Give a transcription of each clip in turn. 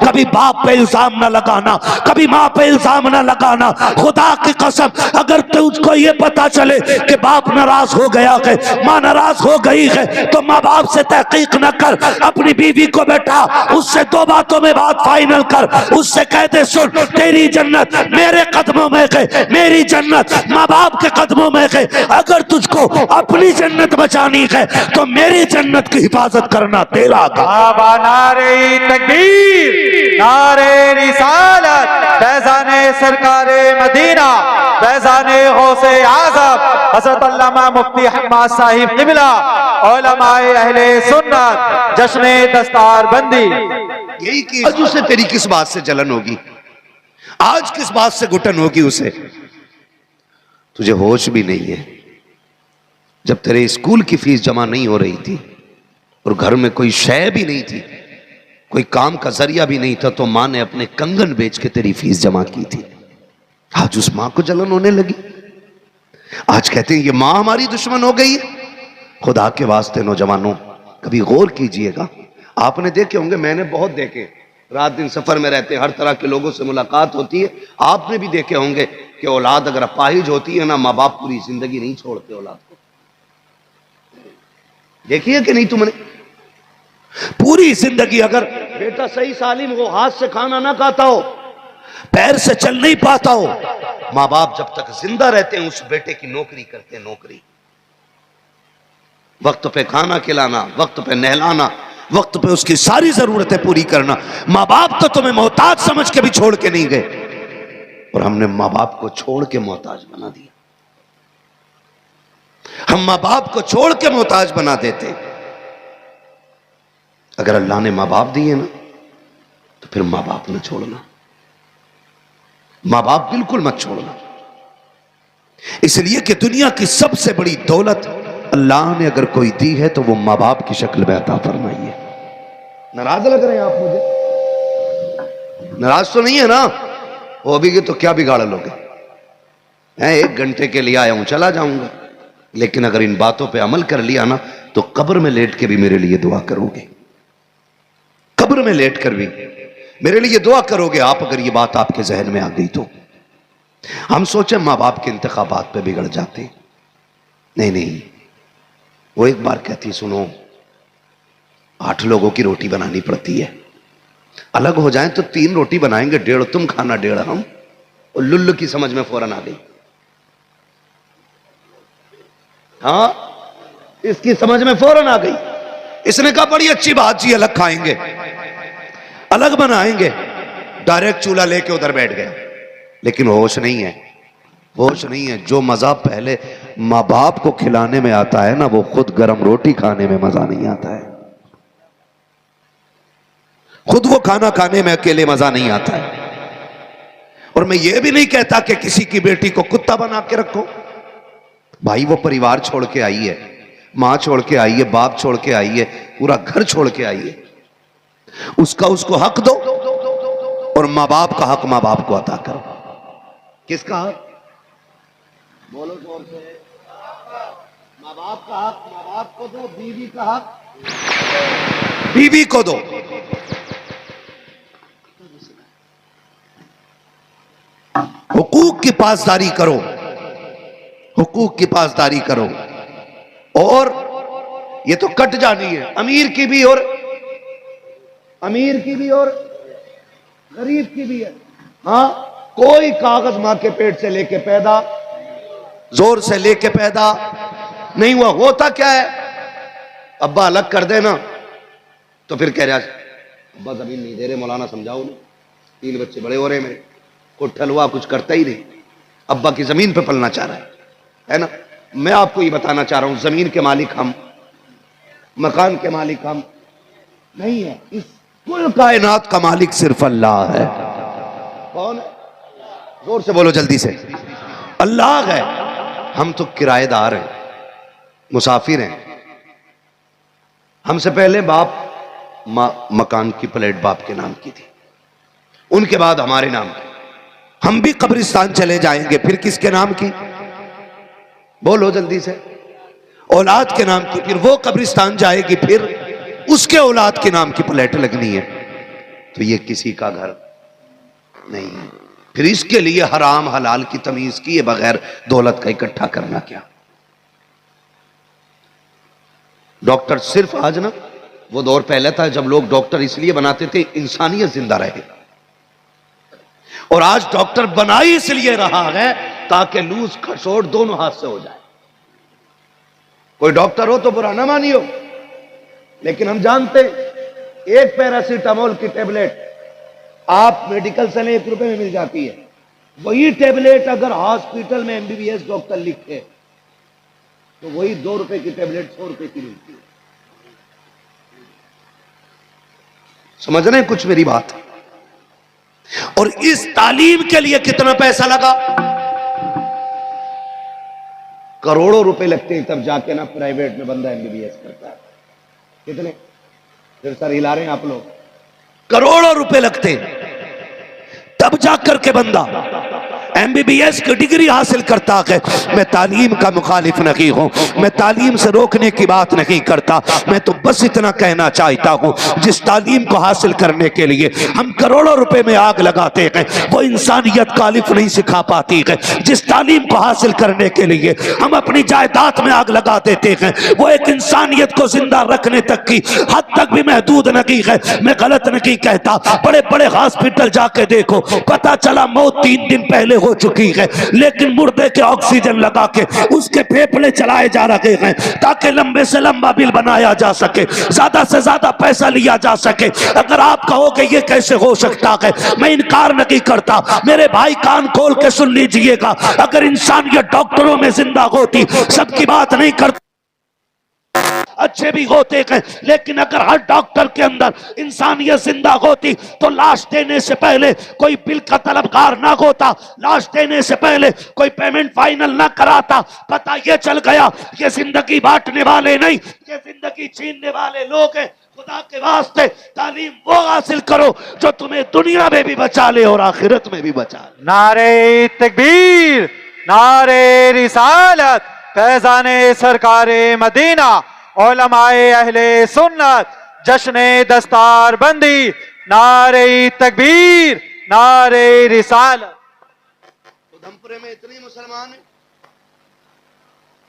कभी बाप पे इल्जाम ना लगाना, कभी माँ पे इल्जाम ना लगाना। खुदा की कसम, अगर तुझको ये पता चले कि बाप नाराज हो गया है, माँ नाराज हो गई है, तो माँ बाप से तहकीक न कर। अपनी बीवी को बेटा उससे दो बातों में बात फाइनल कर। उससे कहते सुन, तेरी जन्नत मेरे कदमों में है, मेरी जन्नत माँ बाप के कदमों में है। अगर तुझको अपनी जन्नत बचानी है तो मेरी जन्नत की हिफाजत करना तेरा काम। नारे तकबीर, नारे रिसालत, फैज़ाने सरकारे मदीना, फैज़ाने गौसे आज़म हज़रत अल्लामा मुफ्ती हम्माद साहिब क़िबला, उलमाए अहले सुन्नत, जश्ने दस्तार बंदी। यही कि आज उसे तेरी किस बात से जलन होगी, आज किस बात से घुटन होगी उसे? तुझे होश भी नहीं है। जब तेरे स्कूल की फीस जमा नहीं हो रही थी और घर में कोई शय भी नहीं थी, कोई काम का जरिया भी नहीं था, तो मां ने अपने कंगन बेच के तेरी फीस जमा की थी। आज उस मां को जलन होने लगी। आज कहते हैं ये मां हमारी दुश्मन हो गई है। खुदा के वास्ते नौजवानों, कभी गौर कीजिएगा। आपने देखे होंगे, मैंने बहुत देखे, रात दिन सफर में रहते हैं, हर तरह के लोगों से मुलाकात होती है। आपने भी देखे होंगे कि औलाद अगर अपाहिज होती है ना, माँ बाप पूरी जिंदगी नहीं छोड़ते औलाद को। देखिए कि नहीं तुमने? पूरी जिंदगी अगर बेटा सही सालिम हो, हाथ से खाना ना खाता हो, पैर से चल नहीं पाता हो, माँ बाप जब तक जिंदा रहते हैं उस बेटे की नौकरी करते हैं। नौकरी, वक्त पे खाना खिलाना, वक्त पे नहलाना, वक्त पे उसकी सारी जरूरतें पूरी करना। माँ बाप तो तुम्हें मोहताज समझ के भी छोड़ के नहीं गए, और हमने माँ बाप को छोड़ के मोहताज बना दिया। हम माँ बाप को छोड़ के मोहताज बना देते। अगर अल्लाह ने माँ बाप दिए ना, तो फिर माँ बाप न छोड़ना, माँ बाप बिल्कुल मत छोड़ना। इसलिए कि दुनिया की सबसे बड़ी दौलत अल्लाह ने अगर कोई दी है तो वो माँ बाप की शक्ल में अता फरमाई है। नाराज लग रहे हैं आप मुझे? नाराज तो नहीं है ना? वो अभी के तो क्या बिगाड़ लोगे? मैं 1 घंटे के लिए आया हूं, चला जाऊंगा, लेकिन अगर इन बातों पे अमल कर लिया ना, तो कब्र में लेट के भी मेरे लिए दुआ करोगे। कब्र में लेट कर भी मेरे लिए दुआ करोगे आप, अगर ये बात आपके जहन में आ गई तो। हम सोचे माँ बाप के इंतखाबात पे बिगड़ जाते, नहीं नहीं। वो एक बार कहती, सुनो 8 लोगों की रोटी बनानी पड़ती है, अलग हो जाएं तो 3 रोटी बनाएंगे, 1.5 तुम खाना 1.5 हम। और लुल्लू की समझ में फौरन आ गई। हाँ, इसकी समझ में फौरन आ गई। इसने कहा बड़ी अच्छी बात जी, अलग खाएंगे, अलग बनाएंगे। डायरेक्ट चूल्हा लेके उधर बैठ गए। लेकिन होश नहीं है, होश नहीं है। जो मजा पहले माँ बाप को खिलाने में आता है ना, वो खुद गरम रोटी खाने में मजा नहीं आता है। खुद वो खाना खाने में अकेले मजा नहीं आता है। और मैं ये भी नहीं कहता कि किसी की बेटी को कुत्ता बना के रखो। भाई वो परिवार छोड़ के आई है, मां छोड़ के आई है, बाप छोड़ के आई है, पूरा घर छोड़ के आई है। उसको हक दो, और मां बाप का हक मां बाप को अता करो। किसका हक? बोलो जोर से। मां बाप का हक मां बाप को दो, बीवी का हक बीवी को दो। हुकूक की पासदारी करो, हुकूक की पासदारी करो। और ये तो कट जानी है, अमीर की भी और गरीब की भी है। हाँ, कोई कागज मां के पेट से लेके पैदा, जोर से लेके पैदा नहीं हुआ। होता क्या है, अब्बा अलग कर देना तो फिर कह रहा अब्बा जमीन नहीं दे रहे, मौलाना समझाओ ना, 3 बच्चे बड़े हो रहे हैं मेरे, कुछ ठलुआ कुछ करता ही नहीं, अब्बा की जमीन पे पलना चाह रहा है ना। मैं आपको ये बताना चाह रहा हूं, जमीन के मालिक हम, मकान के मालिक हम नहीं है। इस कुल कायनात का मालिक सिर्फ अल्लाह है। कौन है? जोर से बोलो जल्दी से। अल्लाह है। हम तो किराएदार हैं, मुसाफिर हैं। हमसे पहले बाप मकान की प्लेट बाप के नाम की थी, उनके बाद हमारे नाम की। हम भी कब्रिस्तान चले जाएंगे, फिर किसके नाम की? बोलो जल्दी से। औलाद के नाम की। फिर वो कब्रिस्तान जाएगी, फिर उसके औलाद के नाम की प्लेट लगनी है। तो ये किसी का घर नहीं है। फिर इसके लिए हराम हलाल की तमीज किए बगैर दौलत का इकट्ठा करना क्या। डॉक्टर सिर्फ आज ना, वो दौर पहले था जब लोग डॉक्टर इसलिए बनाते थे इंसानियत जिंदा रहे, और आज डॉक्टर बना ही इसलिए रहा है ताकि लूज खसोट दोनों हाथ से हो जाए। कोई डॉक्टर हो तो बुरा ना मानियो, लेकिन हम जानते एक पैरासीटामोल की टेबलेट आप मेडिकल से ले 1 रुपए में मिल जाती है। वही टेबलेट अगर हॉस्पिटल में एमबीबीएस डॉक्टर लिखे तो वही 2 रुपए की टेबलेट 100 रुपए की मिलती है। समझ रहे हैं कुछ मेरी बात। और इस तालीम के लिए कितना पैसा लगा, करोड़ों रुपए लगते हैं, तब जाके ना प्राइवेट में बंदा एमबीबीएस करता है। कितने, फिर सर हिला रहे हैं आप लोग, करोड़ों रुपए लगते हैं तब जाकर के बंदा एमबीबीएस की डिग्री हासिल करता है। मैं तालीम का मुखालिफ नहीं हूं, मैं तालीम से रोकने की बात नहीं करता, मैं तो बस इतना कहना चाहता हूं जिस तालीम को हासिल करने के लिए हम करोड़ों रुपए में आग लगाते हैं वो इंसानियत कालिफ नहीं सिखा पाती है। जिस तालीम को हासिल करने के लिए हम अपनी जायदाद में आग लगा देते हैं वो एक इंसानियत को जिंदा रखने तक की हद तक भी महदूद नहीं है। मैं गलत नहीं कहता, बड़े बड़े हॉस्पिटल जाके देखो, पता चला मौत 3 दिन पहले हो चुकी है, लेकिन मुर्दे के ऑक्सीजन लगा के उसके फेफड़े चलाए जा रहे हैं ताकि लंबे से लंबा बिल बनाया जा सके, ज्यादा से ज्यादा पैसा लिया जा सके। अगर आप कहोगे ये कैसे हो सकता है, मैं इनकार नहीं करता, मेरे भाई कान खोल के सुन लीजिएगा। अगर इंसानियत डॉक्टरों में जिंदा होती, सबकी बात नहीं करता, अच्छे भी होते हैं, लेकिन अगर हर डॉक्टर के अंदर इंसानियत जिंदा होती तो लाश देने से पहले कोई बिल का तलबगार ना होता, लाश देने से पहले कोई पेमेंट फाइनल ना कराता। पता ये चल गया ये जिंदगी बांटने वाले नहीं, ये जिंदगी छीनने वाले लोग हैं। खुदा के वास्ते तालीम वो हासिल करो जो तुम्हें दुनिया में भी बचा ले और आखिरत में भी बचा ले। नारे तकबीर, नारे रिसालत, फैज़ाने सरकारे मदीना, उलमाए अहले सुन्नत, जश्ने दस्तार बंदी, नारे तकबीर, नारे रिसालत। उधमपुरे में इतने मुसलमान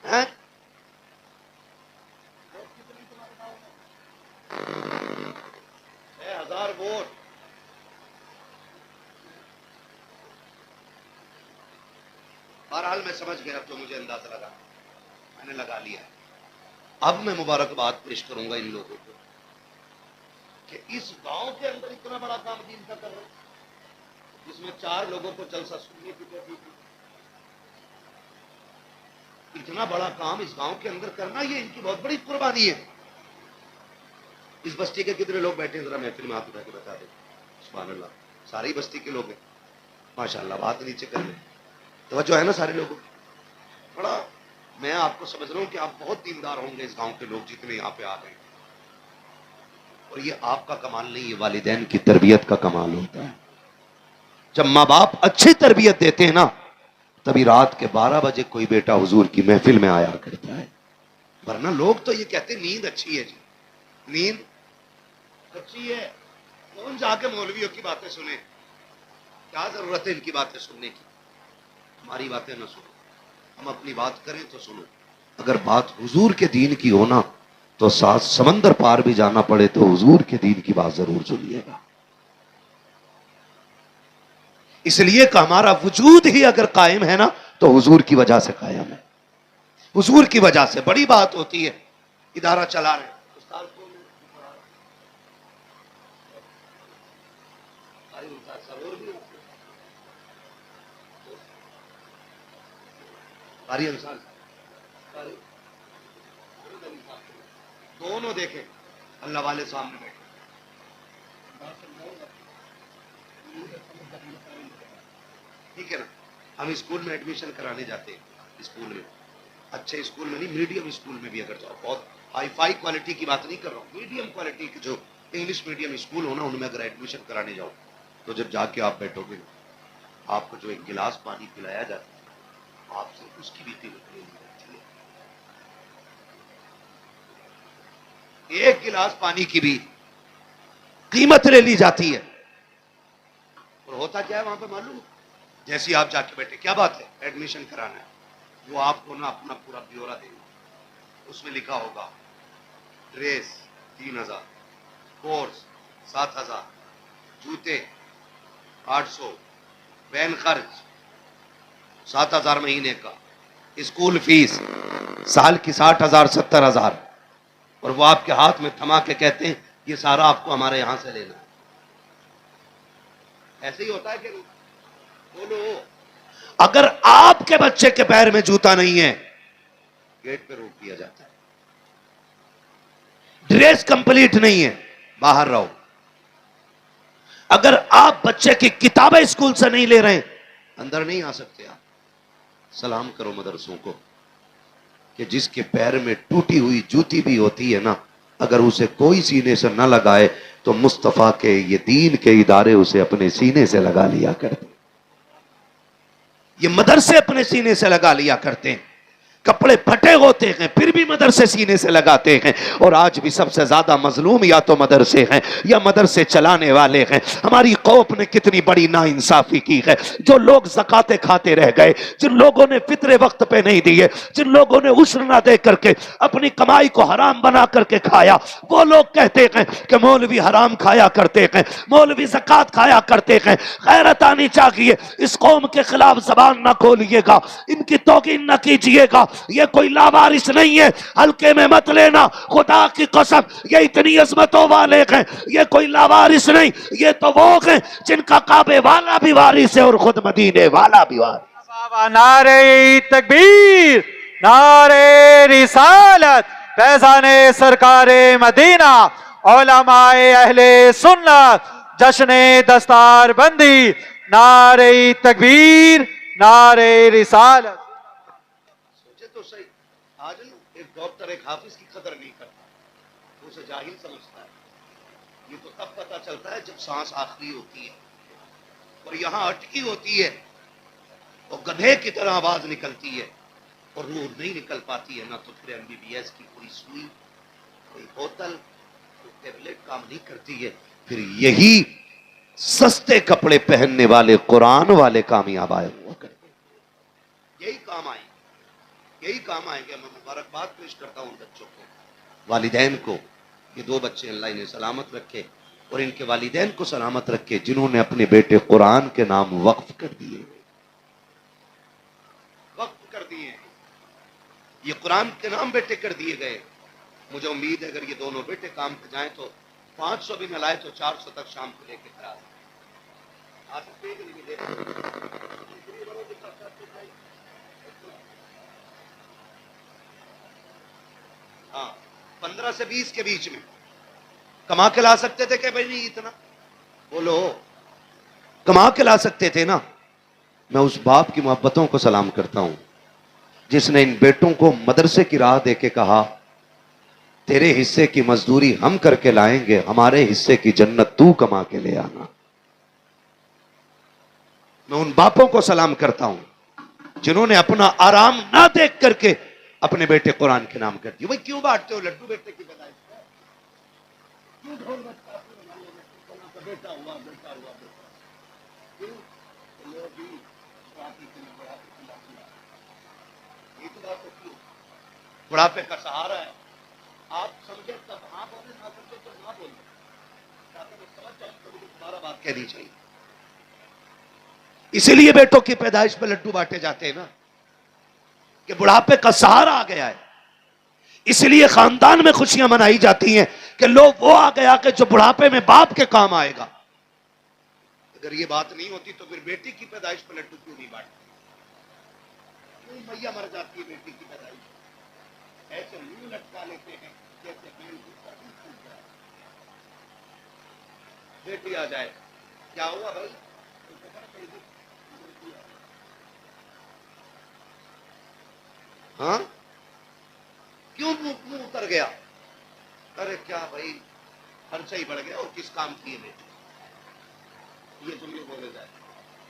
हैं? 6,000 वोट। बहरहाल मैं समझ गया, तो मुझे अंदाजा लगा, मैंने लगा लिया। अब मैं मुबारकबाद पेश करूंगा इन लोगों को कि इस गांव के अंदर इतना बड़ा काम दीन का कर रहे हैं, जिसमें 4 लोगों को जलसा सुनने की तौफीक दी। इतना बड़ा काम इस गांव के अंदर करना, ये इनकी बहुत बड़ी कुर्बानी है। इस बस्ती के कितने लोग बैठे हैं, जरा महफिल में हाथ उठा के बता दे। सुभान अल्लाह, सारी बस्ती के लोग हैं माशाअल्लाह। बात नीचे कर ले, तवज्जो है ना सारे लोगों की। बड़ा मैं आपको समझ रहा हूं कि आप बहुत दीनदार होंगे इस गांव के लोग जितने यहां पे आ गए। और ये आपका कमाल नहीं, ये वालिदैन की तरबियत का कमाल होता है। जब माँ बाप अच्छी तरबियत देते हैं ना, तभी रात के 12 बजे कोई बेटा हुजूर की महफिल में आया करता है। वरना लोग तो ये कहते नींद अच्छी है जी, नींद अच्छी है, कौन जाके मौलवियों की बातें सुने, क्या जरूरत है इनकी बातें सुनने की। हमारी बातें ना सुनो, हम अपनी बात करें तो सुनो। अगर बात हुजूर के दीन की हो ना, तो 7 समंदर पार भी जाना पड़े तो हुजूर के दीन की बात जरूर सुनिएगा। इसलिए कि हमारा वजूद ही अगर कायम है ना, तो हुजूर की वजह से कायम है। हुजूर की वजह से बड़ी बात होती है। इदारा चला रहे दोनों देखे, अल्लाह वाले सामने बैठे। ठीक है ना, हम स्कूल में एडमिशन कराने जाते हैं, स्कूल में अच्छे स्कूल में नहीं, मीडियम स्कूल में भी अगर जाओ, बहुत हाई फाई क्वालिटी की बात नहीं कर रहा हूँ, मीडियम क्वालिटी के जो इंग्लिश मीडियम स्कूल हो ना, उनमें अगर एडमिशन कराने जाओ तो जब जाके आप बैठोगे, आपको जो एक गिलास पानी पिलाया जाता है, आपसे उसकी भी कीमत ले ली जाती है। एक गिलास पानी की भी कीमत ले ली जाती है। और होता क्या है वहां पे मालूम? जैसे ही आप जाके बैठे, क्या बात है, एडमिशन कराना है, वो आपको ना अपना पूरा ब्यौरा देंगे। उसमें लिखा होगा ड्रेस 3000, कोर्स 7000, जूते 800, वैन खर्च 7000 महीने का, स्कूल फीस साल की 60,000 70,000, और वो आपके हाथ में थमा के कहते हैं ये सारा आपको हमारे यहां से लेना है। ऐसे ही होता है कि बोलो, अगर आपके बच्चे के पैर में जूता नहीं है, गेट पे रोक दिया जाता है। ड्रेस कंप्लीट नहीं है, बाहर रहो। अगर आप बच्चे की किताबें स्कूल से नहीं ले रहे, अंदर नहीं आ सकते आप। सलाम करो मदरसों को कि जिसके पैर में टूटी हुई जूती भी होती है ना, अगर उसे कोई सीने से न लगाए तो मुस्तफा के ये दीन के इदारे उसे अपने सीने से लगा लिया करते। ये मदरसे अपने सीने से लगा लिया करते हैं। कपड़े फटे होते हैं फिर भी मदरसे सीने से लगाते हैं। और आज भी सबसे ज्यादा मजलूम या तो मदरसे हैं या मदरसे चलाने वाले हैं। हमारी कौम ने कितनी बड़ी नाइंसाफी की है। जो लोग ज़कातें खाते रह गए, जिन लोगों ने फितरे वक्त पे नहीं दिए, जिन लोगों ने उश्र ना दे करके अपनी कमाई को हराम बना करके खाया, वो लोग कहते हैं कि मौलवी हराम खाया करते हैं, मौलवी ज़कात खाया करते हैं। गैरत आनी चाहिए। इस कौम के खिलाफ जबान ना खोलिएगा, इनकी तौकीन ना कीजिएगा। ये कोई लावारिस नहीं है, हल्के में मत लेना। खुदा की कसम, ये इतनी अजमतों वाले हैं, ये कोई लावारिस नहीं। ये तो वो हैं जिनका काबे वाला भी वारिस है और खुद मदीने वाला भी वारिस। बाबा नारे तकबीर, नारे रिसालत, फैज़ाने सरकारे मदीना, उलमाए अहले सुन्नत, जश्ने दस्तार बंदी, नारे तकबीर, नारे रिसालत। तो सही, आज ना एक डॉक्टर एक हाफिज की कदर नहीं करता, तो उसे जाहिल समझता है। ये तो तब पता चलता है जब सांस आखिरी होती है और यहां अटकी होती है और गधे की तरह आवाज निकलती है और रूह नहीं निकल पाती है ना। तो फिर MBBS की कोई सुई, कोई बोतल, कोई टेबलेट काम नहीं करती है। फिर यही सस्ते कपड़े पहनने वाले कुरान वाले कामयाब आए हुआ करते, यही काम आए, यही काम आएंगे। मैं मुबारकबाद पेश करता हूं बच्चों को, वालिदैन को। ये 2 बच्चे अल्लाह इन्हें सलामत रखे और इनके वालिदैन को सलामत रखे जिन्होंने अपने बेटे कुरान के नाम वक्फ कर दिए, वक्फ कर दिए। ये कुरान के नाम बेटे कर दिए गए। मुझे उम्मीद है अगर ये दोनों बेटे काम पे जाएं तो 500 भी न लाए तो 400 तक शाम को लेके करा हाँ, 15 से 20 के बीच में कमा के ला सकते थे क्या भाई? नहीं, इतना बोलो, कमा के ला सकते थे ना। मैं उस बाप की मोहब्बतों को सलाम करता हूं जिसने इन बेटों को मदरसे की राह देके कहा तेरे हिस्से की मजदूरी हम करके लाएंगे, हमारे हिस्से की जन्नत तू कमा के ले आना। मैं उन बापों को सलाम करता हूं जिन्होंने अपना आराम ना देख करके अपने बेटे कुरान के नाम कर दिए। भाई क्यों बांटते हो लड्डू बेटे की पैदाइश पर? क्यों ढोल बजते हो? बेटा हुआ, बेटा हुआ, बेटा क्यों? बुढ़ापे का सहारा है। आप समझे तब हाँ बोले, ना समझे तो ना बोले। समझ जाए तो दोबारा बात कहनी चाहिए। इसीलिए बेटों की पैदाइश पे लड्डू बांटे जाते हैं ना, कि बुढ़ापे का सहारा आ गया है। इसलिए खानदान में खुशियां मनाई जाती हैं कि लोग वो आ गया कि जो बुढ़ापे में बाप के काम आएगा। अगर ये बात नहीं होती तो फिर बेटी की पैदाइश पर लड्डू क्यों नहीं बांटते? क्यों मैया मर जाती है बेटी की पैदाइश? ऐसे मुंह लटका लेते हैं जैसे बेटी आ जाए। क्या हुआ भाई? हाँ, क्यों मुंह उतर गया? अरे क्या भाई, खर्चा ही बढ़ गया और किस काम की है बेटी? ये जुमले बोले जाए।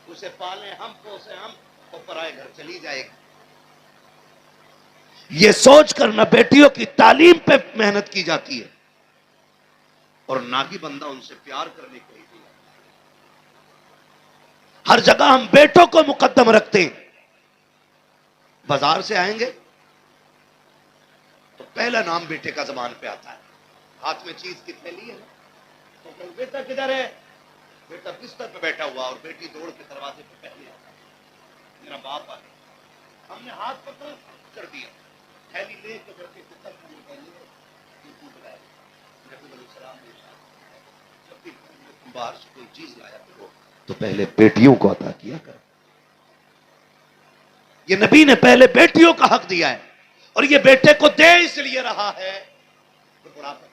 उसे पाले हम, पोसे हम, और पराए घर चली जाएगी। ये सोच कर न बेटियों की तालीम पे मेहनत की जाती है और ना ही बंदा उनसे प्यार करने को ही दिया। हर जगह हम बेटों को मुकद्दम रखते हैं। बाजार से आएंगे तो पहला नाम बेटे का जबान पे आता है। हाथ में चीज की थैली है तो बेटा किधर है? बेटा बिस्तर पे बैठा हुआ और बेटी दौड़ के दरवाजे पे पहले आता है, मेरा बाप आ गया। हमने हाथ पकड़ कर दिया, थैली ले के बेटे को जब भी तुम बाहर से कोई चीज लाया करो तो पहले बेटियों को अता किया करो। ये नबी ने पहले बेटियों का हक दिया है और ये बेटे को दे इसलिए रहा है तो बुढ़ापा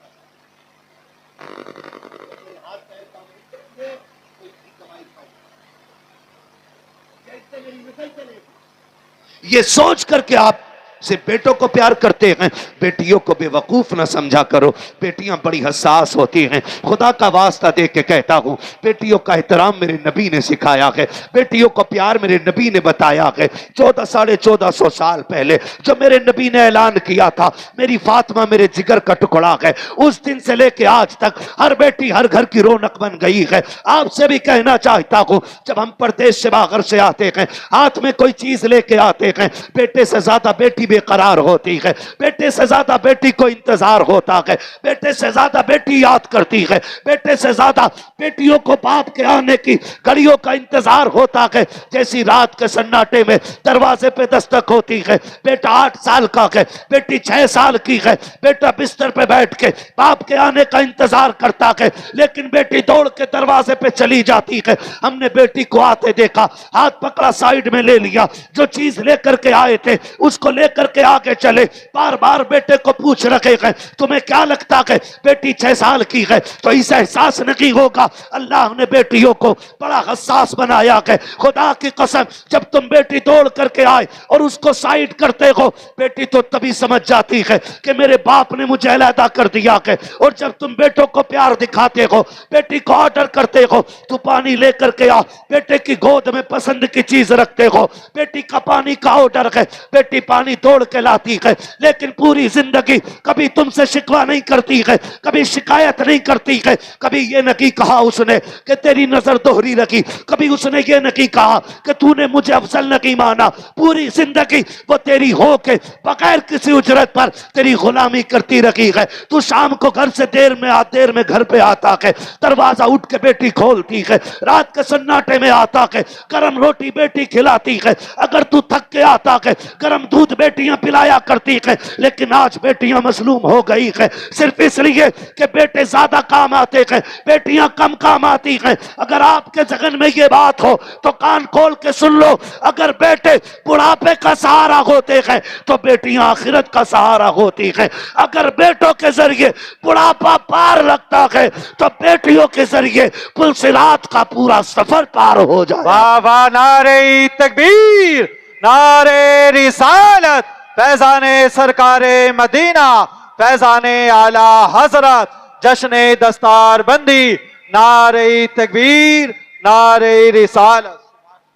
ये सोच करके आप से बेटों को प्यार करते हैं, बेटियों को बेवकूफ ना समझा करो। बेटियां बड़ी हसास होती हैं। खुदा का वास्ता दे के कहता हूं, बेटियों का एहतराम मेरे नबी ने सिखाया है, बेटियों को प्यार मेरे नबी ने बताया है। 1400 साल पहले जो मेरे नबी ने ऐलान किया था, मेरी फातिमा मेरे जिगर का टुकड़ा है, उस दिन से लेके आज तक हर बेटी हर घर की रौनक बन गई है। आपसे भी कहना चाहता हूं, जब हम परदेश से बाहर से आते हैं, हाथ में कोई चीज लेके आते हैं, बेटे से ज्यादा बेटी बेकरार होती है, बेटे से ज्यादा बेटी को इंतजार होता है, बेटे से ज्यादा बेटी याद करती है, बेटे से ज्यादा बेटियों को बाप के आने की घड़ियों का इंतजार होता है। जैसी रात के सन्नाटे में दरवाजे पे दस्तक होती है, बेटा 8 साल का है, बेटी 6 साल की है, बेटा बिस्तर पे बैठ के बाप के आने का इंतजार करता है, लेकिन बेटी दौड़ के दरवाजे पे चली जाती है। हमने बेटी को आते देखा, हाथ पकड़ा, साइड में ले लिया, जो चीज लेकर के आए थे उसको लेकर के आगे चले। बार बार बेटे को पूछ रखे हैं, तुम्हें क्या लगता है बेटी 6 साल की है तो इसे एहसास नहीं होगा? अल्लाह ने बेटियों को बड़ा हसास बनाया है। खुदा की कसम, जब तुम बेटी दौड़ करके आए और उसको साइड करते हो, बेटी तो तभी समझ जाती है कि मेरे बाप ने मुझे अलहदा कर दिया है। और जब तुम बेटों को प्यार दिखाते हो, बेटी को ऑर्डर करते हो, तू पानी लेकर के आ, बेटे की गोद में पसंद की चीज रखते हो, बेटी का पानी का ऑर्डर है, बेटी पानी तोड़ के लाती है, लेकिन पूरी जिंदगी कभी तुमसे शिकवा नहीं करती है, कभी शिकायत नहीं करती है, कभी ये नहीं कहा उसने कि तेरी नजर दोहरी रखी, कभी उसने ये नहीं कहा कि तूने मुझे अफजल नहीं माना। पूरी जिंदगी वो तेरी हो के बगैर किसी उजरत पर तेरी गुलामी करती रही है। तू शाम को घर से देर में घर पे आता है, दरवाजा उठ के बेटी खोलती है, रात के सन्नाटे में आता है, गरम रोटी बेटी खिलाती है, अगर तू थक के आता है गरम दूध बेटियां पिलाया करती है। लेकिन आज बेटियां मसलूम हो गई है सिर्फ इसलिए कि बेटे ज्यादा काम आते हैं, बेटियां कम काम आती हैं। अगर आपके जहन में ये बात हो तो कान खोल के सुन लो, अगर बेटे बुढ़ापे का सहारा होते हैं तो बेटियां आखिरत का सहारा होती हैं। अगर बेटों के जरिए बुढ़ापा पार लगता है तो बेटियों के जरिए पुलसिरात का पूरा सफर पार हो जाए। वाह वाह, नारे तकबीर, नारे रिसालत, फैजाने सरकारे मदीना, फैजाने आला हजरत, जश्ने दस्तार बंदी, नारे तकबीर, नारे रिसालत।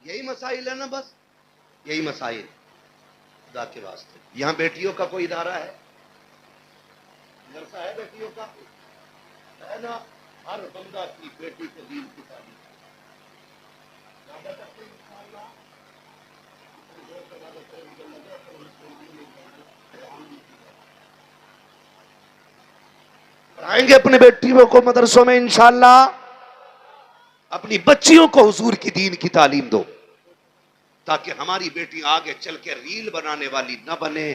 यही मसाइल है ना, बस यही मसाइल। खुदा के वास्ते यहां बेटियों का कोई इदारा है, मदरसा है बेटियों का, है ना? हर बंदा की बेटी को दीन की तालीम पढ़ाएंगे अपने बेटियों को मदरसों में इंशाअल्लाह। अपनी बच्चियों को हुजूर की दीन की तालीम दो ताकि हमारी बेटियां आगे चल के रील बनाने वाली न बने,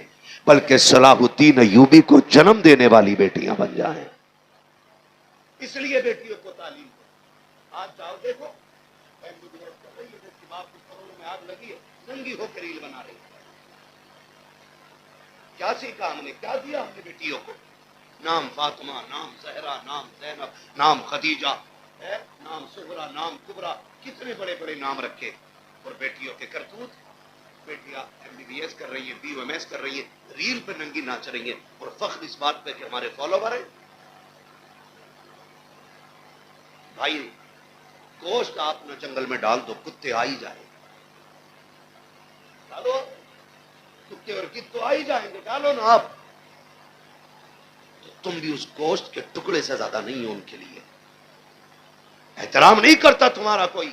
बल्कि सलाहुद्दीन अय्यूबी को जन्म देने वाली बेटियां बन जाएं। इसलिए बेटियों को तालीम दो। आज जाओ देखो, में आग लगी है, नंगी होकर रील बना रही है। क्या सीखा हमने, क्या दिया हमने बेटियों को? नाम फातिमा, नाम जहरा, नाम जैनब, नाम खदीजा, नाम सुहरा, नाम कुबरा, कितने बड़े बड़े नाम रखे। और बेटियों के करतूत, बेटियां MBBS कर रही है, BOMS कर रही है, रील पे नंगी नाच रही है, और फख्र इस बात पे कि हमारे फॉलोवर है। भाई गोश्त आप न जंगल में डाल दो, कुत्ते आ ही जाए, डालो, कुत्ते और गिद्ध तो आ ही जाएंगे, डालो ना आप। तो तुम भी उस गोश्त के टुकड़े से ज्यादा नहीं हो उनके लिए। एहतराम नहीं करता तुम्हारा कोई,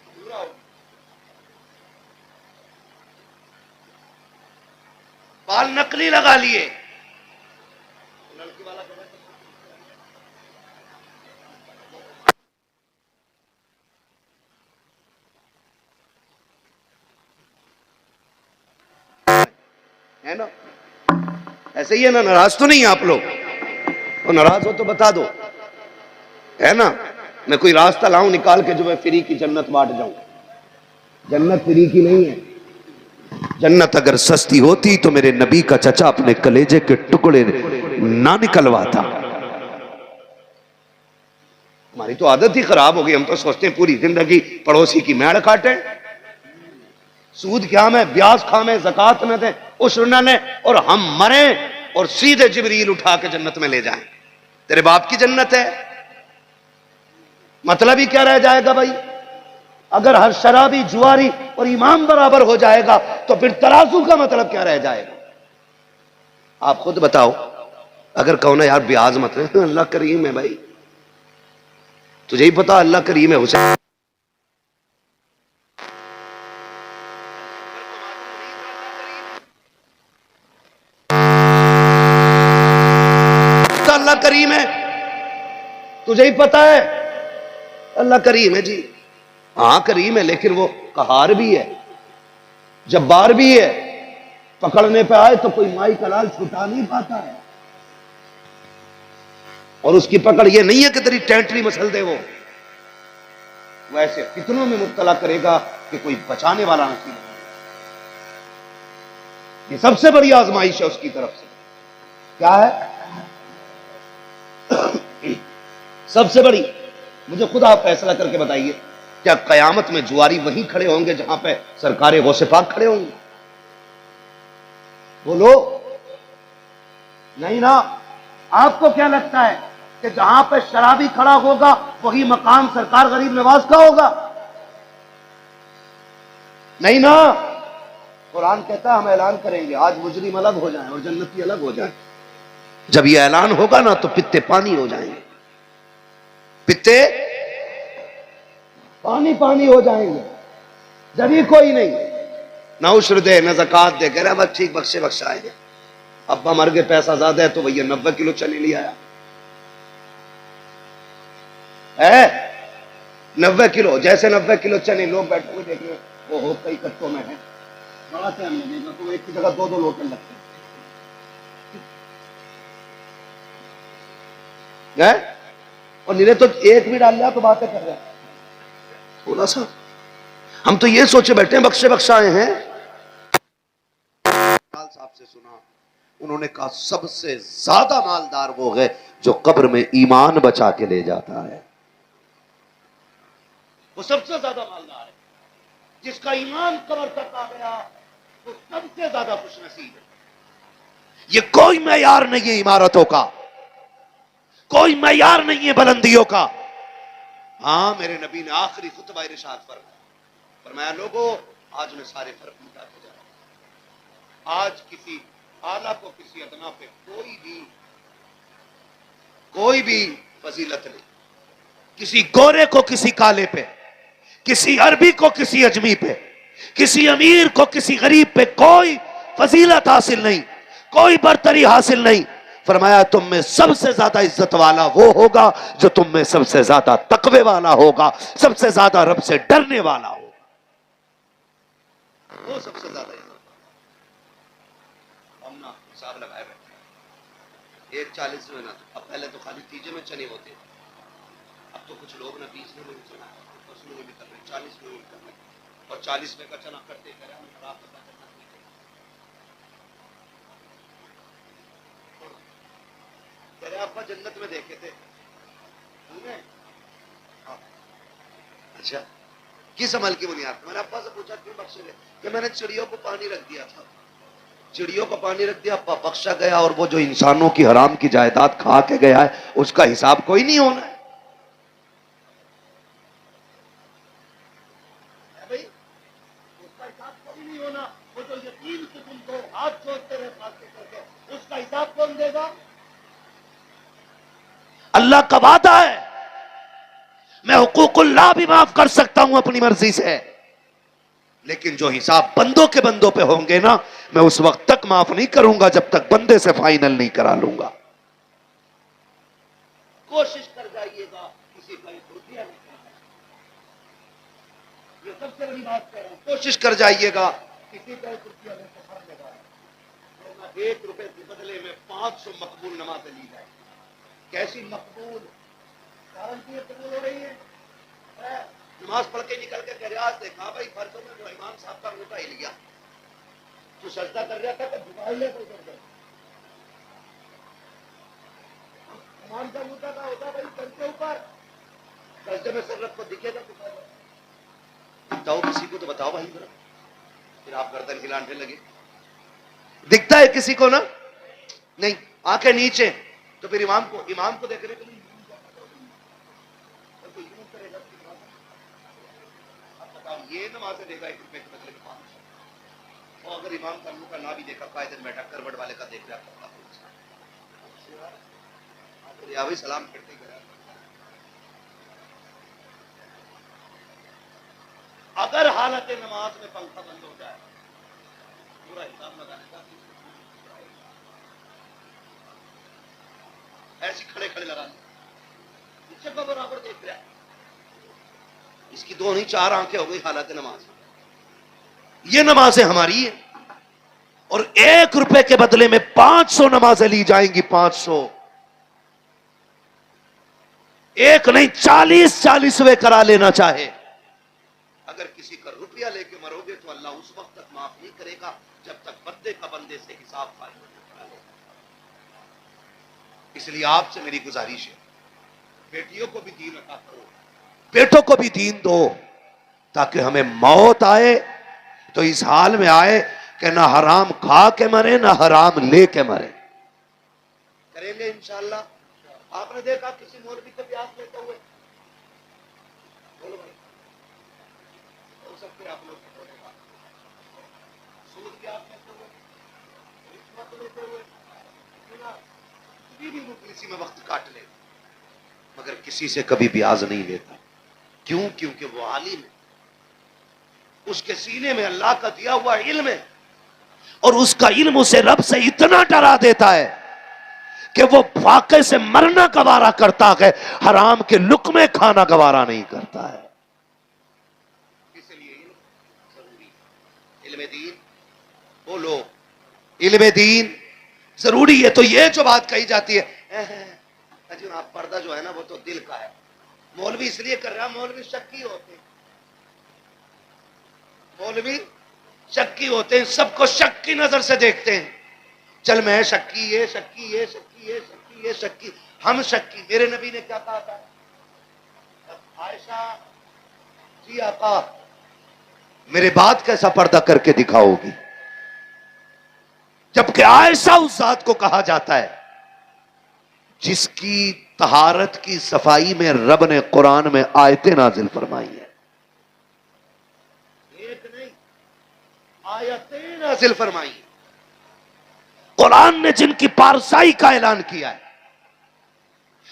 बाल नकली लगा लिए। है ना, ऐसे ही है ना, नाराज तो नहीं है आप लोग? और नाराज हो तो बता दो, है ना। मैं कोई रास्ता लाऊं निकाल के जो मैं फ्री की जन्नत बांट जाऊं। जन्नत फ्री की नहीं है। जन्नत अगर सस्ती होती तो मेरे नबी का चचा अपने कलेजे के टुकड़े ना निकलवाता। हमारी तो आदत ही खराब हो गई, हम तो सोचते हैं पूरी जिंदगी पड़ोसी की मैड़ काटे, सूद क्या में, ब्याज खामे, ज़कात न दे, उश्र न ले, और हम मरे और सीधे जिब्रील उठा के जन्नत में ले जाएं। तेरे बाप की जन्नत है, मतलब ही क्या रह जाएगा भाई? अगर हर शराबी जुआरी और इमाम बराबर हो जाएगा तो फिर तराजू का मतलब क्या रह जाएगा? आप खुद बताओ। अगर कहो ना यार ब्याज मत, अल्लाह करीम है भाई, तुझे ही पता अल्लाह करीम है। हुसैन अल्लाह करीम है, तुझे ही पता है अल्लाह करीम है जी। हाँ करीम है, लेकिन वो कहार भी है, जब्बार भी है। पकड़ने पे आए तो कोई माई का लाल छुटा नहीं पाता है। और उसकी पकड़ ये नहीं है कि तेरी टेंटरी मसल दे, वो वैसे कितनों में मुब्तला करेगा कि कोई बचाने वाला नसीब नहीं। ये सबसे बड़ी आजमाइश है उसकी तरफ से। क्या है सबसे बड़ी? मुझे खुद आप फैसला करके बताइए, क्या कयामत में जुआरी वहीं खड़े होंगे जहां पे सरकारे गौसे पाक खड़े होंगे? बोलो नहीं ना। आपको क्या लगता है कि जहां पे शराबी खड़ा होगा वही मकाम सरकार गरीब नवाज का होगा? नहीं ना। कुरान कहता है हम ऐलान करेंगे आज मुजरिम अलग हो जाएं और जन्नती अलग हो जाएं। जब ये ऐलान होगा ना तो पित्ते पानी हो जाएंगे, पित्ते पानी पानी हो जाएंगे। जब ही कोई नहीं, ना उश्र दे न ज़कात दे, कह रहा बस ठीक बख्शे बख्शाए। अब्बा मर गए, पैसा ज्यादा है तो भैया 90 किलो चने ले आया है। 90 किलो, जैसे 90 किलो चने लोग बैठे हुए देख रहे वो हो कई कट्टों में है, बड़ा टाइम लगेगा, तो एक की जगह दो लोटे लगते हैं। और नीरे तो एक भी डाल लिया तो बातें कर रहे हैं थोड़ा सा। हम तो ये सोचे बैठे हैं बख्शे बख्शाए हैं। साहब से सुना, उन्होंने कहा सबसे ज्यादा मालदार वो है जो कब्र में ईमान बचा के ले जाता है। वो सबसे ज्यादा मालदार है जिसका ईमान कब्र तक आ गया, वो सबसे ज्यादा खुशनसीब है। ये कोई मैयार नहीं है इमारतों का, कोई मैयार नहीं है बुलंदियों का। हाँ मेरे नबी ने आखिरी खुतबा इरशाद फरमाया लोगों आज ने सारे फर्क मिटाते जा रहे। आज किसी आला को किसी अदना पे कोई भी फजीलत नहीं, किसी गोरे को किसी काले पे, किसी अरबी को किसी अजमी पे, किसी अमीर को किसी गरीब पे कोई फजीलत हासिल नहीं, कोई बरतरी हासिल नहीं। फरमाया तुम में सबसे ज्यादा इज्जत वाला वो होगा जो तुम में सबसे ज्यादा तकवे वाला होगा, सबसे ज्यादा रब से डरने वाला होगा, वो सबसे ज्यादा इज्जत। हम ना हिसाब लगाए बैठे 1:40 में ना, अब पहले तो खाली तीजे में चने होते, अब तो कुछ लोग ना 20 में भी चना, 10 में भी कर रहे, 40 में भी कर रहे, और 40 में का चना करते करे हम खराब पता करना। तेरे अब्बा जन्नत में देखे थे तूने? अच्छा किस अमल की बुनियाद? मैंने अब्बा से पूछा क्यों बख्शे गए? कि मैंने चिड़ियों को पानी रख दिया था, चिड़ियों को पानी रख दिया, अब्बा बख्शा गया, और वो जो इंसानों की हराम की जायदाद खा के गया है उसका हिसाब कोई नहीं होना है। भाई उसका हिसाब कोई नहीं होना। वो जो यकीन से तुमको हाथ जोड़ते रहे करके, उसका हिसाब कौन देगा? अल्लाह का वादा है मैं हुकूकुल्लाह भी माफ कर सकता हूं अपनी मर्जी से, लेकिन जो हिसाब बंदों के बंदों पे होंगे ना, मैं उस वक्त तक माफ नहीं करूंगा जब तक बंदे से फाइनल नहीं करा लूंगा। कोशिश कर जाइएगा किसी का एक रुपया नहीं करना। ये सबसे बड़ी बात कह रहा हूं, कोशिश कर जाइएगा किसी का एक रुपया लेकर फर्ज लगा, 1 रुपए के बदले में 500 मकबूल नमाजें ली जाए। कैसी मकबूल, गारंटी कबूल हो रही है। नमाज पढ़ के निकल के रियाज देखा भाई, फर्जों में जो इमाम साहब का रोटा ही लिया, तो सजदा कर रहा था तो झुका ले तो कर इमाम का रोटा का होता भाई सर के ऊपर, सजदे में सर रख को दिखेगा तो बताओ किसी को, तो बताओ भाई जरा, फिर आप गर्दन हिलाने लगे। दिखता है किसी को ना? नहीं, आंखें नीचे, तो फिर इमाम को देखने के लिए ये नमाज़ें देगा 1 रुपए के बदले में 500, और अगर इमाम का मुंह का ना भी देखा, कायदे में बैठा करवट वाले का देख रहा भाई सलाम करते गया। अगर हालत नमाज में पंखा बंद हो जाए, पूरा हिसाब लगाने का, ऐसी खड़े खड़े लगाने, नीचे का बराबर देख रहा है, इसकी 2 नहीं 4 आंखें हो गई हालत नमाज। ये नमाजें हमारी है, और 1 रुपए के बदले में 500 नमाजें ली जाएंगी। 500, एक नहीं 40-40वें करा लेना चाहे। अगर किसी का रुपया लेके मरोगे तो अल्लाह उस वक्त तक माफ नहीं करेगा जब तक बंदे का बंदे से हिसाब फाइल नहीं करा लेगा। इसलिए आपसे मेरी गुजारिश है, बेटियों को भी दीन अता करो, बेटों को भी दीन दो, ताकि हमें मौत आए तो इस हाल में आए कि ना हराम खा के मरे ना हराम ले के मरे। करेंगे इंशाअल्लाह। आपने देखा किसी मौलवी को प्यास लेते हुए, बोलो भाई, हो सकते आप लोग सूद प्यास लेते हुए, रिश्वत लेते हुए, किसी में वक्त काट ले, मगर किसी से कभी ब्याज नहीं लेता। क्यों? क्योंकि वो आलिम है, उसके सीने में अल्लाह का दिया हुआ इल्म है, और उसका इल्म उसे रब से इतना डरा देता है कि वो फाके से मरना गवारा करता है, हराम के लुक्मे खाना गवारा नहीं करता है। इसलिए इल्म दीन, बोलो इल्म दीन जरूरी है। तो ये जो बात कही जाती है, आप पर्दा जो है ना वो तो दिल का है, मौलवी इसलिए कर रहा, मौलवी शक्की होते हैं, मौलवी शक्की होते हैं, सबको शक की नजर से देखते हैं। चल मैं शक्की, ये शक्की, ये शक्की, ये शक्की, ये शक्की, हम शक्की। मेरे नबी ने क्या कहा था? आयशा जी आका मेरे बाद कैसा पर्दा करके दिखाओगी? जबकि आयशा उस जात को कहा जाता है जिसकी तहारत की सफाई में रब ने कुरान में आयतें नाजिल फरमाई है। एक नहीं, आयतें नाजिल फरमाई है। कुरान ने जिनकी पारसाई का ऐलान किया है,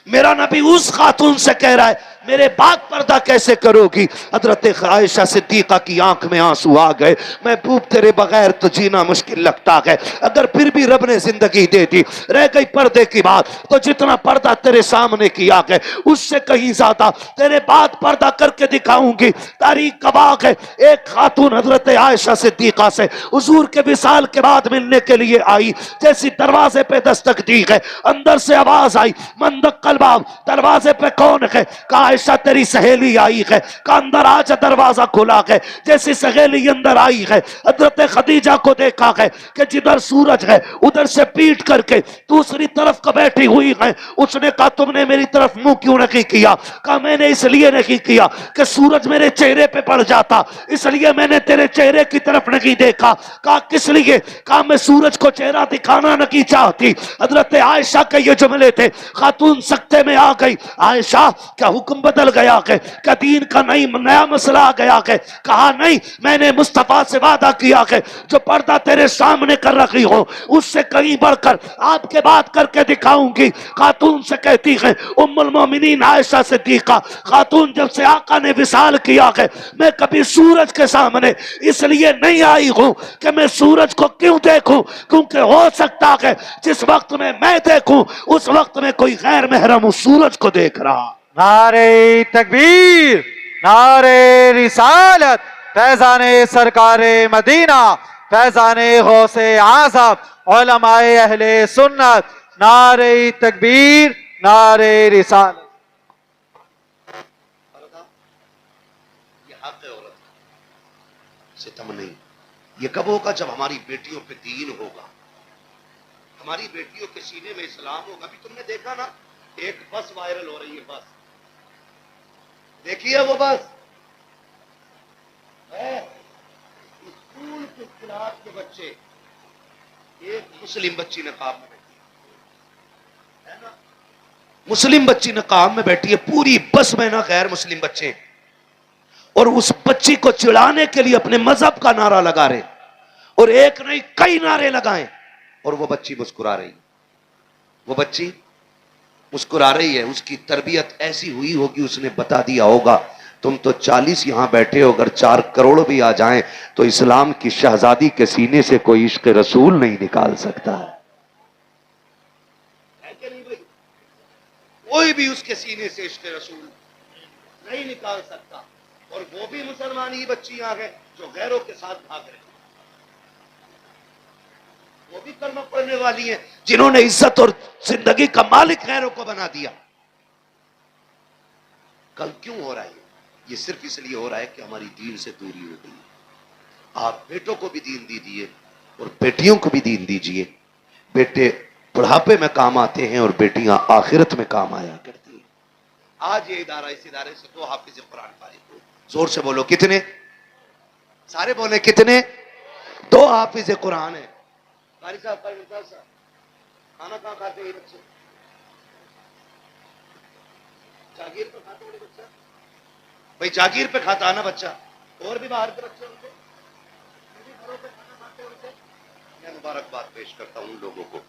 मेरा नबी उस खातून से कह रहा है मेरे बाद पर्दा कैसे करोगी? हजरत आयशा सिद्दीका की आंख में आंसू आ गए। महबूब तेरे बगैर तो जीना मुश्किल लगता है, अगर फिर भी रब ने जिंदगी दे दी, रह गई पर्दे की बात, तो जितना पर्दा तेरे सामने किया है उससे कहीं ज्यादा तेरे बाद पर्दा करके दिखाऊंगी। तारीख गवाह है, एक खातून हजरत आयशा सिद्दीका से हुजूर के विसाल के बाद मिलने के लिए आई। जैसी दरवाजे पे दस्तक दी है, अंदर से आवाज आई, मंदक कलबाब, दरवाजे पे कौन है? कहा आयशा तेरी सहेली आई है। का अंदर आजा, दरवाजा खुला है। जैसी सहेली अंदर आई है, हजरत खदीजा को देखा है कि जिधर सूरज है उधर से पीट करके दूसरी तरफ का बैठी हुई है। उसने कहा तुमने मेरी तरफ मुंह क्यों नहीं किया? कहा मैंने इसलिए नहीं किया कि सूरज मेरे चेहरे पे पड़ जाता, इसलिए मैंने तेरे चेहरे की तरफ नहीं देखा। कहा किस लिए? कहा मैं सूरज को चेहरा दिखाना नहीं चाहती। हजरत आयशा के ये जुमले थे। खातून सख्ते में आ गई, आयशा क्या हुक्म हुक्म बदल गया कि दीन का नया मसला आ गया कि कहा नहीं, मैंने मुस्तफा से वादा किया कि जो पर्दा तेरे सामने कर रखी हो उससे कहीं बढ़कर आपके बात करके दिखाऊंगी। खातून से कहती है उम्मुल मोमिनीन आयशा सिद्दीका खातून, जब से आका ने विसाल किया है मैं कभी सूरज के सामने इसलिए नहीं आई हूं कि मैं सूरज को क्यों देखूं, क्योंकि हो सकता है जिस वक्त में मैं देखूं उस वक्त में कोई गैर महरम उस सूरज को देख रहा। नारे तकबीर, नारे रिसालत, फैजाने सरकारे मदीना, फैजाने गौसे आज़म, उलमाए अहले सुन्नत, नारे तकबीर, नारे रिसालत। ये हक है औरत, सितम नहीं। ये कब होगा? जब हमारी बेटियों पे दीन होगा, हमारी बेटियों के सीने में इस्लाम होगा। अभी तुमने देखा ना, एक बस वायरल हो रही है, बस देखिए वो बस है, स्कूल के क्लास के बच्चे, एक मुस्लिम बच्ची नकाब में बैठी है ना, मुस्लिम बच्ची नकाब में बैठी है, पूरी बस में ना गैर मुस्लिम बच्चे, और उस बच्ची को चिढ़ाने के लिए अपने मजहब का नारा लगा रहे, और एक नहीं कई नारे लगाए, और वो बच्ची मुस्कुरा रही, वो बच्ची मुस्कुरा रही है। उसकी तरबियत ऐसी हुई होगी, उसने बता दिया होगा तुम तो 40 यहां बैठे हो, अगर 4 करोड़ भी आ जाएं तो इस्लाम की शहजादी के सीने से कोई इश्क रसूल नहीं निकाल सकता है कि नहीं भाई? कोई भी उसके सीने से इश्क रसूल नहीं निकाल सकता। और वो भी मुसलमान ही बच्चियां हैं जो गैरों के साथ भाग रही, वो भी कलमा पढ़ने वाली हैं जिन्होंने इज्जत और जिंदगी का मालिक गैरों को बना दिया। कल क्यों हो रहा है? ये सिर्फ इसलिए हो रहा है कि हमारी दीन से दूरी हो गई। आप बेटों को भी दीन दीजिए और बेटियों को भी दीन दीजिए। बेटे बुढ़ापे में काम आते हैं और बेटियां आखिरत में काम आया करती हैं। आज ये इदारा, इस इदारे से 2 हाफिज कुरान फारिग हुए। जोर से बोलो कितने? सारे बोले कितने? 2 हाफिज कुरान है। कारी साहब, खाना कहां खाते हैं बच्चे? जागीर पे खाता है बच्चा भाई, जागीर पे खाता है ना बच्चा। और भी बाहर के बच्चे होंगे, घरों पे खाना खाते होंगे। मैं मुबारकबाद पेश करता हूं उन लोगों को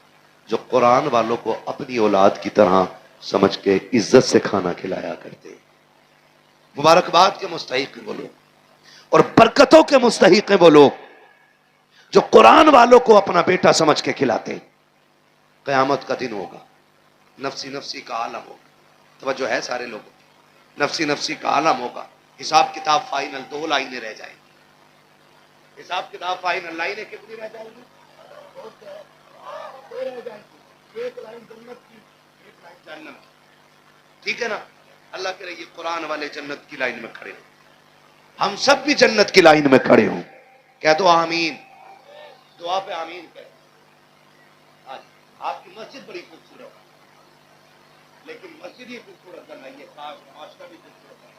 जो कुरान वालों को अपनी औलाद की तरह समझ के इज्जत से खाना खिलाया करते हैं। मुबारकबाद के मुस्तहिक हैं वो लोग, और बरकतों के मुस्तहिक हैं वो लोग जो कुरान वालों को अपना बेटा समझ के खिलाते हैं। क़यामत का दिन होगा, नफसी नफसी का आलम होगा। तवज्जो है सारे लोगों, नफसी नफसी का आलम होगा। हिसाब किताब फाइनल, 2 लाइनें रह जाएंगी। हिसाब किताब फाइनल, लाइनें कितनी रह जाएंगी? 2 रह जाएंगी। 1 लाइन जन्नत की, 1 लाइन जहन्नम की। ठीक है ना? अल्लाह करे ये कुरान वाले जन्नत की लाइन में खड़े हो, हम सब भी जन्नत की लाइन में खड़े हो। कह दो आमीन, दुआ पे आमीन करें। आज आपकी मस्जिद बड़ी खूबसूरत है, लेकिन मस्जिद ही खूबसूरत नहीं है, माशरा भी खूबसूरत है।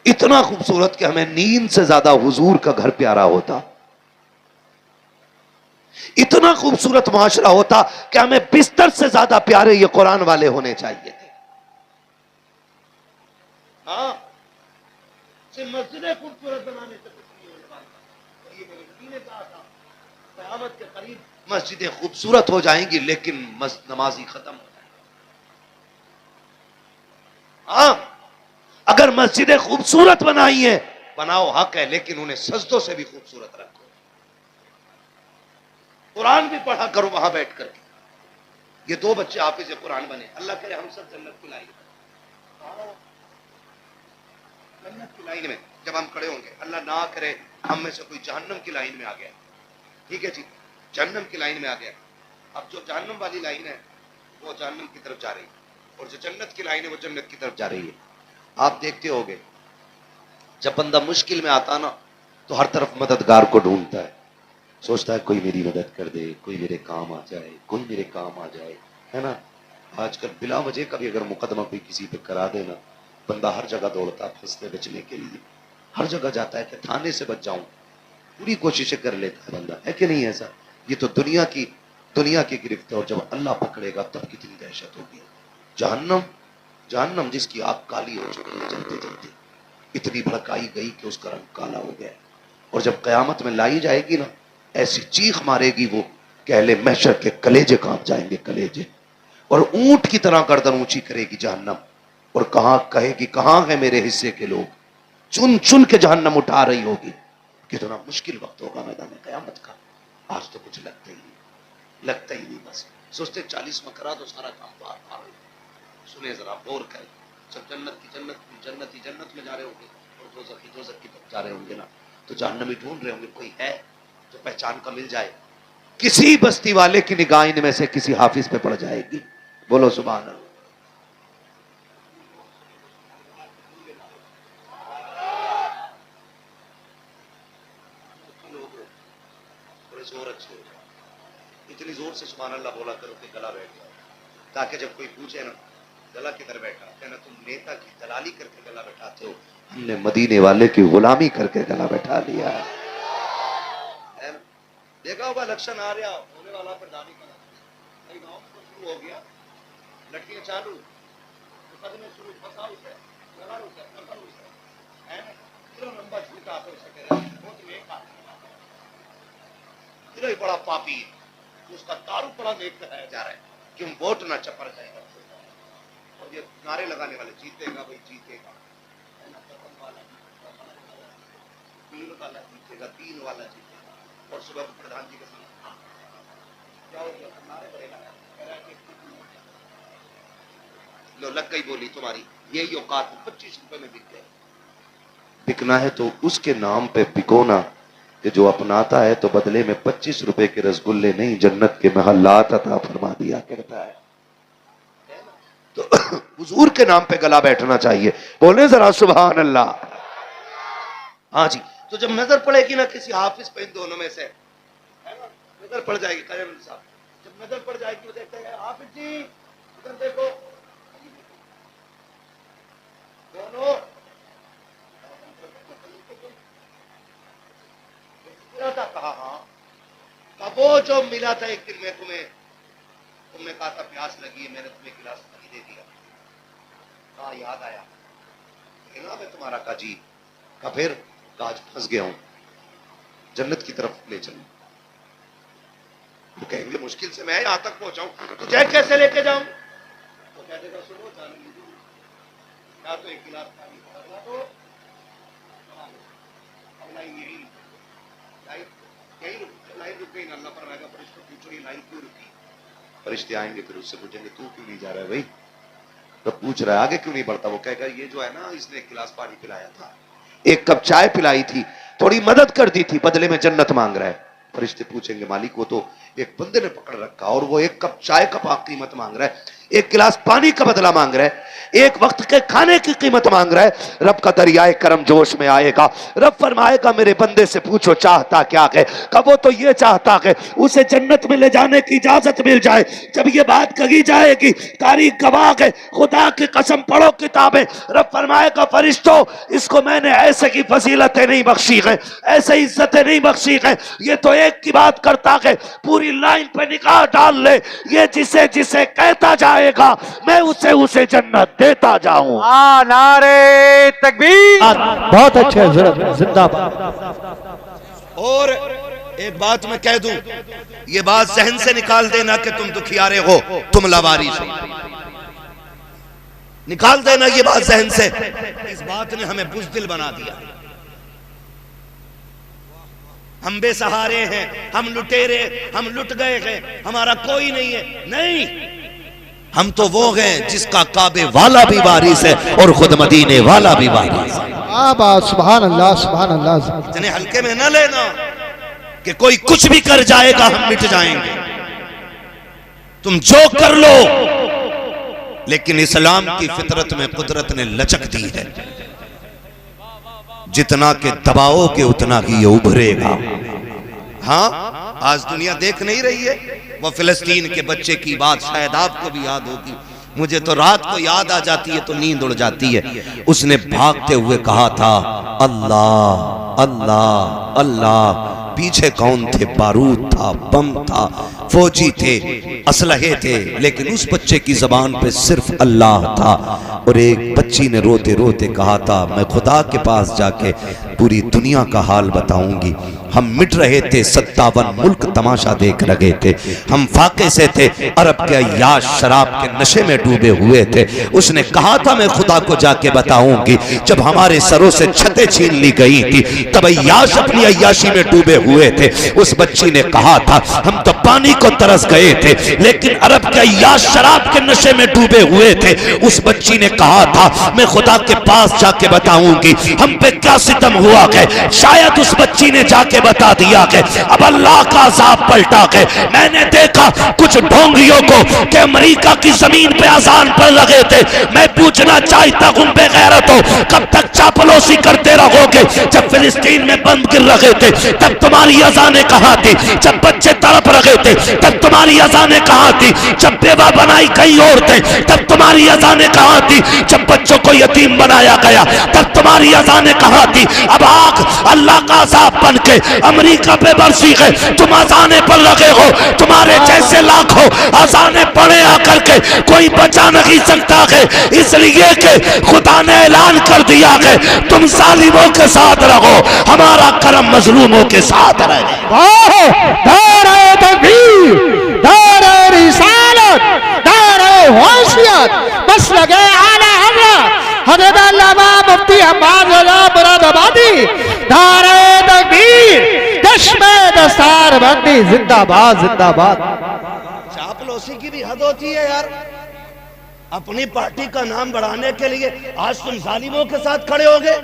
इतना खूबसूरत कि हमें नींद से ज्यादा हुजूर का घर प्यारा होता। इतना खूबसूरत माशरा होता कि हमें बिस्तर से ज्यादा प्यारे ये कुरान वाले होने चाहिए थे। हाँ, सिर्फ मस्जिदें खूबसूरत बनाने से कुछ नहीं होने वाला। ये मेरे नबी ने कहा था, क़यामत के करीब मस्जिदें खूबसूरत हो जाएंगी लेकिन नमाजी खत्म हो जाएंगे। हाँ, अगर मस्जिदें खूबसूरत बनाई है, बनाओ, हक है, लेकिन उन्हें सजदों से भी खूबसूरत रखो। कुरान भी पढ़ा करो वहां बैठ करके। ये 2 बच्चे हाफिज कुरान बने, अल्लाह करे हम सब जन्नत की लाइन, जन्नत की लाइन में जब हम खड़े होंगे, अल्लाह ना करे हम में से कोई जहन्नम की लाइन में आ गया। ठीक है जी, जहन्नम की लाइन में आ गया। अब जो जहन्नम वाली लाइन है वो जहन्नम की तरफ जा रही है, और जो जन्नत की लाइन है वो जन्नत की तरफ जा रही है। आप देखते होंगे जब बंदा मुश्किल में आता ना तो हर तरफ मददगार को ढूंढता है, सोचता है कोई मेरी मदद कर दे, कोई मेरे काम आ जाए, कोई मेरे काम आ जाए, है ना। आजकल बिला वजह का भी अगर मुकदमा कोई किसी पे करा देना, बंदा हर जगह दौड़ता है फंसने बचने के लिए, हर जगह जाता है कि थाने से बच जाऊं, पूरी कोशिशें कर लेता है बंदा, है कि नहीं ऐसा? ये तो दुनिया की गिरफ्त है, और जब अल्लाह पकड़ेगा तब कितनी दहशत होगी। जहन्नम जहन्नम जिसकी आग काली हो चुकी है, जलते जलते इतनी भड़काई गई कि उसका रंग काला हो गया। और जब कयामत में लाई जाएगी ना, ऐसी चीख मारेगी वो कि अहले महशर के कलेजे कांप जाएंगे, कलेजे। और ऊंट की तरह गर्दन ऊंची करेगी जहन्नम, और कहां कहेगी कहां है मेरे हिस्से के लोग। चुन चुन के जहन्नम उठा रही होगी। कितना मुश्किल वक्त होगा मैदान कयामत का। आज तो कुछ लगता ही नहीं, बस सोचते 40 में करा दो सारा काम पार पार। सुने जरा, गौर करें। सब जन्नत में जा रहे होंगे और दोज़ख की तरफ जा रहे होंगे ना, तो जहन्नमी ढूंढ रहे होंगे कोई है जो पहचान का मिल जाए। किसी बस्ती वाले की निगाह इनमें से किसी हाफिज पे पड़ जाएगी। बोलो सुभान अल्लाह। जोर अच्छे हो जाए, इतनी जोर से सुभान अल्लाह बोला करो कि गला बैठ जाए, ताकि जब कोई पूछे ना गला किधर बैठा, कहना तुम नेता की दलाली करके गला बैठाते हो, हमने मदीने वाले की गुलामी करके गला बैठा लिया है। देखा होगा इलेक्शन आ रहा होने वाला, प्रधानी का कई गांव में शुरू हो गया, लड़कियां चालू, मुकदमे शुरू, फंसा उसे, लगा उसे, नंबर उसे, है ना, किलो नंबर झूठा हो सके, बहुत नेक इतना ही बड़ा पापी, उसका दारू बड़ा नेक कराया जा रहा है, क्यों वोट ना चपर जाएगा। और ये नारे लगाने वाले जीतेगा भाई जीतेगा, है ना, तीन वाला जीतेगा, तीन वाला जीतेगा, और सुबह प्रधान जी के सामने क्या हो गया, नारे बड़े लगा, लो लग गई बोली तुम्हारी, यही औकात 25 रुपए में बिक गए। बिकना है तो उसके नाम पे बिको ना, कि जो अपनाता है तो बदले में 25 रुपए के रसगुल्ले नहीं, जन्नत के महल्लात अता फरमा दिया करता है। तो हुजूर के नाम पे गला बैठना चाहिए। बोले जरा सुभान अल्लाह। हाँ जी, तो जब नजर पड़ेगी ना किसी हाफिज पे, इन दोनों में से, है ना, नजर पड़ जाएगी कायम साहब, जब नजर पड़ जाएगी वो देखते हैं हाफिज जी इधर देखो, दोनों कहा हाँ, कब वो जो मिला था एक दिन में तुम्हें, तुमने कहा था प्यास लगी है, मैंने तुम्हें गिलास पानी दे दिया, कहा याद आया, नाम है तुम्हारा, का जी, का फिर आज फंस गया हूं, जन्नत की तरफ ले चलो। तो कहेंगे मुश्किल से मैं यहां तक पहुंचाऊं, तुझे कैसे लेके जाऊं? तो कह देगा सुनो या तो एक गिलास पानी पकड़ा दो, लाइन रुक गई, अल्लाह फरमाएगा फरिश्तों पूछो ये लाइन क्यों रुकी? फरिश्ते आएंगे फिर उससे पूछेंगे तू क्यों नहीं जा रहा है भाई, तो पूछ रहा है आगे क्यों नहीं बढ़ता? वो कहेगा ये जो है ना, इसने एक गिलास पानी पिलाया था, एक कप चाय पिलाई थी, थोड़ी मदद कर दी थी, बदले में जन्नत मांग रहा है। फरिश्ते पूछेंगे मालिक वो तो एक बंदे ने पकड़ रखा, और वो एक कप चाय का कीमत मांग रहा है, एक गिलास पानी का बदला मांग रहा है, एक वक्त के खाने की कीमत मांग रहा है। रब का दरियाए करम जोश में आएगा, रब फरमाएगा मेरे बंदे से पूछो चाहता क्या है? कब वो तो ये चाहता है उसे जन्नत में ले जाने की इजाजत मिल जाए। जब ये बात कही जाएगी, तारीख गवाह है, खुदा की कसम पढ़ो किताबें, रब फरमाएगा फरिश्तों इसको मैंने ऐसे की फजीलतें नहीं बख्शी है, ऐसे इज्जतें नहीं बख्शी है, ये तो एक की बात करता है, पूरी लाइन पे निकाह डाल ले, ये जिसे जिसे कहता जाएगा मैं उसे उसे जन्नत देता जाऊं। नारे तकबीर। बहुत अच्छे हजरत, जिंदाबाद। और एक बात मैं कह दूं, ये बात जहन से निकाल देना कि तुम दुखियारे हो, तुम लावारिस हो, निकाल देना ये बात जहन से। इस बात ने हमें बुज़दिल बना दिया, हम बेसहारे हैं, हम लुटेरे, हम लुट गए हैं, हमारा कोई नहीं है। नहीं, हम तो वो हैं जिसका काबे वाला भी वारिस है और खुद मदीने वाला भी वारिस है। सुभान अल्लाह, सुभान अल्लाह। इतने हल्के में न लेना कि कोई कुछ भी कर जाएगा हम मिट जाएंगे। तुम जो कर लो, लेकिन इस्लाम की फितरत में कुदरत ने लचक दी है, जितना के दबाओगे उतना ही ये उभरेगा। हाँ, आज दुनिया देख नहीं रही है, वो फिलिस्तीन के बच्चे की बात शायद आपको भी याद होगी, मुझे तो रात को याद आ जाती है तो नींद उड़ जाती है। उसने भागते हुए कहा था अल्लाह अल्लाह अल्लाह, पीछे कौन थे? बारूद था, बम था, फौजी थे, असलहे थे, लेकिन उस बच्चे की जबान पे सिर्फ अल्लाह था। और एक बच्ची ने रोते रोते कहा था, मैं खुदा के पास जाके पूरी दुनिया का हाल बताऊंगी। हम मिट रहे थे, 57 मुल्क तमाशा देख रहे थे, हम फाके से थे, अरब के अय्याश शराब के नशे में डूबे हुए थे। उसने कहा था मैं खुदा को जाके बताऊंगी। जब हमारे सरों से छतें छीन ली गई थी तब अय्याश अपनी अय्याशी में डूबे हुए थे। उस बच्ची ने कहा था हम तो पानी को तरस गए थे, लेकिन अरब के अय्याश शराब के नशे में डूबे हुए थे। उस बच्ची ने कहा था मैं खुदा के पास जाके बताऊंगी हम पे क्या सितम हुआ है। शायद उस बच्ची ने जाके बता दिया कि अब अल्लाह का अज़ाब पलटा के मैंने देखा कुछ ढोंगियों को कि अमेरिका की जमीन पे अजान पर लगे थे। मैं पूछना चाहता हूं बेगैरतो, कब तक चापलूसी करते रहोगे? जब फिलिस्तीन में बंद गिर रहे थे तब तुम्हारी अजानें कहां थी? जब बच्चे तड़प रहे थे तब तुम्हारी अजानें कहां थी? जब बेवा बनाई गई औरतें तब तुम्हारी अजानें कहां थी? जब बच्चों को यतीम बनाया गया तब तुम्हारी अजानें कहां थी? अब आग अल्लाह का अज़ाब बन के अमेरिका पे बरसी है, तुम अजाने पर लगे हो। तुम्हारे जैसे लाखों अजाने पड़े आकर के कोई बचा नहीं सकता है, इसलिए कि खुदा ने ऐलान कर दिया है तुम जालिमों के साथ रहो, हमारा करम मजलूमों के साथ रहे। नारे तकबीर, नारे रिसालत, नारे होशियत, बस लगे आला हज़रत हज़रत अल्लामा मुफ्ती अब्बास रज़ा मुरादाबादी। नारे तकबीर, चश्मे दस्तार बंदी जिंदाबाद जिंदाबाद। चापलूसी की भी हद होती है यार। अपनी पार्टी का नाम बढ़ाने के लिए आज तुम जालिमों के साथ खड़े हो गए,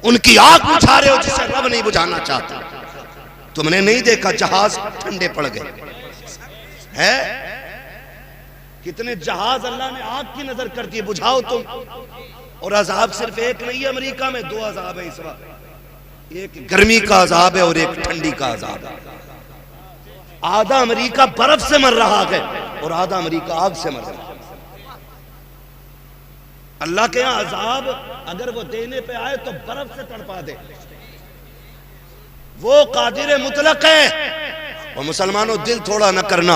उनकी आग बुझा रहे हो जिसे रब नहीं बुझाना चाहता। तुमने नहीं देखा जहाज ठंडे पड़ गए है? कितने जहाज अल्लाह ने आग की नजर कर दी, बुझाओ तुम। और अजाब सिर्फ एक नहीं है अमेरिका में, दो अजाब है इस वक्त, एक गर्मी का अजाब है और एक ठंडी का अजाब है। आधा अमेरिका बर्फ से मर रहा है और आधा अमेरिका आग से मर रहा है। अल्लाह के यहां अजाब अगर वो देने पे आए तो बर्फ से तड़पा दे, वो कादिर मुतलक है। और मुसलमानों दिल थोड़ा न करना,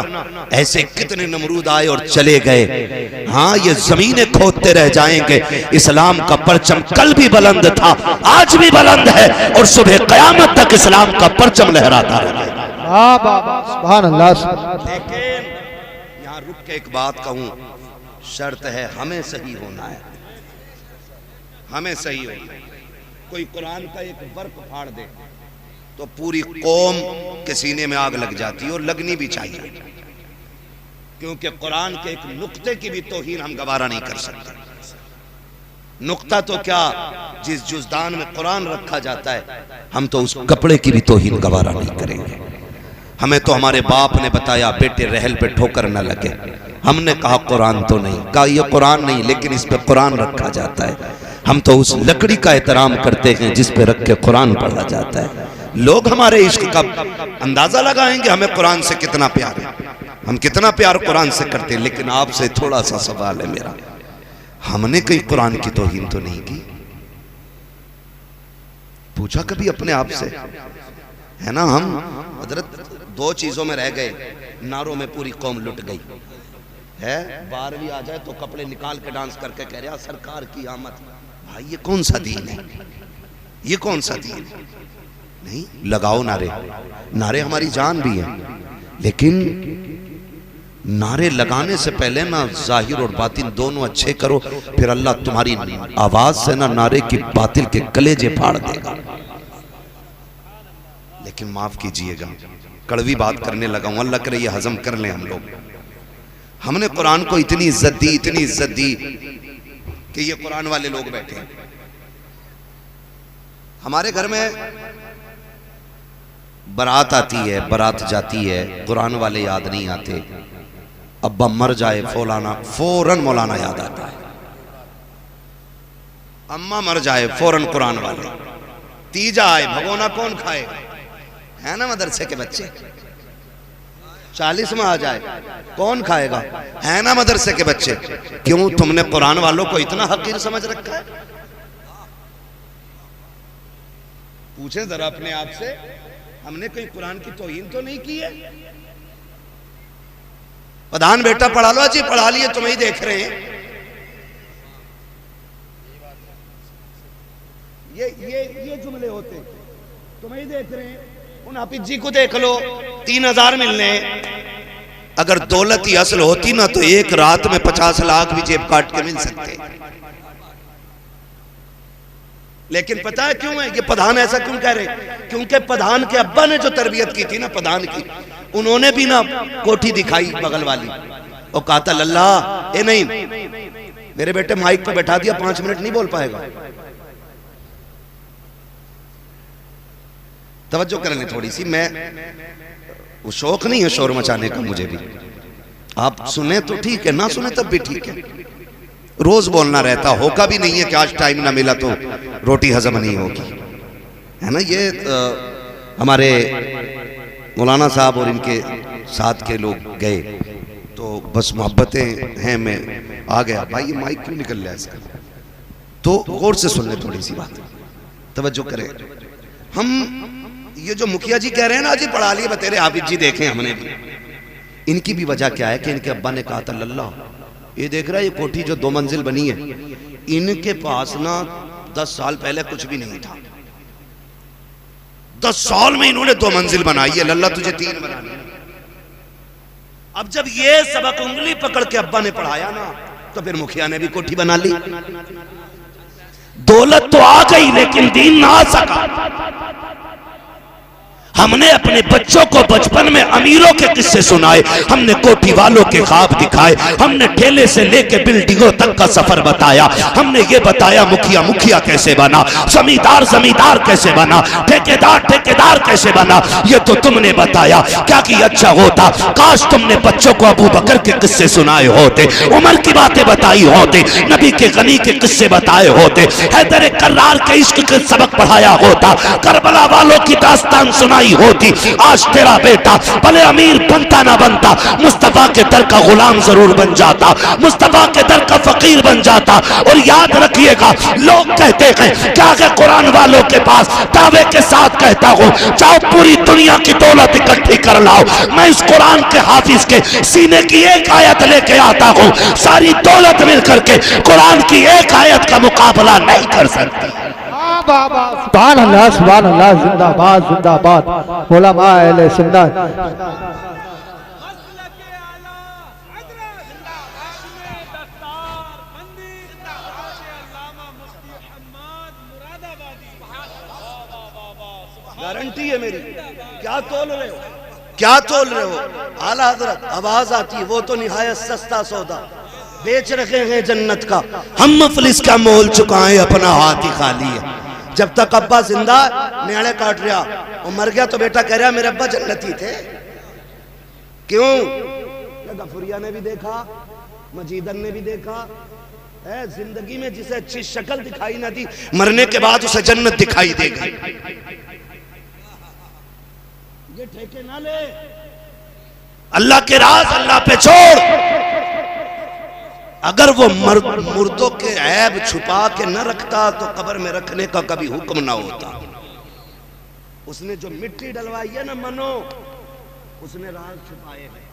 ऐसे कितने नमरूद आए और चले गए। हाँ, ये जमीनें खोदते रह जाएंगे। इस्लाम का परचम कल भी बुलंद था, आज भी बुलंद है और सुबह कयामत तक इस्लाम का परचम लहराता रहेगा। सुभान अल्लाह। लेकिन यहाँ रुक के एक बात कहूं, शर्त है हमें सही होना है, हमें सही होना है। कोई कुरान का एक वर्क फाड़ दे तो पूरी कौम के सीने में आग लग जाती है और लगनी भी चाहिए, क्योंकि कुरान के एक नुक्ते की भी तौहीन हम गवारा नहीं कर सकते। नुक्ता तो क्या, जिस जुज़दान में कुरान रखा जाता है हम तो उस कपड़े की भी तौहीन गवारा नहीं करेंगे। हमें तो हमारे बाप ने बताया बेटे रहल पे ठोकर न लगे, हमने कहा कुरान तो नहीं, कहा ये कुरान नहीं लेकिन इस पे कुरान रखा जाता है। हम तो उस लकड़ी का एहतराम करते हैं जिस पे रख के कुरान पढ़ा जाता है। लोग हमारे इश्क का अंदाजा लगाएंगे हमें कुरान से कितना प्यार है, हम कितना प्यार कुरान से करते हैं। लेकिन आपसे थोड़ा सा सवाल है मेरा, हमने कहीं कुरान की तौहीन तो नहीं की? पूछा कभी अपने आप से? है ना, हम हजरत दो चीजों में रह गए, नारों में पूरी कौम लुट गई है। 12वीं आ जाए तो कपड़े निकाल के डांस करके कह रहा सरकार की आमद। भाई ये कौन सा दीन है, ये कौन सा दीन है? नहीं, लगाओ नारे, नारे हमारी जान भी है, लेकिन नारे लगाने से पहले ना जाहिर और बातिन दोनों अच्छे करो, फिर अल्लाह तुम्हारी आवाज से ना नारे की बातिल के कलेजे फाड़ देगा। लेकिन माफ कीजिएगा, कड़वी बात करने लगा हूं, अल्लाह करे ये हजम कर लें हम लोग। हमने कुरान को इतनी इज्जत दी, इतनी इज्जत दी कि ये कुरान वाले लोग बैठे हैं। हमारे घर में बारात आती है, बारात जाती है, कुरान वाले याद नहीं आते। अब्बा मर जाए फौरन मौलाना याद आता है, अम्मा मर जाए फौरन कुरान वाले, तीजा आए भगोना कौन खाएगा, है ना मदरसे के बच्चे। 40 में आ जाए कौन खाएगा, है ना मदरसे के बच्चे। क्यों तुमने कुरान वालों को इतना हकीर समझ रखा है? पूछे जरा अपने आप से, हमने कोई कुरान की तौहीन तो नहीं की है? प्रधान बेटा पढ़ा लो जी, पढ़ा लिए, तुम्हें ही देख रहे हैं। ये जुमले होते हैं, तुम्हें ही देख रहे हैं। उन हाफिज जी को देख लो, 3000 मिलने। अगर दौलत ही असल होती ना तो एक रात में 50 लाख भी जेब काट के मिल सकते। लेकिन पता है क्यों है ये प्रधान ऐसा क्यों कह रहे? क्योंकि प्रधान के अब्बा ने जो तरबियत की थी ना प्रधान की, उन्होंने भी ना कोठी दिखाई बगल वाली और कहा था लल्ला ए नहीं, मेरे बेटे माइक पे बैठा दिया, 5 मिनट नहीं बोल पाएगा। तवज्जो कर लें थोड़ी सी, मैं वो शौक नहीं है शोर मचाने का मुझे भी, आप सुने तो ठीक है, ना सुने तब भी ठीक है। रोज बोलना रहता, होगा भी नहीं है कि आज टाइम ना मिला तो रोटी हजम नहीं होगी, है ना। ये हमारे मौलाना साहब और इनके साथ के लोग गए तो बस मोहब्बतें हैं, मैं आ गया। भाई ये माइक क्यों निकल रहा है इसका? तो गौर से सुन ले थोड़ी सी बात, तवज्जो करें। हम ये जो मुखिया जी कह रहे हैं ना जी पढ़ा लिए बतेरे हाफिज जी देखे हमने भी, इनकी भी वजह क्या है कि इनके अब्बा ने कहा था लल्ला ये देख रहा है ये कोठी जो 2 मंजिल बनी है, इनके पास ना 10 साल पहले कुछ भी नहीं था, 10 साल में इन्होंने 2 मंजिल बनाई है, लल्ला तुझे 3 बनानी है। अब जब ये सबक उंगली पकड़ के अब्बा ने पढ़ाया ना तो फिर मुखिया ने भी कोठी बना ली। दौलत तो आ गई लेकिन दीन ना आ सका। हमने अपने बच्चों को बचपन में अमीरों के किस्से सुनाए, हमने कोठी वालों के ख्वाब दिखाए, हमने ठेले से लेके बिल्डिंगों तक का सफर बताया, हमने ये बताया मुखिया मुखिया कैसे बना, जमींदार जमींदार कैसे बना, ठेकेदार ठेकेदार कैसे बना, ये तो तुमने बताया। क्या कि अच्छा होता काश तुमने बच्चों को अबू बकर के किस्से सुनाए होते, उमर की बातें बताई होते, नबी के गनी के किस्से बताए होते, हैदर कर्रार के इश्क के सबक पढ़ाया होता, करबला वालों की दास्तान सुनाई होती। आज तेरा बेटा भले अमीर बनता ना बनता, मुस्तफा के दर का गुलाम जरूर बन जाता, मुस्तफा के दर का फकीर बन जाता। और याद रखिएगा लोग कहते हैं क्या कि कुरान वालों के पास दावे के साथ कहता हूं जाओ पूरी दुनिया की दौलत इकट्ठी कर लाओ, मैं इस कुरान के हाफिज के सीने की एक आयत लेके आता हूं, सारी दौलत मिलकर के कुरान की एक आयत का मुकाबला नहीं कर सकती। सुभान अल्लाह जिंदाबाद जिंदाबाद उलमा अहले सुन्नत। गारंटी है मेरी। क्या तोल रहे हो, क्या तोल रहे हो? आला हजरत आवाज आती है वो तो निहायत सस्ता सौदा बेच रखे हैं जन्नत का, हम मुफलिस का मोल चुकाएं अपना हाथ ही खाली है। जब तक अब्बा जिंदा न्याणे काट रहा, और मर गया तो बेटा कह रहा मेरे अब्बा जन्नती थे। क्यों? गफुरिया ने भी देखा, मजीदन ने भी देखा है, जिंदगी में जिसे अच्छी शक्ल दिखाई ना दी, मरने के बाद उसे जन्नत दिखाई देगी। ये ठेके ना ले, अल्लाह के राज अल्लाह पे छोड़। अगर वो मुर्दों के ऐब छुपा के न रखता तो कब्र में रखने का कभी हुक्म ना होता। उसने जो मिट्टी डलवाई है ना मनो, उसने राज छुपाए हैं,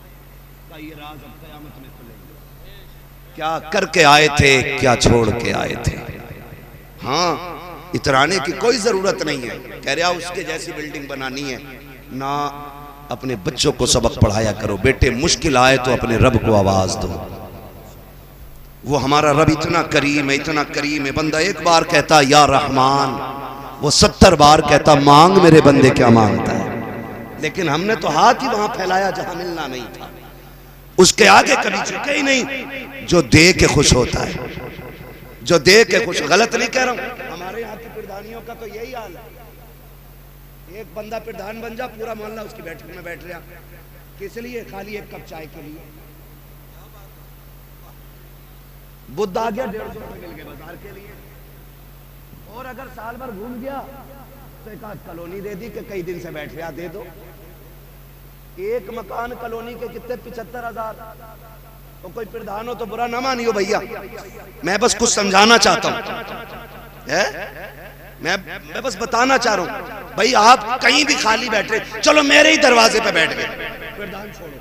का ये राज अब क़यामत में खुलेंगे। क्या करके आए थे, क्या छोड़ के आए थे। हाँ, इतराने की कोई जरूरत नहीं है। कह रहा उसके जैसी बिल्डिंग बनानी है ना, अपने बच्चों को सबक पढ़ाया करो। बेटे मुश्किल आए तो अपने रब को आवाज दो। वो हमारा रब इतना करीम है, इतना करीम है। बंदा एक बार कहता या रहमान, वो 70 बार कहता मांग मेरे बंदे क्या मांगता है। लेकिन हमने तो हाथ ही वहां फैलाया जहां मिलना नहीं था, उसके आगे कभी झुके ही नहीं। जो दे के खुश होता है, जो दे के खुश, गलत नहीं कह रहा हूं, हमारे यहाँ की प्रधानियों का तो यही हाल है। एक बंदा प्रधान बन जा, पूरा मोहल्ला उसकी बैठक में बैठ रहा, किस लिए? खाली एक कप चाय के लिए। बुद्ध आ गया, 150 रुपए मिल गए बाजार के लिए। और अगर साल भर घूम गया तो एक आध कॉलोनी दे दी कि कई दिन से बैठ रहा, दे दो। एक मकान कॉलोनी के कितने? 75,000। तो कोई प्रधान हो तो बुरा ना मानियो भैया, मैं बस कुछ समझाना चाहता हूं है। मैं बस बताना चाह रहा हूं भाई, आप कहीं भी खाली बैठे, चलो मेरे ही दरवाजे पे बैठ गए, फिरदान छोड़ो।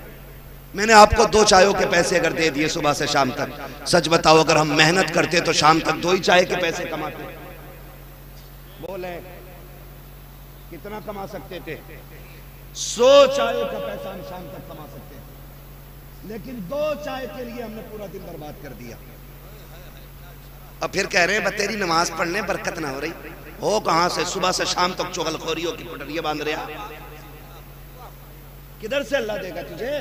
मैंने आपको 2 चायों के पैसे अगर दे दिए सुबह से शाम तक, सच बताओ अगर हम मेहनत करते तो शाम तक 2 ही चाय के पैसे कमाते? बोले कितना कमा सकते थे? 100 चायों का पैसा हम शाम तक कमा सकते हैं, लेकिन 2 चाय के लिए हमने पूरा दिन बर्बाद कर दिया। अब फिर कह रहे हैं तेरी नमाज पढ़ने बरकत ना हो रही हो, कहां से? सुबह से शाम तक चुगलखोरियों की पटरियां बांध रहे हैं, किधर से अल्लाह देगा तुझे?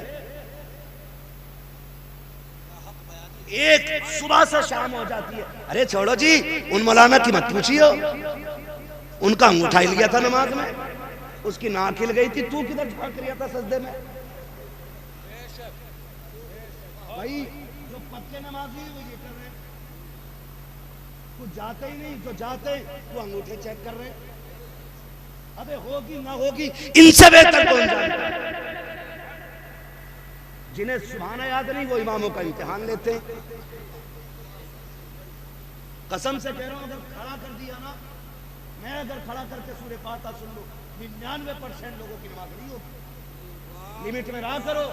एक सुबह से शाम हो जाती है, अरे छोड़ो जी, उन मौलाना की मत पूछियो, उनका अंगूठा ही लिया था नमाज में, उसकी नाक हिल गई थी, तू किधर झांक रिया था सजदे में? भाई जो पक्के नमाजी वो ये कर रहे हैं, कुछ जाते ही नहीं, जो जाते वो अंगूठे चेक कर रहे हैं। अबे होगी ना होगी, इनसे बेहतर कौन जानता है? जिन्हें सुभाना याद नहीं वो इमामों का इम्तिहान लेते हैं। कसम से कह रहा हूं, अगर खड़ा कर दिया ना, मैं अगर खड़ा करके सूरह फातिहा सुन लो, 99% लोगों की नमाज नहीं होगी। लिमिट में रहा करो।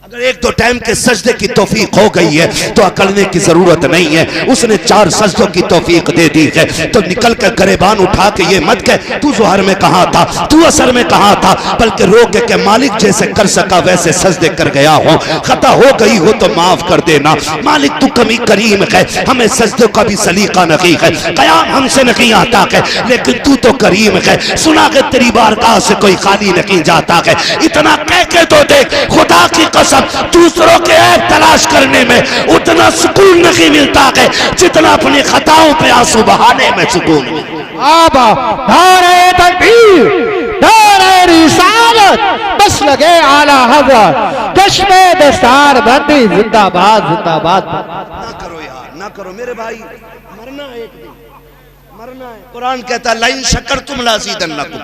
अगर 1-2 टाइम के सजदे की तौफीक हो गई है तो अकलने की जरूरत नहीं है, उसने 4 सजदों की तौफीक दे दी है, तो निकल कर गरेबान उठा के ये मत कह तू ज़ोहर में कहा था, तू असर में कहा था, बल्कि रोक के मालिक जैसे कर सका वैसे सजदे कर गया हो, खता हो गई हो तो माफ कर देना। मालिक तू कमी करीम है, हमें सजदों का भी सलीका नहीं है, कयाम हमसे नहीं आता है, लेकिन तू तो करीम है, सुना के तेरी बारगाह से कोई खाली नहीं जाता है। इतना कह के तो देख, खुदा की कसम दूसरों के ऐब तलाश करने में उतना सुकून नहीं मिलता है जितना अपनी खताओं पे आंसू बहाने में सुकून मिलता। आबा नारे तकबीर, नारे रिसालत, बस लगे आला हज़रत, चश्मे दस्तार बंदी, जिंदाबाद जिंदाबाद। ना करो यार, ना करो मेरे भाई, मरना है एक दिन, मरना है। कुरान कहता है लाइन शक्करतुम लाज़ीदन्नकुम,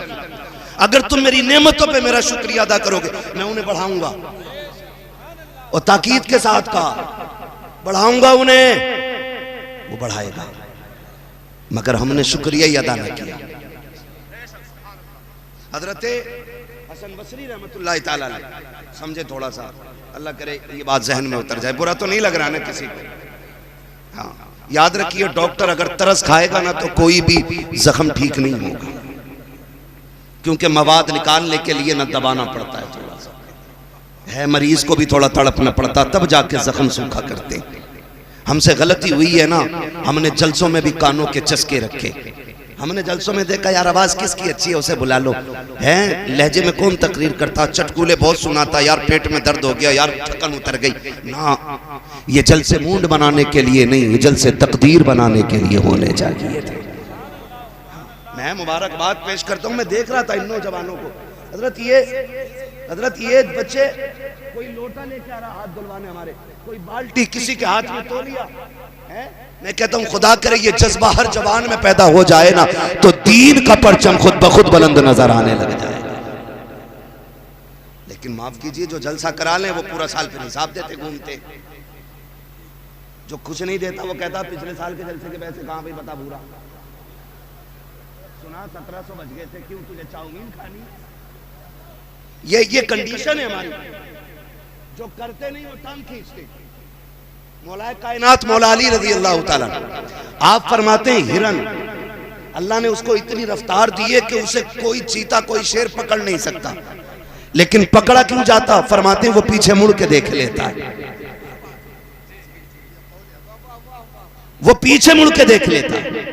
अगर तुम मेरी नेमतों पे मेरा शुक्रिया अदा करोगे मैं उन्हें बढ़ाऊंगा। और ताकीद के साथ कहा बढ़ाऊंगा उन्हें, वो बढ़ाएगा, मगर हमने शुक्रिया ही अदा न किया। हजरत हसन बसरी रहमतुल्लाह ताला अलैह, समझे थोड़ा सा, अल्लाह करे ये बात जहन में उतर जाए, बुरा तो नहीं लग रहा ना किसी को। हाँ याद रखिए, डॉक्टर अगर तरस खाएगा ना तो कोई भी जख्म ठीक नहीं होगा, क्योंकि मवाद निकालने के लिए ना दबाना पड़ता है, थोड़ा सा है, मरीज को भी थोड़ा तड़पना पड़ता, तब जाके जख्म सूखा करते। हमसे गलती हुई है ना, हमने जलसों में भी कानों के चस्के रखे, हमने जलसों में देखा यार आवाज किसकी अच्छी है उसे बुला लो, है लहजे में कौन तकरीर करता, चटकूले बहुत सुनाता, यार पेट में दर्द हो गया, यार थकन उतर गई ना। ये जलसे मूड बनाने के लिए नहीं, ये जलसे तकदीर बनाने के लिए होने चाहिए थे। मैं मुबारकबाद पेश करता हूँ, मैं देख रहा था इन नौजवानों को, हजरत ये बच्चे, कोई लोटा लेके आ रहा हाथ धुलवाने हमारे, कोई बाल्टी किसी के हाथ में तौलिया है। मैं कहता हूँ खुदा करे ये जज्बा हर जवान में पैदा हो जाए ना, तो दीन का परचम खुद ब खुद बुलंद नजर आने लग जाएगा। लेकिन माफ कीजिए, जो जलसा करा ले वो पूरा साल फिर हिसाब देते घूमते, जो कुछ नहीं देता वो कहता पिछले साल के जलसे के पैसे कहाँ भाई बता पूरा, सुना 1700 बच गए थे, क्यों तुझे चाउमीन खानी? ये कंडीशन है हमारी, जो करते नहीं वो टांग खींचते। मौलाए कायनात मौला अली रज़ी अल्लाह ताला आप फरमाते हैं, हिरन अल्लाह ने उसको इतनी रफ्तार दी है कि उसे कोई चीता कोई शेर पकड़ नहीं सकता, लेकिन पकड़ा क्यों जाता? फरमाते हैं वो पीछे मुड़ के देख लेता है, वो पीछे मुड़ के देख लेता है।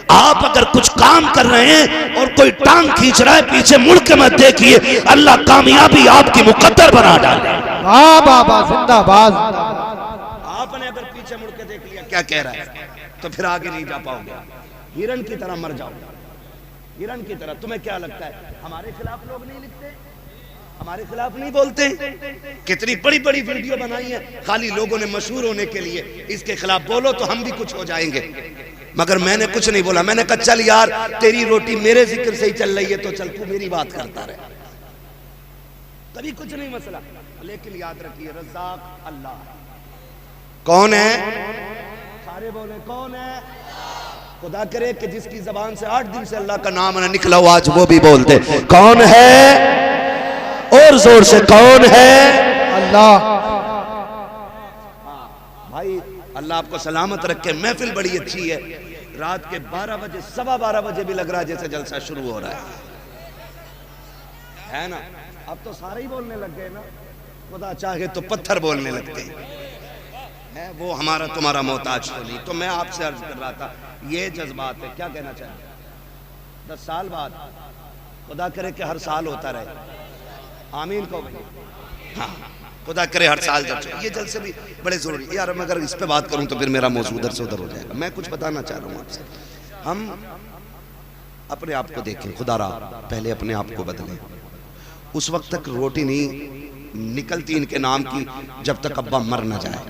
आप अगर कुछ काम कर रहे हैं और कोई टांग खींच रहा है, पीछे मुड़ के मत देखिए, अल्लाह कामयाबी आपकी मुकद्दर बना डाले। वाह बाबा जिंदाबाद। आपने अगर पीछे मुड़ के देख लिया क्या कह रहा है तो फिर आगे नहीं जा पाओगे, हिरन की तरह मर जाओ, हिरन की तरह। तुम्हें क्या लगता है हमारे खिलाफ लोग नहीं लिखते, हमारे खिलाफ नहीं बोलते? कितनी बड़ी बड़ी वीडियो बनाई है खाली लोगों ने मशहूर होने के लिए, इसके खिलाफ बोलो तो हम भी कुछ हो जाएंगे। मगर मैंने कुछ नहीं बोला, मैंने कहा चल यार तेरी रोटी मेरे जिक्र से ही चल रही है तो चल तू मेरी बात करता रहे, कभी कुछ नहीं मसला। लेकिन याद रखिए रज़्ज़ाक़ अल्लाह है। कौन है? सारे बोले कौन है? खुदा करे कि जिसकी जबान से 8 दिन से अल्लाह का नाम न निकला हो आज वो भी बोल दे कौन है, और जोर से कौन है? अल्लाह। भाई अल्लाह आपको सलामत रखे। महफिल बड़ी अच्छी है। रात के 12 बजे 12:15 बजे भी लग रहा है जैसे जलसा शुरू हो रहा है ना। अब तो सारे ही बोलने लग गए ना, खुदा चाहे तो पत्थर बोलने लगते हैं। वो हमारा तुम्हारा मोहताज तो नहीं। तो मैं आपसे अर्ज कर रहा था ये जज्बात है, क्या कहना चाहिए? 10 साल बाद खुदा करे कि हर साल होता रहे। आमीन को हाँ, खुदा करे हर साल जब ये जलसे भी बड़े जरूरी यार। मैं अगर इस पे बात करूं तो फिर मेरा मौजू उधर से उधर हो जाएगा। मैं कुछ बताना चाह रहा हूं आपसे। हम अपने आप को देखें, खुदा रा पहले अपने आप को बदलें। उस वक्त तक रोटी नहीं निकलती इनके नाम की जब तक अब्बा मर ना जाए।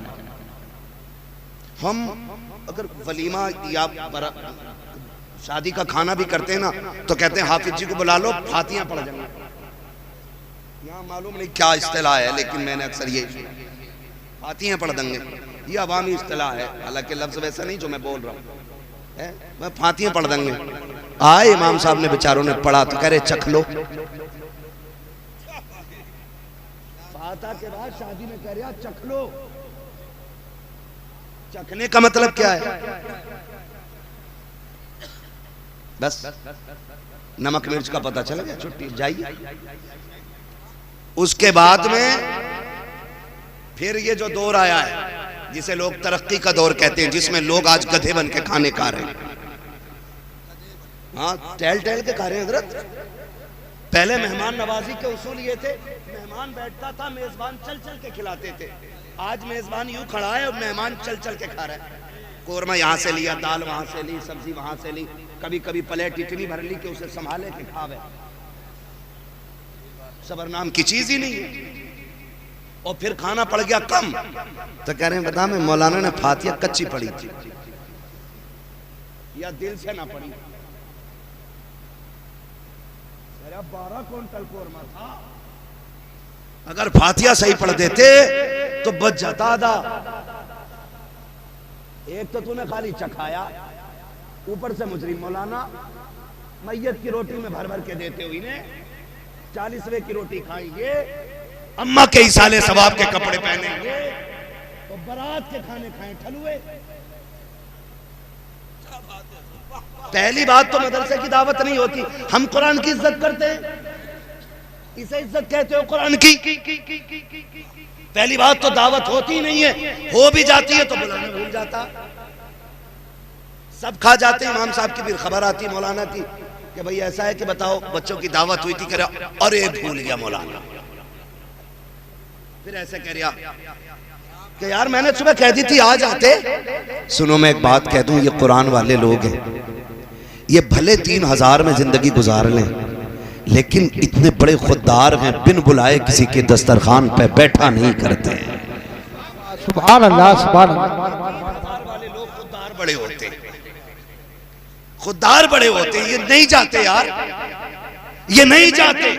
हम अगर वलीमा या शादी का खाना भी करते हैं ना तो कहते हैं हाफिज जी को बुला लो, फातियां पढ़ जाएंगे। यहाँ मालूम नहीं क्या इस्तिलाह है, लेकिन मैंने अक्सर ये फातियां पढ़ देंगे, ये अवामी इस्तिलाह है। हालांकि लफ्ज वैसा नहीं जो मैं बोल रहा हूँ, मैं फातियां पढ़ देंगे। आए इमाम साहब ने बेचारों ने पढ़ा तो कह रहे चख लो। फातिहा के बाद शादी में कह रहे चख लो। चखने का मतलब क्या है? बस नमक मिर्च का पता चला गया, छुट्टी जाइए। उसके बाद में फिर ये जो दौर आया है जिसे लोग तरक्की का दौर कहते हैं, जिसमें लोग आज गधे बन के खाने खा रहे हैं। हाँ, टहल टहल के खा रहे हैं हजरत। पहले मेहमान नवाजी के उसूल ये थे, मेहमान बैठता था, मेजबान चल चल के खिलाते थे। आज मेजबान यूं खड़ा है और मेहमान चल चल के खा रहा है। कोरमा यहाँ से लिया, दाल वहां से ली, सब्जी वहां से ली, कभी कभी प्लेट इतनी भर ली कि उसे संभाले के खावे। सबर नाम की चीज ही नहीं है। और फिर खाना पड़ गया कम तो कह रहे हैं बता मैं मौलाना ने फातिया कच्ची पढ़ी थी या दिल से ना पढ़ी। 12 क्विंटल कोरमा था, अगर फातिया सही पढ़ देते तो बच जाता आधा। एक तो तूने खाली चखाया, ऊपर से मुजरिम मौलाना मैयत की रोटी में भर भर के देते हुए इन्हें 40वें की रोटी खाएंगे, अम्मा के इसाले सवाब के कपड़े पहनेंगे, तो बारात के खाने खाए ठलुए। पहली बात तो मदरसे की दावत नहीं होती। हम कुरान की इज्जत करते हैं, इसे इज्जत कहते हो कुरान की। पहली बात तो दावत होती नहीं है, हो भी जाती है तो बुलाना भूल जाता। सब खा जाते हैं। इमाम साहब की फिर खबर आती मौलाना की कि भाई ऐसा है कि बताओ बच्चों की दावत हुई थी, कह रहा अरे भूल गया मौलाना। फिर ऐसे कह रहा कि यार मैंने सुबह कह दी थी आ जाते। सुनो मैं एक बात कह दूं, ये कुरान वाले लोग हैं, ये भले 3000 में जिंदगी गुजार लें लेकिन इतने बड़े खुददार हैं, बिन बुलाए किसी के दस्तरखान पे बैठा नहीं करते हैं। सुभान अल्लाह, सुभान अल्लाह। वाले लोग खुददार बड़े होते हैं, खुददार बड़े होते हैं। ये नहीं जाते यार, ये नहीं जाते।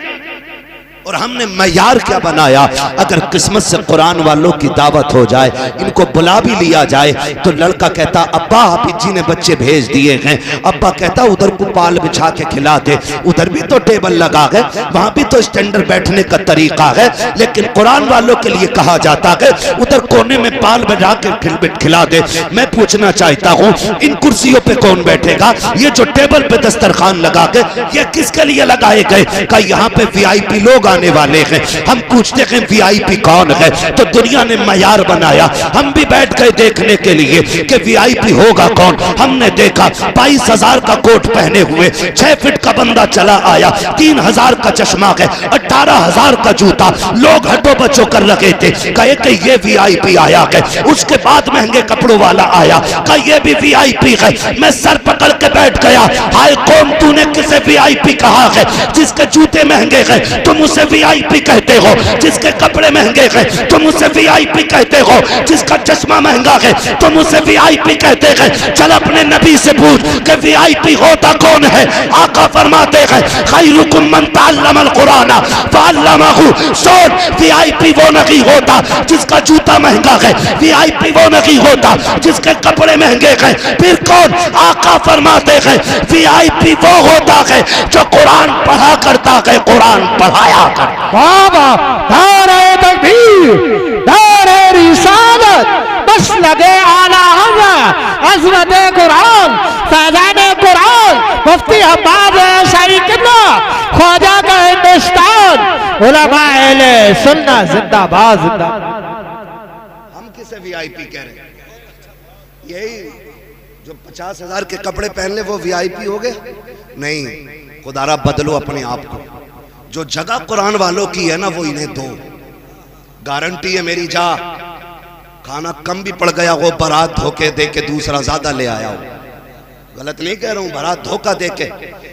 और हमने मयार क्या बनाया? अगर किस्मत से कुरान वालों की दावत हो जाए, इनको बुला भी लिया जाए तो लड़का कहता अब्बा हाफिज जी ने बच्चे भेज दिए हैं, अब्बा कहता उधर को पाल बिछा के खिला दे, उधर भी तो टेबल लगा है, वहां भी तो स्टैंडर्ड बैठने का तरीका है। लेकिन कुरान वालों के लिए कहा जाता है उधर कोने में पाल बिछा के खिला दे। मैं पूछना चाहता हूँ इन कुर्सियों पे कौन बैठेगा? ये जो टेबल पे दस्तरखान लगा के ये किसके लिए लगाए गए? का यहाँ पे VIP लोग आने वाले हैं। हम पूछते हैं VIP कौन है? तो दुनिया ने मयार बनाया, हम भी बैठ गए देखने के लिए कि VIP होगा कौन। हमने देखा 22,000 का कोट पहने हुए 6 फीट का बंदा चला आया, 3,000 का चश्मा है, 18,000 का जूता, लोग हटो बचो कर रखे थे। कहे कि ये VIP आया है। उसके बाद महंगे कपड़ों वाला आया, कहा ये भी VIP है। मैं सर पकड़ के बैठ गया, हाय कौन तूने किसे VIP कहा है? जिसके जूते महंगे हैं तुम उसे वीआईपी कहते हो, जिसके कपड़े महंगे हैं तुम उसे वीआईपी कहते हो, जिसका चश्मा महंगा है तुम उसे वीआईपी कहते हैं। चल अपने नबी से पूछ कि वीआईपी होता कौन है। आका फरमाते हैं खैरुकुम मन तअल्लमल कुरान फअल्लमहु। सुन, वीआईपी वो नहीं होता जिसका जूता महंगा है, वीआईपी वो नहीं होता जिसके कपड़े महंगे हैं। फिर कौन? आका फरमाते हैं वीआईपी वो होता है जो कुरान पढ़ा करता है, कुरान पढ़ाया करता। बाबा नारे तकबीर, नारे रिसालत, बस लगे आला हज़रत हज़रत कुरान, फैज़ान कुरान, मुफ्ती अब्बास शाही किबला, ख्वाजा का हिंदुस्तान, उलमा अहले सुन्नत जिंदाबाद जिंदाबाद। हम किसे वीआईपी कह रहे हैं? यही जो 50,000 के कपड़े पहन ले वो वीआईपी हो गए? नहीं, खुदारा बदलो अपने आप को। जो जगह कुरान वालों की है ना वो इन्हें दो। गारंटी है मेरी, जा खाना कम भी पड़ गया हो, बारात धोखे दे के दूसरा ज्यादा ले आया हो। गलत नहीं कह रहा हूं, बारात धोखा दे के।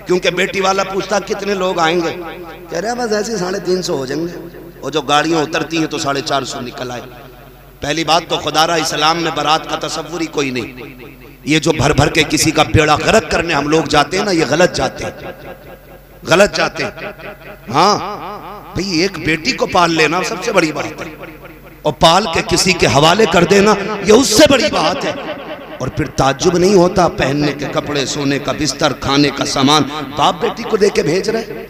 क्योंकि बेटी वाला पूछता कितने लोग आएंगे, कह रहे हैं बस ऐसे 350 हो जाएंगे, और जो गाड़ियां उतरती हैं तो 450 निकल आए। पहली बात तो खुदारा इस्लाम में बारात का तसव्वुर ही कोई नहीं। ये जो भर भर के किसी का बेड़ा गर्क करने हम लोग जाते हैं ना, ये गलत जाते हैं, गलत जाते हैं। हाँ भाई, एक बेटी को पाल लेना सबसे बड़ी बात है, और पाल के किसी के हवाले कर देना ये उससे बड़ी बात है। और फिर ताज्जुब नहीं होता, पहनने के कपड़े, सोने का बिस्तर, खाने का सामान बाप बेटी को दे के भेज रहे,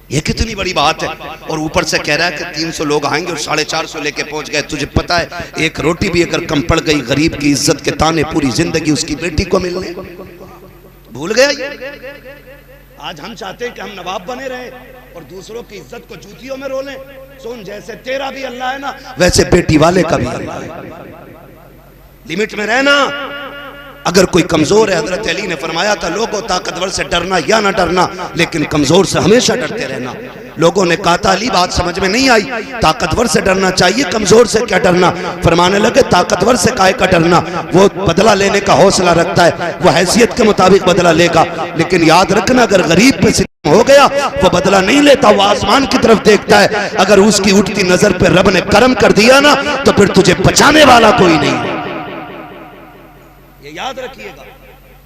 ये कितनी बड़ी बात है। और ऊपर से कह रहा है कि 300 लोग आएंगे और 450 लेके पहुंच गए। तुझे पता है एक रोटी भी अगर कम पड़ गई, गरीब की इज्जत के ताने पूरी जिंदगी उसकी बेटी को मिलने। भूल गया ये? आज हम चाहते हैं कि हम नवाब बने रहे और दूसरों की इज्जत को जूतियों में रोलें। सुन, जैसे तेरा भी अल्लाह है ना, वैसे बेटी वाले का भी अल्लाह है। लिमिट में रहना। अगर कोई कमजोर है, हजरत अली ने फरमाया था लोगों ताकतवर से डरना या ना डरना, लेकिन कमजोर से हमेशा डरते रहना। लोगों ने कहा था अली बात समझ में नहीं आई, ताकतवर से डरना चाहिए, कमजोर से क्या डरना? फरमाने लगे ताकतवर से काहे का डरना, वो बदला लेने का हौसला रखता है, वो हैसियत के मुताबिक बदला लेगा। लेकिन याद रखना अगर गरीब पे सितम हो गया वो बदला नहीं लेता, वो आसमान की तरफ देखता है। अगर उसकी उठती नजर पे रब ने करम कर दिया ना तो फिर तुझे बचाने वाला कोई नहीं। ये याद रखिएगा,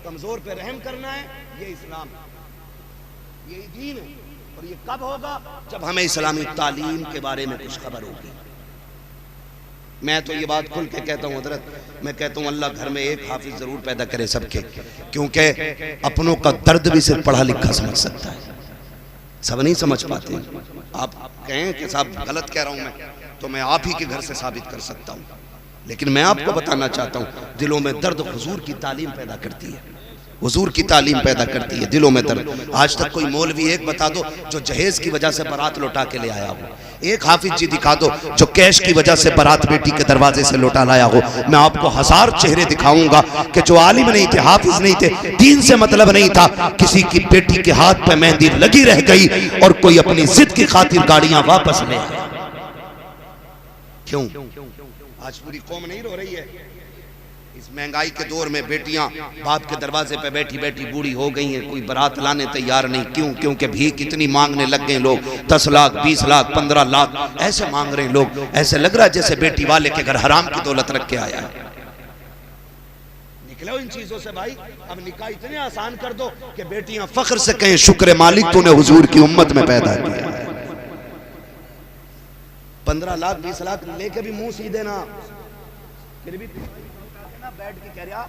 कमजोर पे रहम करना है, ये इस्लाम है, यही दीन है। और ये कब होगा? जब हमें इस्लामी तालीम के बारे में कुछ खबर होगी। मैं तो ये बात खुल के कहता हूँ हजरत, मैं कहता हूँ अल्लाह घर में एक हाफिज जरूर पैदा करे सबके, क्योंकि अपनों का दर्द भी सिर्फ पढ़ा लिखा समझ सकता है, सब नहीं समझ पाते। आप कहें कि साहब गलत कह रहा हूँ मैं, तो मैं आप ही के घर से साबित कर सकता हूँ। लेकिन मैं आपको बताना चाहता हूँ दिलों में दर्द हुजूर की तालीम पैदा करती है, हुजूर की तालीम पैदा करती है दिलों में दर्द। आज तक कोई मौलवी एक बता दो जो जहेज की वजह से बारात लौटा के ले आया हो, एक हाफिज जी दिखा दो जो कैश की वजह से बारात बेटी के दरवाजे से लौटा लाया हो। मैं आपको 1000 चेहरे दिखाऊंगा कि जो आलिम नहीं थे, हाफिज नहीं थे, दीन से मतलब नहीं था, किसी की बेटी के हाथ पे मेहंदी लगी रह गई और कोई अपनी जिद की खातिर गाड़ियां वापस ले आए। क्यों? आज पूरी कौम नहीं रो रही है? इस महंगाई के दौर में बेटियां बाप के दरवाजे पे बैठी बैठी बूढ़ी हो गई हैं, कोई बारात लाने तैयार नहीं। क्यों? क्योंकि भीख इतनी मांगने लग गए लोग, 10 लाख 20 लाख 15 लाख ऐसे मांग रहे हैं लोग। ऐसे लग रहा है जैसे बेटी वाले के घर हराम की दौलत रख के आया है। निकलो इन चीजों से भाई। अब निकाह इतने आसान कर दो कि बेटियां फख्र से कहें शुक्र मालिक तूने हुजूर की उम्मत में पैदा किया है। 15 लाख 20 लाख लेके भी मुंह सीधे ना, फिर भी बैठ के कह रहा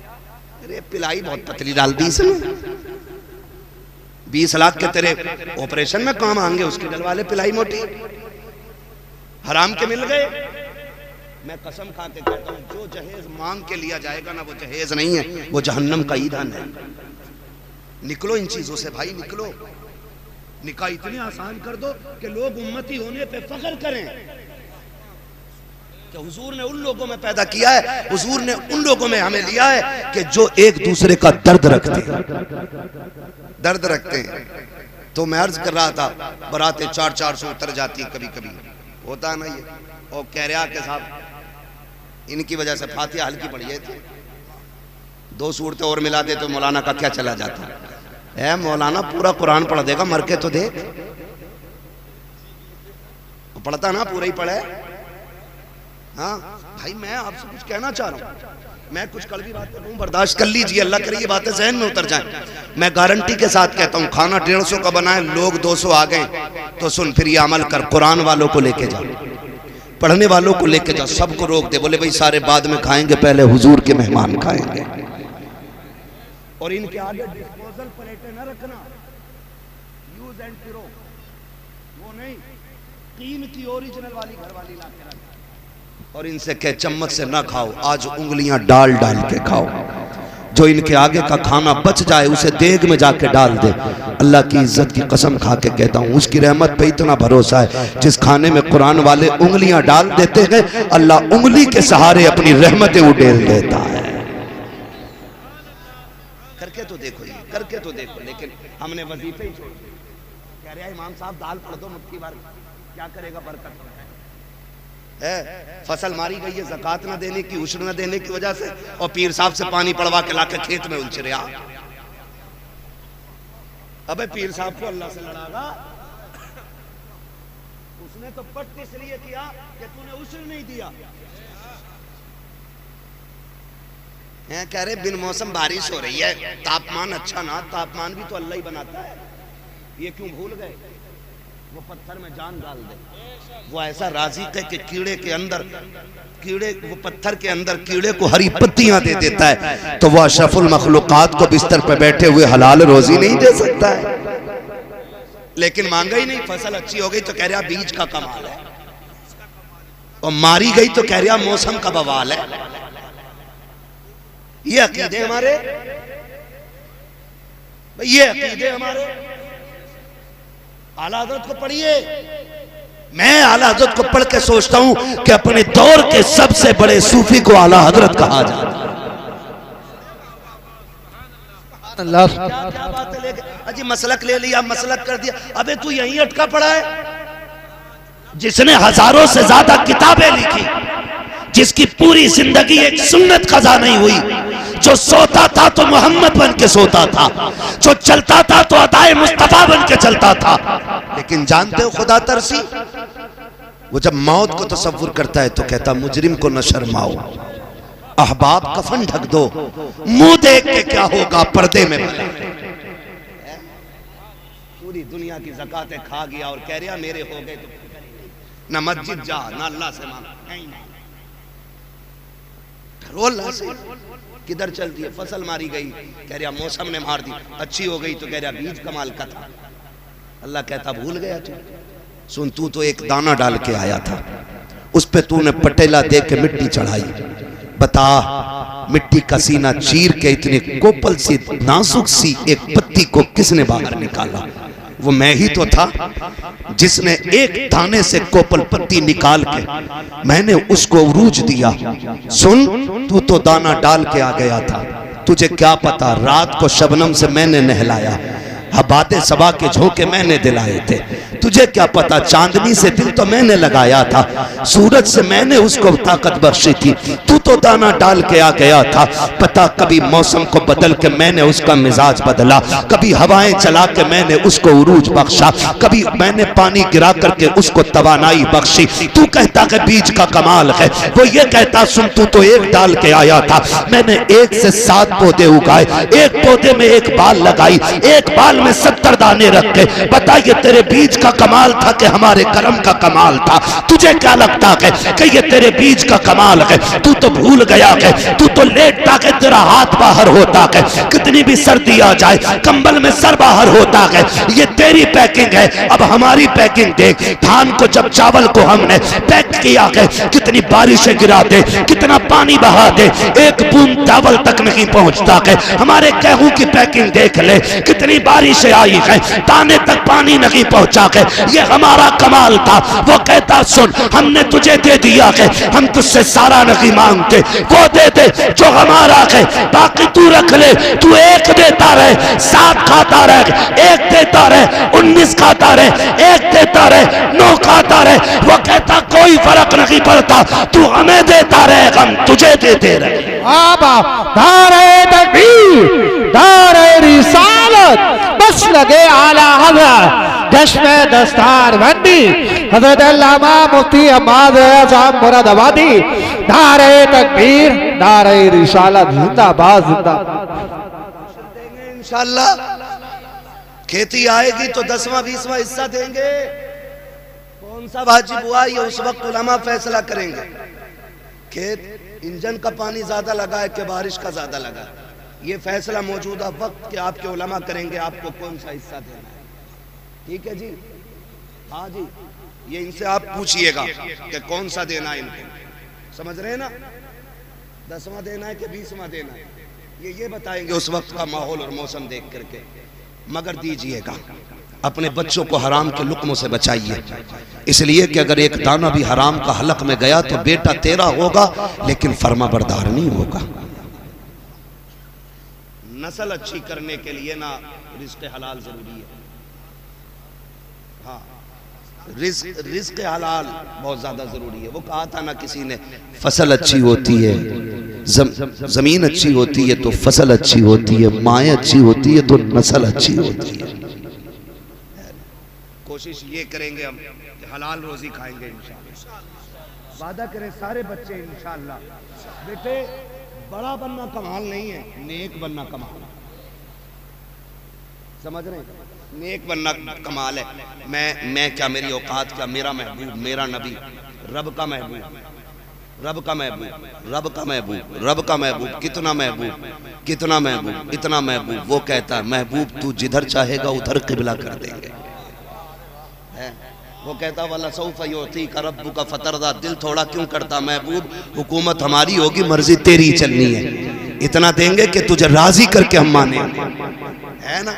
अरे पिलाई बहुत पतली डाल दी इसने, 20 लाख के तेरे ऑपरेशन में काम आएंगे, उसके डलवाले पिलाई मोटी, हराम के मिल गए। मैं कसम खा के कहता हूं जो जहेज मांग के लिया जाएगा ना वो जहेज नहीं है, वो जहन्नम का ईंधन है। निकलो इन चीजों से भाई, निकलो। निकाह इतनी आसान कर दो कि लोग उम्मती होने पे फख्र करें कि हुजूर ने उन लोगों में पैदा किया है, हुजूर ने उन लोगों में हमें लिया है कि जो एक दूसरे का दर्द रखते हैं, दर्द रखते हैं। तो मैं अर्ज कर रहा था बरातें 400-400 उतर जाती है कभी कभी, होता है ना ये। और कह रहा कि साहब इनकी वजह से फातिहा हल्की पड़ी है, 2 सूरतें और मिला दे तो मौलाना का क्या चला जाता है। मौलाना पूरा कुरान पढ़ देगा, मर के तो देख। पढ़ता ना पूरा ही पढ़े। हाँ भाई मैं आपसे कुछ कहना चाह रहा हूँ, मैं कुछ कड़वी बातें कहूँ बर्दाश्त कर लीजिए, अल्लाह करे ये बातें जहन में उतर जाएं। मैं गारंटी के साथ कहता हूँ, खाना 150 का बनाए, लोग 200 आ गए तो सुन फिर ये अमल कर, कुरान वालों को लेके जा, पढ़ने वालों को लेके जा, सबको रोक दे, बोले भाई सारे बाद में खाएंगे, पहले हुजूर के मेहमान खाएंगे। और इनके आगे डिस्पोजल प्लेटें न रखना, यूज एंड थ्रो, वो नहीं, कीमती ओरिजिनल वाली घर वाली ला के रखना। और इनसे कह चम्मच से ना खाओ, आज उंगलियां डाल डाल के खाओ। जो इनके आगे का खाना बच जाए उसे देग में जाके डाल दे। अल्लाह की इज्जत की कसम खा के कहता हूँ, उसकी रहमत पे इतना भरोसा है, जिस खाने में कुरान वाले उंगलियां डाल देते हैं, अल्लाह उंगली के सहारे अपनी रहमतें उड़ेल देता है। करके तो देखो, ये करके तो देखो, लेकिन हमने वजीफे ही छोड़ दिए। कह रहे इमाम साहब दाल पढ़ दो मुट्ठी भर, क्या करेगा, बरकत है। फसल मारी गई है ज़कात ना देने की, उश्र ना देने की वजह से, और पीर साहब से पानी पड़वा के लाके खेत में उलझ रहा। अबे पीर साहब को अल्लाह से लड़ागा, उसने तो पट्ट इसलिए किया कि तूने उश्र नहीं दिया। कह रहे बिन मौसम बारिश हो रही है, तापमान अच्छा ना, तापमान भी तो अल्लाह ही बनाता है, ये क्यों भूल गए। वो पत्थर में जान डाल दे, वो ऐसा राज़िक है कि कीड़े के अंदर, कीड़े वो पत्थर के अंदर कीड़े को हरी पत्तियां दे देता है, तो वो अशरफुल मखलूकात को बिस्तर पे बैठे हुए हलाल रोजी नहीं दे सकता है। लेकिन मांगा ही नहीं, फसल अच्छी हो गई तो कह रहा बीज का कमाल है, और मारी गई तो कह रहा मौसम का बवाल है। ये अकीदे हमारे, ये अकीदे हमारे। आला हज़रत को पढ़िए, मैं आला हज़रत को पढ़ के सोचता हूं कि अपने दौर के सबसे बड़े सूफी को आला हज़रत कहा जाता है। क्या बात है, लेके अजी मसलक ले लिया, मसलक कर दिया, अबे तू यहीं अटका पड़ा है। जिसने हजारों से ज्यादा किताबें लिखी, जिसकी पूरी जिंदगी एक सुन्नत कज़ा नहीं हुई, जो सोता था तो मोहम्मद बन के सोता था, जो चलता था तो अदाए मुस्तफा बन के चलता था। लेकिन जानते हो खुदा तरसी, वो जब मौत को तसव्वुर करता है तो कहता मुजरिम को न शर्माओ, अहबाब कफन ढक दो, मुंह देख के क्या होगा पर्दे में। पूरी दुनिया की ज़कातें खा गया और कह रहा मेरे हो गए तो न मस्जिद जा, न अल्लाह से मांग, नहीं अल्लाह से। किधर चलती है, फसल मारी गई, कह रहा मौसम ने मार दी, अच्छी हो गई तो कह रहा बीज कमाल का था। अल्लाह कहता भूल गया तू, सुन तू तो एक दाना डाल के आया था, उस पे तूने पटेला दे के मिट्टी चढ़ाई, बता मिट्टी का सीना चीर के इतनी कोपल सी नाजुक सी एक पत्ती को किसने बाहर निकाला। वो मैं ही तो था जिसने एक दाने से कोपल पत्ती निकाल के मैंने उसको उरूज दिया। सुन तू तो दाना डाल के आ गया था, तुझे क्या पता रात को शबनम से मैंने नहलाया, हबाते सबा के झोंके मैंने दिलाए थे, तुझे क्या पता चांदनी से दिल तो मैंने लगाया था, सूरज से मैंने उसको ताकत बख्शी थी, तू तो दाना डाल के आ गया था। पता कभी मौसम को बदल के मैंने उसका मिजाज बदला, कभी हवाएं चला के मैंने उसको उरूज बख्शा, कभी मैंने पानी गिरा करके उसको तवानाई बख्शी। तू कहता कि बीज का कमाल है, वो ये कहता सुन तू तो एक डाल के आया था, मैंने 1 से 7 पौधे उगाए, एक पौधे में एक बाल लगाई, एक बाल में 70 दाने रखे। बताइए तेरे बीज का कमाल था कि हमारे कर्म का कमाल था? तुझे क्या लगता है कि ये तेरे बीज का कमाल है? तू तो भूल गया है, तू तो लेटता के तेरा हाथ बाहर होता है, कितनी भी सर्दी आ जाए कंबल में सर बाहर होता है। ये तेरी पैकिंग है, अब हमारी पैकिंग देख। धान को जब चावल को हमने पैक किया है, कितनी बारिशें गिरा दे, कितना पानी बहा दे, एक बूंद चावल तक नहीं पहुंचता है। हमारे गेहूं की पैकिंग देख ले, कितनी बारिशें आई है, दाने तक पानी नहीं पहुंचा है। ये हमारा कमाल था। वो कहता सुन हमने तुझे दे दिया है, हम तुझसे सारा नहीं मांगते, वो दे दे जो हमारा है, बाकी तू रख ले। तू एक देता रहे, 7 खाता रहे, एक देता रहे, 19 खाता रहे, एक देता रहे, 9 खाता रहे। वो कहता कोई फर्क नहीं पड़ता, तू हमें देता रहे, हम तुझे देते रहे। नारे तकबीर, नारे रिसालत, बस मसलके आला हज़रत जश्न दस्तार बंदी हज़रत अल्लामा मुफ्ती अहमद साहब मुरादाबादी। नारे तकबीर, नारे रिसालत, जिंदाबाद जिंदाबाद। इंशाअल्लाह खेती आएगी तो 10वां 20वां हिस्सा देंगे। कौन सा वाजिब हुआ ये उस वक्त उलमा फैसला करेंगे। खेत इंजन का पानी ज्यादा लगा है कि बारिश का ज्यादा लगा है, ये फैसला मौजूदा वक्त के आपके उलमा करेंगे आपको कौन सा हिस्सा देना है। ठीक है जी, हाँ जी, ये इनसे आप पूछिएगा कि कौन सा देना है इनको। समझ रहे हैं ना, 10वां देना है कि 20वां देना है, ये बताएंगे उस वक्त का माहौल और मौसम देख करके। मगर दीजिएगा, अपने बच्चों को हराम के लुक्मों से बचाइए, इसलिए कि अगर एक दाना भी हराम का हलक में गया तो बेटा तेरा होगा लेकिन फर्मा बरदार नहीं होगा। नस्ल अच्छी करने के लिए ना रिज़्क़ हलाल जरूरी है। हाँ, रिज़्क़ हलाल बहुत ज्यादा जरूरी है। वो कहा था ना किसी ने, फसल अच्छी होती है, जमीन अच्छी होती है तो फसल अच्छी होती है, माएँ अच्छी होती है तो नस्ल अच्छी होती है। कोशिश ये करेंगे हम कि हलाल रोजी खाएंगे इंशाअल्लाह। वादा करें सारे बच्चे इंशाअल्लाह। बेटे बड़ा बनना कमाल नहीं है, नेक बनना कमाल। समझ रहे हैं, नेक बनना कमाल है। मैं क्या, मेरी औकात क्या, मेरा महबूब, मेरा नबी, रब का महबूब, रब का महबूब, रब का महबूब, रब का महबूब, कितना महबूब, कितना महबूब, इतना महबूब। वो कहता है महबूब तू जिधर चाहेगा उधर किबला कर देंगे। वो कहता वाला सौफ योती का रब्बु का फतरदा, दिल थोड़ा क्यों करता महबूब, हुकूमत हमारी होगी मर्जी तेरी चलनी है, इतना देंगे कि तुझे राजी करके हम माने, है ना।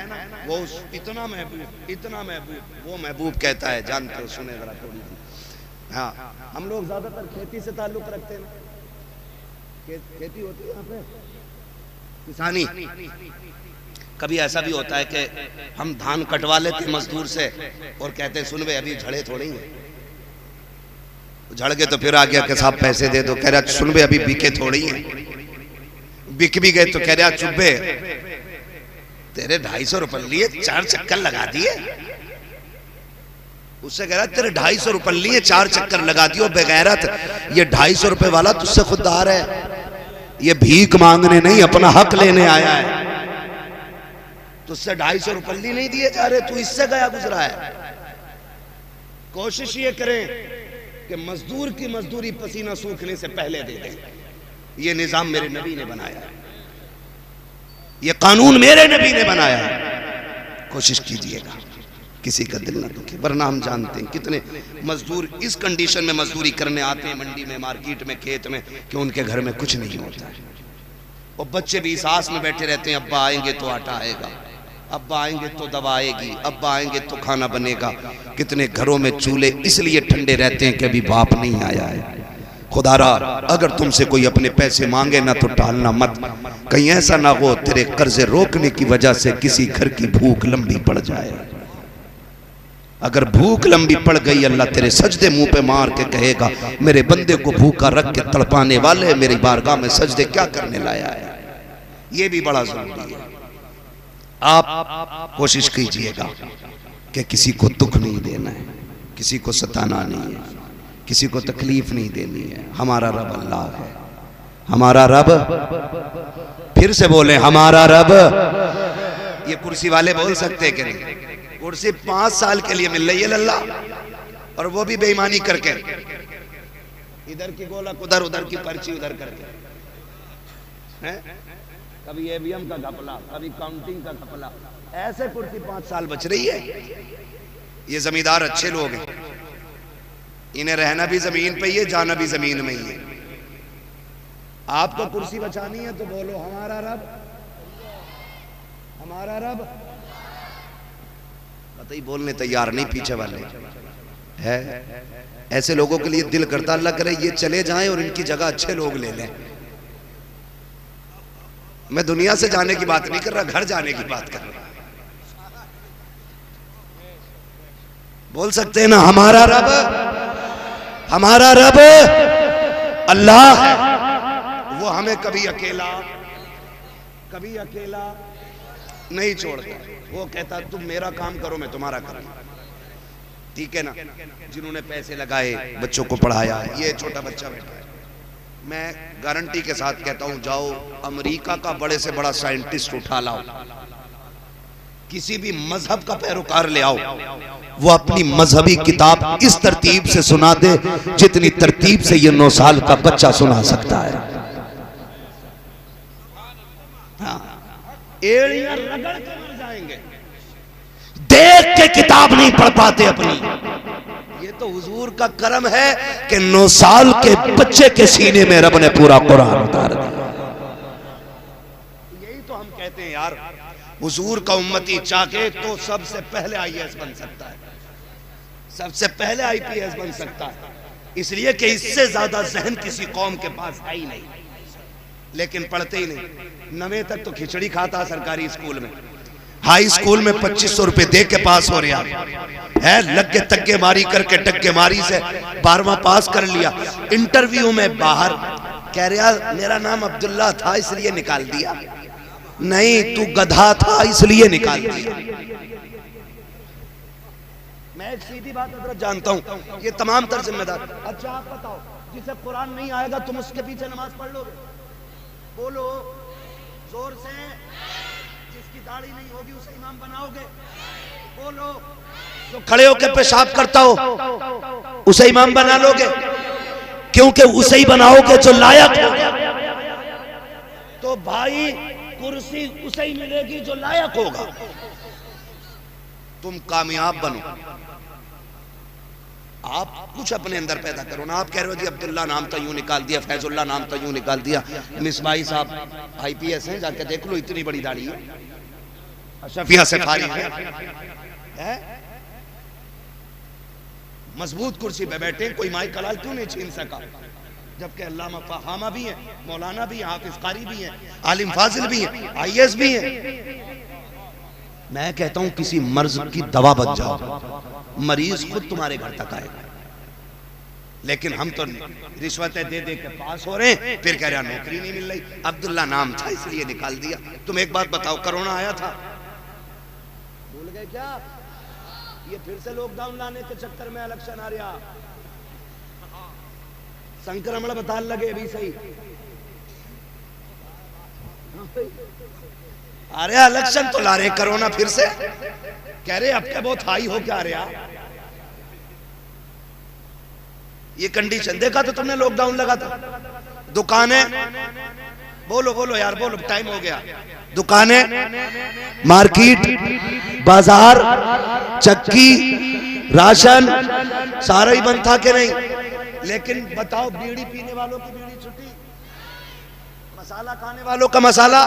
वो इतना महबूब, इतना महबूब, वो महबूब कहता है, जानते हो, सुने जरा थोड़ी सी। हाँ, हम लोग ज्यादातर खेती से ताल्लुक रखते हैं, खेती होती है यहाँ पे, किसानी। कभी ऐसा भी होता है कि हम धान कटवा लेते मजदूर से और कहते हैं सुन बे अभी झड़े थोड़े ही हैं, झड़ गए तो फिर आ गया कि साहब पैसे दे दो, कह रहा सुन बे अभी बिके थोड़े ही हैं, बिक भी गए तो कह रहा चुप्पे तेरे 250 रुपए लिए 4 चक्कर लगा दिए। उससे कह रहा तेरे 250 रुपए लिए 4 चक्कर लगा दियो बेगैरत, ये 250 रुपए वाला तुझसे खुददार है, ये भीख मांगने नहीं अपना हक लेने आया है, तुझसे 250 रुपये नहीं दिए जा रहे, तू इससे गया गुजरा है। कोशिश ये करें कि मजदूर की मजदूरी पसीना सूखने से पहले दे दें। ये निजाम मेरे नबी ने बनाया है, ये कानून मेरे नबी ने बनाया है। कोशिश कीजिएगा किसी का दिल ना दुखे, वरना हम जानते हैं कितने मजदूर इस कंडीशन में मजदूरी करने आते हैं मंडी में, मार्केट में, खेत में, कि उनके घर में कुछ नहीं होता है। और बच्चे भी इस आस में बैठे रहते हैं अब्बा आएंगे तो आटा आएगा, अब्बा आएंगे तो दवा आएगी, अब्बा आएंगे तो खाना बनेगा। कितने घरों में चूल्हे इसलिए ठंडे रहते हैं कि अभी बाप नहीं आया है। खुदारा अगर तुमसे कोई अपने पैसे मांगे ना तो टालना मत, कहीं ऐसा ना हो तेरे कर्जे रोकने की वजह से किसी घर की भूख लंबी पड़ जाए। अगर भूख लंबी पड़ गई अल्लाह तेरे सजदे मुंह पे मार के कहेगा मेरे बंदे को भूखा रख के तड़पाने वाले मेरी बारगाह में सजदे क्या करने लाया है। ये भी बड़ा जरूरी है। आप कोशिश कीजिएगा कि किसी को दुख नहीं देना है, किसी को सताना नहीं है, किसी को तकलीफ नहीं देनी है। हमारा रब अल्लाह है, हमारा रब, फिर से बोले हमारा रब। ये कुर्सी वाले बोल सकते कि नहीं, कुर्सी 5 साल के लिए मिल रही है लल्ला, और वो भी बेईमानी करके, इधर की गोलक उधर, उधर की पर्ची उधर करके, हैं? कभी एवीएम का घपला, कभी काउंटिंग का घपला, ऐसे कुर्सी 5 साल बच रही है। ये जमींदार अच्छे लोग हैं, इन्हें रहना भी जमीन पे ही है, जाना भी जमीन में ही है। आपको कुर्सी बचानी है तो बोलो हमारा रब, हमारा रब। कतई बोलने तैयार नहीं पीछे वाले है। ऐसे लोगों के लिए दिल करता अल्लाह करे ये चले जाएं और इनकी जगह अच्छे लोग ले लें। मैं दुनिया से जाने की बात नहीं कर रहा, घर जाने की बात कर रहा। बोल सकते हैं ना हमारा रब, हमारा रब अल्लाह है। वो हमें कभी अकेला नहीं छोड़ता। वो कहता तुम मेरा काम करो मैं तुम्हारा करूँ, ठीक है ना। जिन्होंने पैसे लगाए बच्चों को पढ़ाया, ये छोटा बच्चा बैठा है, मैं गारंटी के साथ कहता हूं जाओ अमेरिका का बड़े से बड़ा साइंटिस्ट उठा लाओ, किसी भी मजहब का पैरोकार ले आओ, वो अपनी मजहबी किताब इस तरतीब से सुना दे जितनी तरतीब से ये 9 साल का बच्चा सुना सकता है। हाँ, एड़ियां रगड़ के मर जाएंगे, देख के किताब नहीं पढ़ पाते अपनी। ये तो हुजूर का करम है कि 9 साल के बच्चे के सीने में रब ने पूरा कुरान उतार दिया। यही तो हम कहते हैं यार, हुजूर का उम्मती चाहे तो सबसे पहले आईएएस बन सकता है, सबसे पहले आईपीएस बन सकता है, इसलिए कि इससे ज्यादा जहन किसी कौम के पास है ही नहीं, लेकिन पढ़ते ही नहीं। 9वीं तक तो खिचड़ी खाता सरकारी स्कूल में, हाई स्कूल में 2500 रुपए दे के पास हो रहा है, लगे तक्के मारी करके टक्के मारी से 12वां पास कर लिया। इंटरव्यू में बाहर कह रहा मेरा नाम अब्दुल्ला था इसलिए निकाल दिया, नहीं तू गधा था इसलिए निकाल दिया। मैं एक सीधी बात हजरत जानता हूं, ये तमाम तर जिम्मेदार। अच्छा आप बताओ, जिसे कुरान नहीं आएगा तुम उसके पीछे नमाज पढ़ लोगे? बोलो जोर से। जिसकी दाढ़ी नहीं होगी उसे इमाम बनाओगे? बोलो। जो खड़े होकर पेशाब करता हो उसे इमाम बना लोगे? क्योंकि उसे ही बनाओगे जो लायक हो। तो भाई कुर्सी उसे ही मिलेगी जो लायक होगा। तुम कामयाब बनो, आप कुछ अपने अंदर पैदा करो ना। आप कह रहे हो जी अब्दुल्ला नाम तो यूं निकाल दिया, फैजुल्ला नाम तो यूं निकाल दिया। मिसबाई साहब आईपीएस हैं, जाके देख लो, इतनी बड़ी दाढ़ी है, शफिया से फारिग है, मजबूत कुर्सी पे बैठे, कोई माई कलाल क्यों नहीं छीन सका? जबकि अल्लामा फहामा भी है, मौलाना भी है, हाफिज कारी भी है, आलिम फाजिल भी है, आईएएस भी है। मैं कहता हूं किसी मर्ज की दवा बन जाओ, मरीज खुद तुम्हारे घर तक आएगा। लेकिन हम तो रिश्वतें दे दे के पास हो रहे हैं, फिर कह रहे नौकरी नहीं मिल रही, अब्दुल्ला नाम था इसलिए निकाल दिया। तुम एक बात बताओ, कोरोना आया था, भूल गए क्या? ये फिर से लॉकडाउन लाने के चक्कर में इलेक्शन आ रहा, संक्रमण बता लगे अभी सही। अरे इलेक्शन तो ला रहे, कोरोना फिर से कह रहे अब क्या बहुत हाई हो क्या रहा। ये कंडीशन देखा तो तुमने, लॉकडाउन लगा था, दुकानें, बोलो बोलो यार बोलो, टाइम हो गया। दुकानें, मार्केट, बाजार, चक्की, राशन सारा ही बंद था कि नहीं? लेकिन बताओ, बीड़ी पीने वालों की बीड़ी छुट्टी, मसाला खाने वालों का मसाला,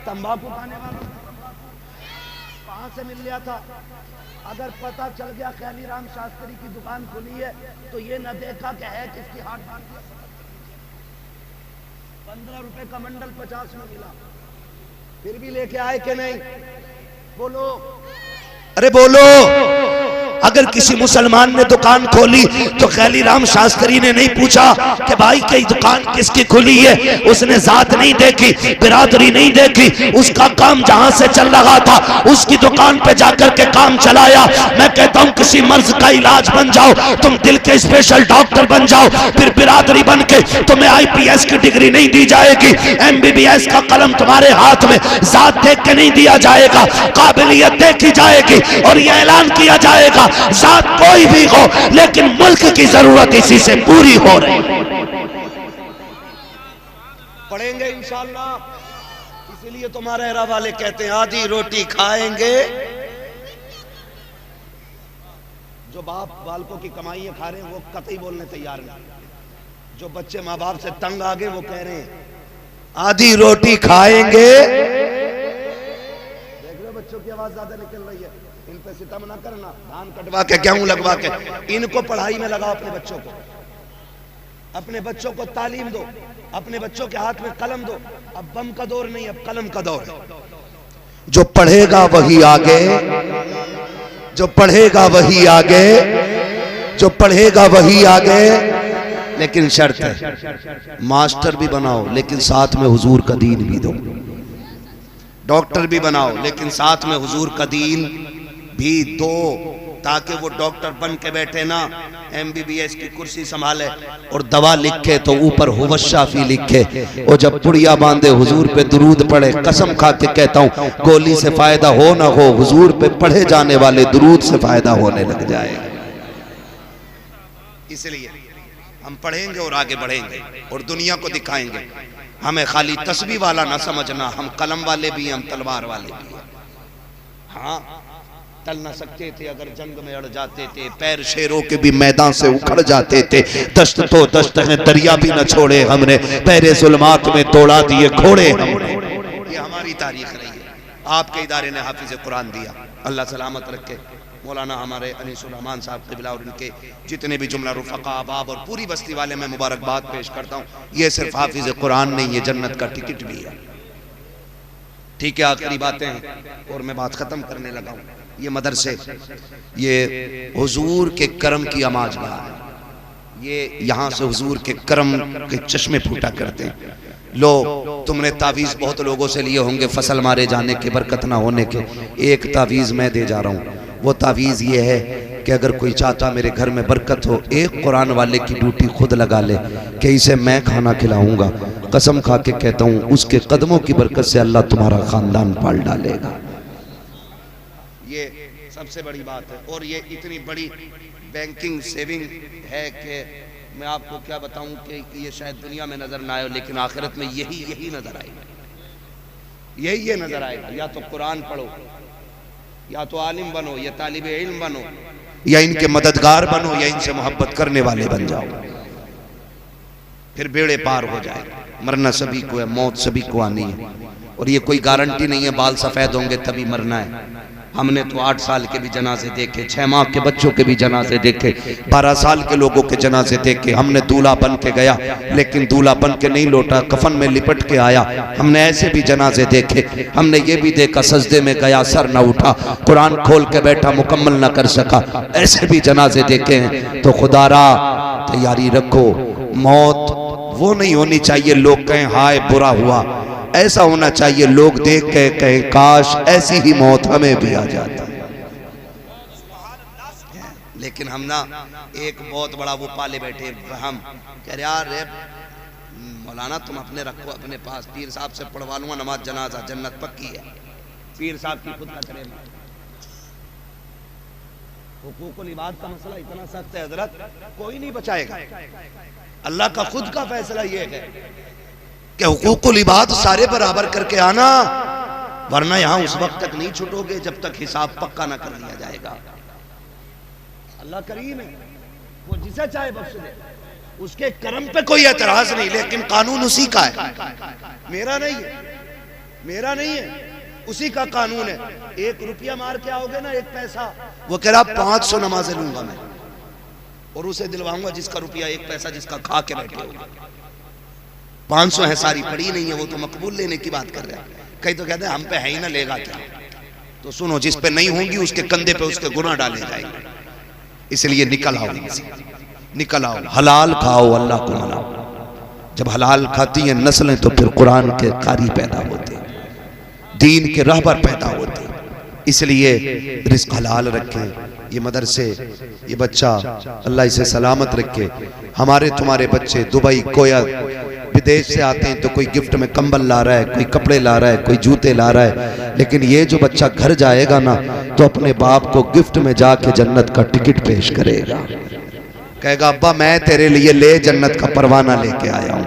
तंबाकू खाने वालों का तंबाकू कहां से मिल गया था? अगर पता चल गया ख्याली राम शास्त्री की दुकान खुली है तो ये न देखा कि है किसकी, हाथ बांध दिया। 15 रुपए का मंडल 50 में मिला, फिर भी लेके आए कि नहीं? बोलो, अरे बोलो। अगर किसी मुसलमान ने दुकान खोली तो ख्याली राम शास्त्री ने नहीं पूछा कि भाई की दुकान किसकी खुली है, उसने जात नहीं देखी, बिरादरी नहीं देखी, उसका काम जहां से चल रहा था उसकी दुकान पे जाकर के काम चलाया। मैं कहता हूं किसी मर्ज का इलाज बन जाओ, तुम दिल के स्पेशल डॉक्टर बन जाओ, फिर बिरादरी बन के तुम्हें आईपीएस की डिग्री नहीं दी जाएगी, एमबीबीएस का कलम तुम्हारे हाथ में जात देख के नहीं दिया जाएगा, काबिलियत देखी जाएगी और यह ऐलान किया जाएगा जात कोई भी हो लेकिन मुल्क की जरूरत इसी से पूरी हो रही। पढ़ेंगे इंशाअल्लाह, इसीलिए तुम्हारे एरा वाले कहते हैं आधी रोटी खाएंगे। जो बाप बालकों की कमाइयां खा रहे हैं वो कतई बोलने तैयार नहीं। जो बच्चे माँ बाप से तंग आ गए वो कह रहे हैं आधी रोटी खाएंगे। देख रहे हो बच्चों की आवाज ज्यादा निकल रही है, इन पे सितम ना करना, धान कटवा के गेहूं लगवा के इनको पढ़ाई में लगाओ। अपने बच्चों को, अपने बच्चों को तालीम दो, अपने बच्चों के हाथ में कलम दो। अब बम का दौर नहीं, अब कलम का दौर है। जो पढ़ेगा वही आगे, जो पढ़ेगा वही आगे, जो पढ़ेगा वही आगे। लेकिन शर्त है मास्टर भी बनाओ लेकिन साथ में हुजूर का दीन भी दो। डॉक्टर भी बनाओ, लेकिन साथ में हुजूर का दीन भी दो, ताकि वो डॉक्टर बन के बैठे ना, MBBS की कुर्सी संभाले और दवा लिखे तो ऊपर हुवश शाफी लिखे, और जब पुड़िया बांधे हुजूर पे दुरूद पढ़े। कसम खा के कहता हूँ, गोली से फायदा हो ना हो, हुजूर पे पढ़े जाने वाले दुरूद से फायदा होने लग जाएगा। इसलिए हम पढ़ेंगे और आगे बढ़ेंगे और दुनिया को दिखाएंगे। हमें खाली तस्बीह वाला ना समझना, हम कलम वाले भी हैं, हम तलवार वाले भी हैं। हाँ, टल ना सकते थे अगर जंग में अड़ जाते थे, पैर शेरों के भी मैदान से उखड़ जाते थे। दश्त तो दश्त है, दरिया भी न छोड़े हमने, पैरे जुल्मात में तोड़ा दिए घोड़े हमने। ये हमारी तारीख रही है। आपके इदारे ने हाफिज कुरान दिया, अल्लाह सलामत रखे। मौलाना हमारे अनीसुर रहमान साहब क़िबला और इनके जितने भी जुमला रुफ़क़ा अहबाब और पूरी बस्ती वाले मैं मुबारकबाद पेश करता हूँ। ये सिर्फ हाफिज कुरान नहीं, ये जन्नत का टिकट भी है। ठीक है, आखिरी बातें हैं और मैं बात ख़त्म करने लगा हूँ। ये मदरसे, ये हुजूर के करम की आमाजगाह है। ये यहाँ से हुजूर के करम के चश्मे फूटा करते हैं। लो, तुमने तावीज़ बहुत लोगों से लिए होंगे, फसल मारे जाने के, बरकत ना होने के। एक तावीज़ मैं दे जा रहा हूँ। वो तावीज़ ये है कि अगर कोई चाहता मेरे घर में बरकत हो, एक कुरान वाले की ड्यूटी खुद लगा ले कि इसे मैं खाना खिलाऊंगा। कसम खा के कहता हूँ, उसके कदमों की बरकत से अल्लाह तुम्हारा ख़ानदान पाल डालेगा। ये सबसे बड़ी बात है। और ये इतनी बड़ी बैंकिंग सेविंग है कि मैं आपको क्या बताऊं कि ये शायद दुनिया में नजर ना आए, लेकिन आखिरत में यही नजर आएगा, यही नजर आएगा। या तो कुरान पढ़ो, या तो आलिम बनो, या तालिबे इल्म बनो, या इनके मददगार बनो, या इनसे मोहब्बत करने वाले बन जाओ, फिर बेड़े पार हो जाएगा। मरना सभी को है, मौत सभी को आनी है, और ये कोई गारंटी नहीं है बाल सफेद होंगे तभी मरना है। हमने तो 8 साल के भी जनाजे देखे, 6 माह के बच्चों के भी जनाजे देखे, 12 साल के लोगों के जनाजे देखे। हमने दूल्हा बन के गया, लेकिन दूल्हा बन के नहीं लौटा, कफन में लिपट के आया। हमने ऐसे भी जनाजे देखे। हमने ये भी देखा, सजदे में गया, सर न उठा, कुरान खोल के बैठा, मुकम्मल न कर सका। ऐसे भी जनाजे देखे हैं। तो खुदारा तैयारी रखो। मौत वो नहीं होनी चाहिए लोग कहें हाय बुरा हुआ, ऐसा होना चाहिए लोग देख के कहें काश ऐसी ही मौत हमें भी आ जाती। लेकिन हम ना एक बहुत बड़ा वो पाले बैठे, हम कह रहे यार मौलाना तुम अपने रखो अपने पास, पीर साहब से पढ़वा लूंगा नमाज जनाजा, जन्नत पक्की है। पीर साहब की खुद का करे। हुकूकुल इबाद का मसला इतना सख्त है हजरत, कोई नहीं बचाएगा। अल्लाह का खुद का फैसला ये है कि हुकूकुल इबाद सारे बराबर करके आना, वरना यहां उस वक्त तक नहीं छूटोगे जब तक हिसाब पक्का ना कर लिया जाएगा। अल्लाह करीम है, वो जिसे चाहे बख्श दे, उसके करम पे कोई एतराज नहीं, लेकिन कानून उसी का है, मेरा नहीं है, मेरा नहीं है, उसी का कानून है। 1 रुपया मार के आओगे ना, 1 पैसा, वो कह रहा 500 नमाजें लूंगा मैं, और उसे दिलवाऊंगा जिसका रुपया 1 पैसा जिसका खा के बैठे होगा। 500 है, सारी पड़ी नहीं है, वो तो मकबूल लेने की बात कर रहा है। कई तो कहते हैं हम पे है ही ना, लेगा क्या। तो सुनो, जिस पे नहीं होंगी उसके कंधे पे उसके गुनाह डाले जाएंगे। इसलिए निकल आओ, निकल आओ, हलाल खाओ, अल्लाह को मनाओ। जब हलाल खाती हैं नस्लें तो फिर कुरान के कारी पैदा होते, दीन के रहबर पैदा होते। इसलिए रिस्क हलाल रखें। ये मदरसे, ये बच्चा अल्लाह इसे सलामत रखे। हमारे तुम्हारे बच्चे दुबई कोया विदेश से आते हैं तो कोई गिफ्ट में कंबल ला रहा है, कोई कपड़े ला रहा है, कोई जूते ला रहा है, लेकिन ये जो बच्चा घर जाएगा ना तो अपने बाप को गिफ्ट में जाके जन्नत का टिकट पेश करेगा। कहेगा अब्बा मैं तेरे लिए ले जन्नत का परवाना लेके आया हूँ।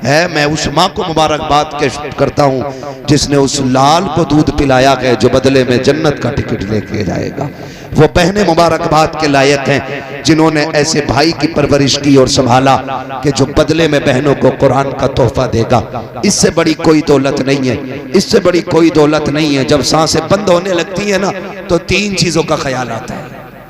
है, मैं उस माँ को मुबारकबाद करता हूँ जिसने उस लाल को दूध पिलाया है जो बदले में जन्नत का टिकट लेके जाएगा। वो बहनें मुबारकबाद के लायक हैं जिन्होंने ऐसे भाई की परवरिश की और संभाला कि जो बदले में बहनों को कुरान का तोहफा देगा। इससे बड़ी कोई दौलत नहीं है, इससे बड़ी कोई दौलत नहीं है। जब सांसें बंद होने लगती है ना तो 3 चीजों का ख्याल आता है।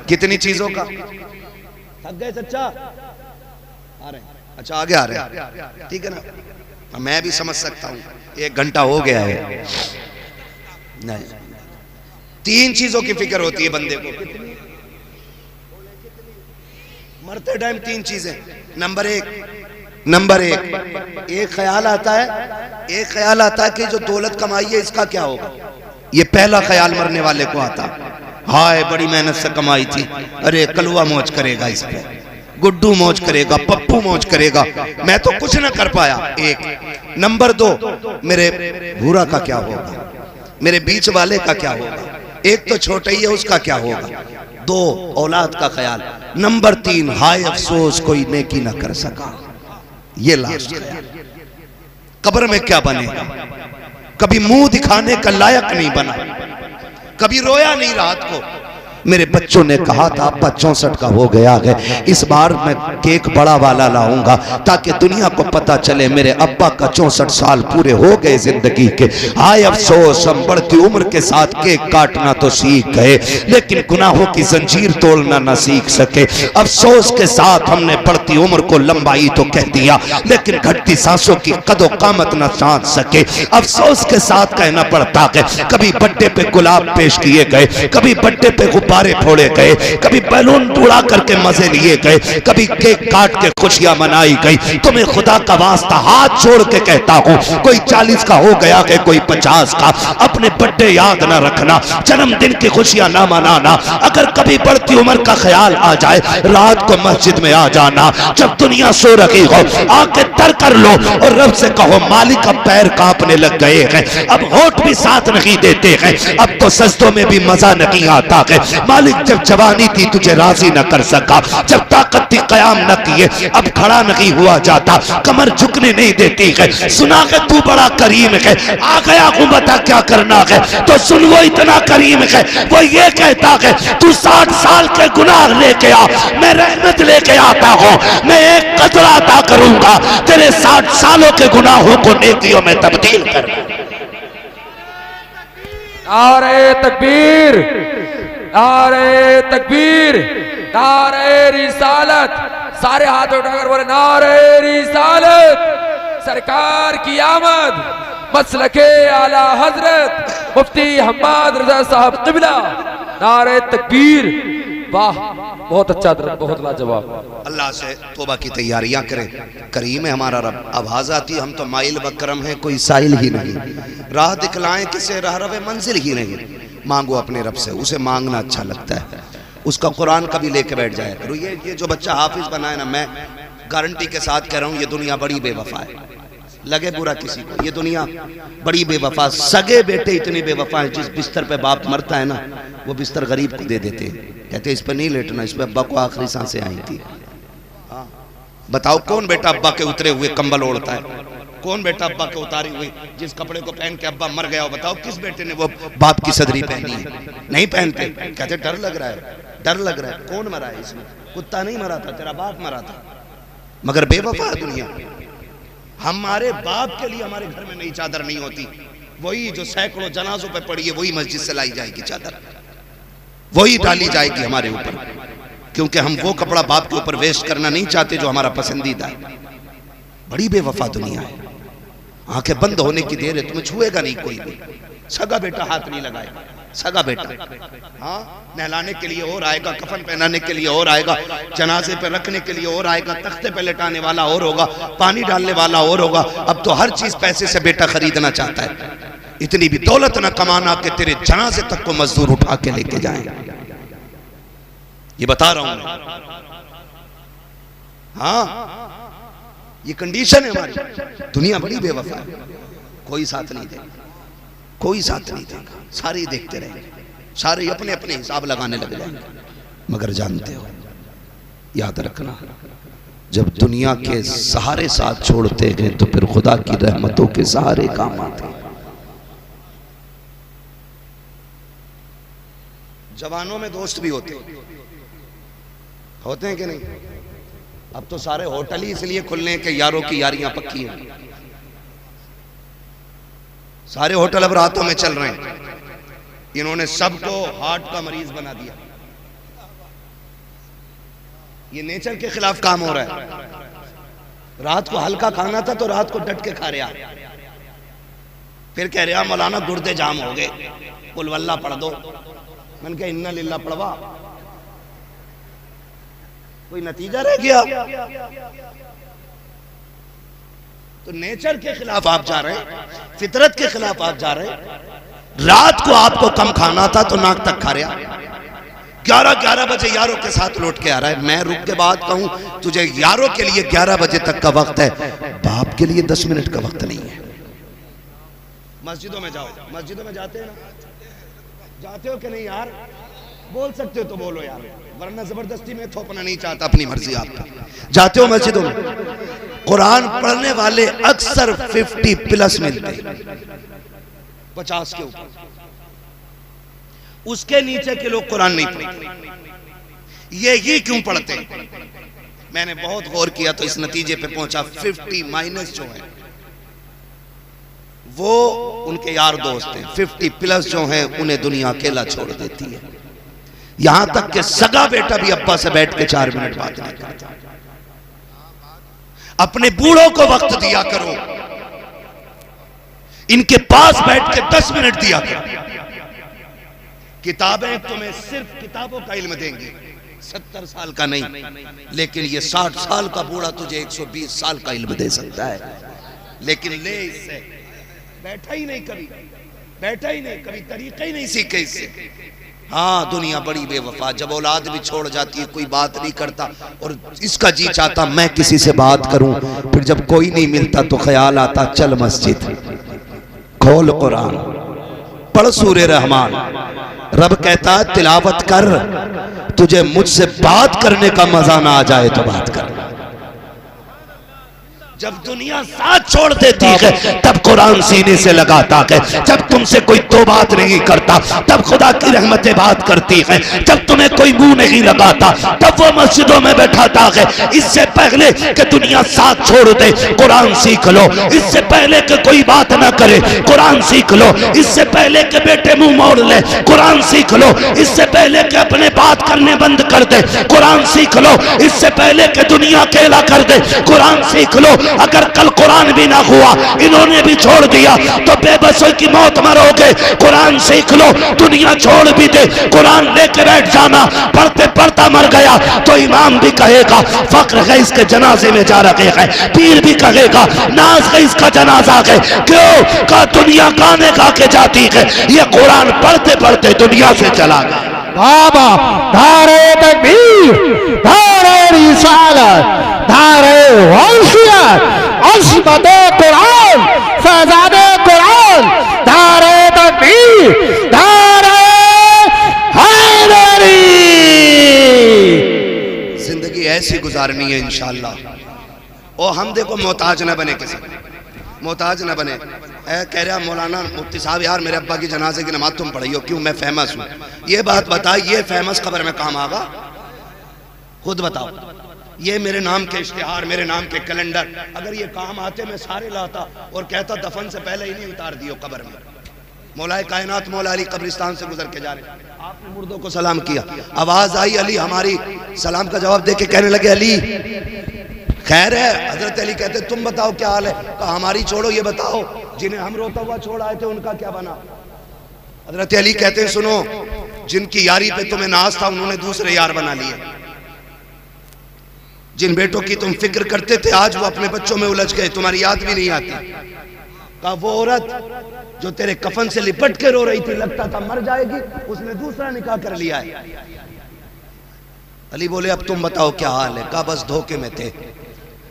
कितनी चीजों का? थक गए चचा? आ रहे हैं? अच्छा आगे आ रहे हैं, ठीक है ना। मैं भी समझ सकता हूँ 1 घंटा हो गया है। नहीं, 3 चीजों की फिक्र होती है बंदे को मरते टाइम। 3 चीजें। नंबर 1 नंबर एक ख्याल आता है कि जो दौलत कमाई है इसका क्या होगा। ये पहला ख्याल मरने वाले को आता, हाय बड़ी मेहनत से कमाई थी, अरे कलवा मौज करेगा इस पे, गुड्डू मौज करेगा, पप्पू मौज करेगा, मैं तो कुछ ना कर पाया। एक नंबर दो, मेरे भूरा का क्या होगा, मेरे बीच वाले का क्या होगा, एक तो छोटा ही है उसका क्या होगा। दो औलाद का ख्याल। नंबर तीन, हाय अफसोस कोई नेकी ना कर सका। ये लास्ट ख्याल। कब्र में क्या बनेगा, कभी मुंह दिखाने का लायक नहीं बना, कभी रोया नहीं रात को। मेरे बच्चों ने कहा था अब्बा 64 का हो गया है, इस बार मैं केक बड़ा वाला लाऊंगा ताकि दुनिया को पता चले मेरे अब्बा का 64 साल पूरे हो गए जिंदगी के। हाय अफसोस हम बढ़ती उम्र के साथ केक काटना तो सीख गए लेकिन गुनाहों की जंजीर तोड़ना ना सीख सके। अफसोस के साथ हमने बढ़ती उम्र को लंबाई तो कह दिया लेकिन घटती सांसों की कदो कामत ना जान सके। अफसोस के साथ कहना पड़ता है कभी बर्थडे पे गुलाब पेश किए गए, कभी बर्थडे पे गुब्बारे फोड़े गए, कभी बैलून उड़ा करके मजे लिए गए, कभी केक काट के खुशियां मनाई गई। तुम्हें खुदा का वास्ता हाथ जोड़ के कहता हूं, कोई 40 का हो गया है कोई 50 का, अपने बर्थडे याद ना रखना, जन्मदिन की खुशियां ना मनाना। अगर कभी बढ़ती उम्र का ख्याल आ जाए रात को मस्जिद में आ जाना, जब दुनिया सो रही हो आके तर कर लो और रब से कहो मालिक अब पैर कांपने लग गए हैं, अब होठ भी साथ नहीं देते हैं, अब तो सजदों में भी मजा नहीं आता है। मालिक जब जवानी थी तुझे राजी न कर सका, जब ताकत थी कयाम न किए, अब खड़ा नहीं हुआ जाता, कमर झुकने नहीं देती है। सुना है तू बड़ा करीम है, आ गया हूं बता क्या करना है, तो सुन वो इतना करीम है, वो ये कहता है तू 60 साल के गुनाह लेके आ, मैं रहमत लेके आता हूं, मैं एक कतरा अता करूंगा, तेरे 60 सालों के गुनाहों को नेकियों में तब्दील कर। नारे तकबीर, नारे तकबीर, नारे रिसालत। सारे हाथ उठाकर बोले नारे रिसालत। सरकार की आमद, मसलके आला हजरत मुफ्ती हम्माद रजा साहब किबला। नारे तकबीर। वाह बहुत अच्छा, बहुत लाजवाब। अल्लाह से तौबा की तैयारियां करें, करीम है हमारा रब। आवाज आती हम तो माइल बकरम है कोई साइल ही नहीं, राह दिखलाएं किसे राह रवे मंजिल ही नहीं। मांगो अपने रब से, उसे मांगना अच्छा लगता है, उसका कुरान कभी लेके बैठ जाया करो। ये जो बच्चा हाफिज बना है ना, मैं गारंटी के साथ कह रहा हूँ ये दुनिया बड़ी बेवफा है, लगे बुरा किसी को, ये दुनिया बड़ी बेवफा। सगे बेटे इतनी बेवफा है, जिस बिस्तर पे बाप मरता है ना वो बिस्तर गरीब को दे देते हैं, कहते इस पर नहीं लेटना, इस पर अब्बा को आखिरी सांसें आई थी। बताओ कौन बेटा अब्बा के उतरे हुए कंबल ओढ़ता है, कौन बेटा अब्बा के उतारी हुई जिस कपड़े को पहन के अब्बा मर गया हो, बताओ किस बेटे ने वो बाप की सदरी पहनी है। नहीं पहनते, कहते डर लग रहा है, डर लग रहा है। कौन मरा है इसमें, कुत्ता नहीं मरा था, तेरा बाप मरा था। मगर बेवफा दुनिया, हमारे बाप के लिए हमारे घर में नई चादर नहीं होती, वही जो सैकड़ों जनाजों पे पड़ी है वही मस्जिद से लाई जाएगी चादर, वही डाली जाएगी हमारे ऊपर, क्योंकि हम वो कपड़ा बाप के ऊपर वेस्ट करना नहीं चाहते जो हमारा पसंदीदा है। बड़ी बेवफा दुनिया है, आंखें बंद होने की देर है, तुम्हें छुएगा नहीं कोई भी। सगा बेटा हाथ नहीं लगाएगा, सगा बेटा हाँ नहलाने के लिए और आएगा, कफन पहनाने के लिए और आएगा, जनाजे पे रखने के लिए और आएगा, तख्ते पे लेटाने वाला और होगा, पानी डालने वाला और होगा। अब तो हर चीज पैसे से बेटा खरीदना चाहता है। इतनी भी दौलत न कमाना कि तेरे जनाजे तक को मजदूर उठा के लेके जाए। ये बता रहा हूं, हाँ ये कंडीशन है हमारी। दुनिया बड़ी बेवफा है, कोई साथ नहीं देगा, कोई साथ नहीं देगा, सारे देखते रहेंगे, सारे अपने अपने हिसाब लगाने लग जाएंगे। मगर जानते हो, याद रखना, जब दुनिया के सहारे साथ छोड़ते हैं तो फिर खुदा की रहमतों के सहारे काम आते हैं। जवानों में दोस्त भी होते हैं कि नहीं? अब तो सारे होटल ही इसलिए खुलने हैं कि यारों की यारियां पक्की हैं। सारे होटल अब रातों में चल रहे हैं। इन्होंने सबको हार्ट का मरीज बना दिया। ये नेचर के खिलाफ काम हो रहा है। रात को हल्का खाना था तो रात को डट के खा रहा, फिर कह रहा मौलाना गुर्दे जाम हो गए, कुल वल्ला पढ़ दो। मैंने कहा इन्ना लिल्ला पढ़वा, कोई नतीजा रह गया? तो नेचर के खिलाफ आप जा रहे हैं, फितरत के खिलाफ आप जा रहे हैं। रात को आपको कम खाना था तो नाक तक खा रहा, 11 बजे यारों के साथ लौट के आ रहा है। मैं रुक के बाद कहूं तुझे यारों के लिए 11 बजे तक का वक्त है, बाप के लिए 10 मिनट का वक्त नहीं है। मस्जिदों में जाओ, मस्जिदों में जाते हैं ना, जाते हो कि नहीं यार? बोल सकते हो तो बोलो यार, वरना जबरदस्ती में थोपना नहीं चाहता, अपनी मर्जी आपकी। जाते हो मस्जिदों में? कुरान पढ़ने वाले अक्सर 50+ मिलते हैं, 50 के ऊपर। उसके नीचे के लोग कुरान नहीं पढ़ते। ये क्यों पढ़ते हैं? मैंने बहुत गौर किया तो इस नतीजे पे पहुंचा, 50- जो है वो उनके यार दोस्त हैं, 50+ जो हैं उन्हें दुनिया अकेला छोड़ देती है। यहां तक कि सगा बेटा भी अब्बा से बैठ के 4 मिनट बात नहीं करता। अपने बूढ़ों को वक्त दिया करो, इनके पास बैठ के 10 मिनट दिया करो। किताबें तुम्हें सिर्फ किताबों का इल्म देंगी, 70 साल का नहीं, लेकिन ये 60 साल का बूढ़ा तुझे 120 साल का इल्म दे सकता है। लेकिन ले इससे बैठा ही नहीं, कभी बैठा ही नहीं, कभी तरीका ही नहीं सीखे इससे। हाँ, दुनिया बड़ी बेवफा, जब औलाद भी छोड़ जाती है कोई बात नहीं करता, और इसका जी चाहता मैं किसी से बात करूं, फिर जब कोई नहीं मिलता तो ख्याल आता चल मस्जिद, खोल कुरान, पढ़ सूरे रहमान। रब कहता है तिलावत कर, तुझे मुझसे बात करने का मजा ना आ जाए तो बात कर। जब दुनिया साथ छोड़ देती है तब कुरान सीने से लगाता है। जब तुमसे कोई तो बात नहीं करता तब खुदा की रहमतें बात करती है। जब तुम्हें कोई मुंह नहीं लगाता तब वो मस्जिदों में बैठाता है। इससे पहले कि दुनिया साथ छोड़ दे कुरान सीख लो, इससे पहले कि कोई बात ना करे कुरान सीख लो, इससे पहले कि बेटे मुंह मोड़ ले कुरान सीख लो, इससे पहले कि अपने बात करने बंद कर दे कुरान सीख लो, इससे पहले कि दुनिया अकेला कर दे कुरान सीख लो। अगर कल कुरान भी ना हुआ, इन्होंने भी छोड़ दिया, तो बेबसों की मौत मरोगे। कुरान सीख लो, दुनिया छोड़ भी दे कुरान लेके बैठ जाना। पढ़ते पढ़ता मर गया तो इमाम भी कहेगा फक्र है इसके जनाजे में जा रहे हैं, पीर भी कहेगा नाज है इसका जनाजा है। क्यों? का दुनिया गाने गा के जाती है, ये कुरान पढ़ते पढ़ते दुनिया से चला गया। बाबा धारे तकबीर, धारे रिसालत, धारे वंशियत, अस्मते कुरान, फैजाने कुरान, धारे तकबीर, धारे हैदरी। जिंदगी ऐसी गुजारनी है इंशाअल्लाह। और हम देखो मोहताज न बने, किसी मोहताज न बने। कह रहा मौलाना मुफ्ती साहब यार मेरे अब्बा की जनाजे की नमाज तुम पढ़ियो, क्यों? मैं फेमस हूँ। ये बात बताओ, ये फेमस खबर में काम आगा? खुद बताओ। ये मेरे नाम के इश्तिहार, मेरे नाम के कैलेंडर, अगर ये काम आते मैं सारे लाता और कहता दफन से पहले ही नहीं उतार दियो कब्र में। मौलाए कायनात मौला अली कब्रिस्तान से गुजर के जा रहे, आपने मुर्दों को सलाम किया, आवाज आई अली, हमारी सलाम का जवाब दे के कहने लगे अली खैर है। हजरत अली कहते तुम बताओ क्या हाल है? कहा हमारी छोड़ो, ये बताओ जिन्हें हम रोता हुआ छोड़ आए थे उनका क्या बना? हजरत अली कहते हैं सुनो, जिनकी यारी पे तुम्हें नाज था उन्होंने दूसरे यार बना लिए। जिन बेटों की तुम फिक्र करते थे आज वो अपने बच्चों में उलझ गए, तुम्हारी याद भी नहीं आती। कहा वो औरत जो तेरे कफन से लिपट के रो रही थी, लगता था मर जाएगी, उसने दूसरा निकाह कर लिया है। अली बोले अब तुम बताओ क्या हाल है? कहा बस धोखे में थे,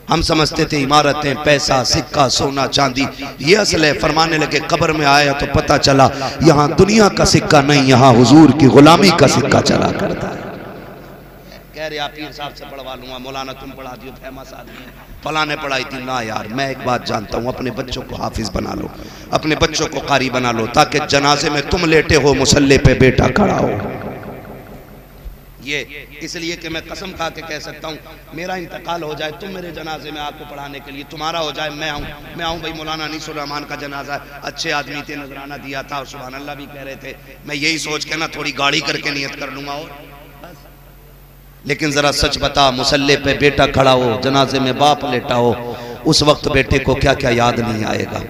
हम समझते थे इमारतें, पैसा, सिक्का, सोना, चांदी ये असल है। फरमाने लगे कब्र में आया तो पता चला यहाँ दुनिया का सिक्का नहीं, यहाँ हुजूर की गुलामी का सिक्का चला करता है। कह रहे आप पीर साहब से पढ़वा लूंगा, मौलाना तुम पढ़ा दियो, फेमस आदमी है, फलाने पढ़ाई थी ना। यार मैं एक बात जानता हूँ, अपने बच्चों को हाफिज बना लो, अपने बच्चों को कारी बना लो, ताकि जनाजे में तुम लेटे हो मुसल्ले पे बेटा खड़ा हो। ये इसलिए कि मैं कसम खा के कह सकता हूँ मेरा इंतकाल हो जाए, तुम मेरे जनाजे में आपको पढ़ाने के लिए, तुम्हारा हो जाए मैं आऊँ भाई मौलाना अनीसुर रहमान का जनाजा, अच्छे आदमी थे, नजराना दिया था और सुभान अल्लाह भी कह रहे थे, मैं यही सोच के ना थोड़ी गाड़ी करके नियत कर लूंगा। और लेकिन जरा सच बता, मुसल्ले पे बेटा खड़ा हो, जनाजे में बाप लेटा हो, उस वक्त बेटे को क्या क्या याद नहीं आएगा?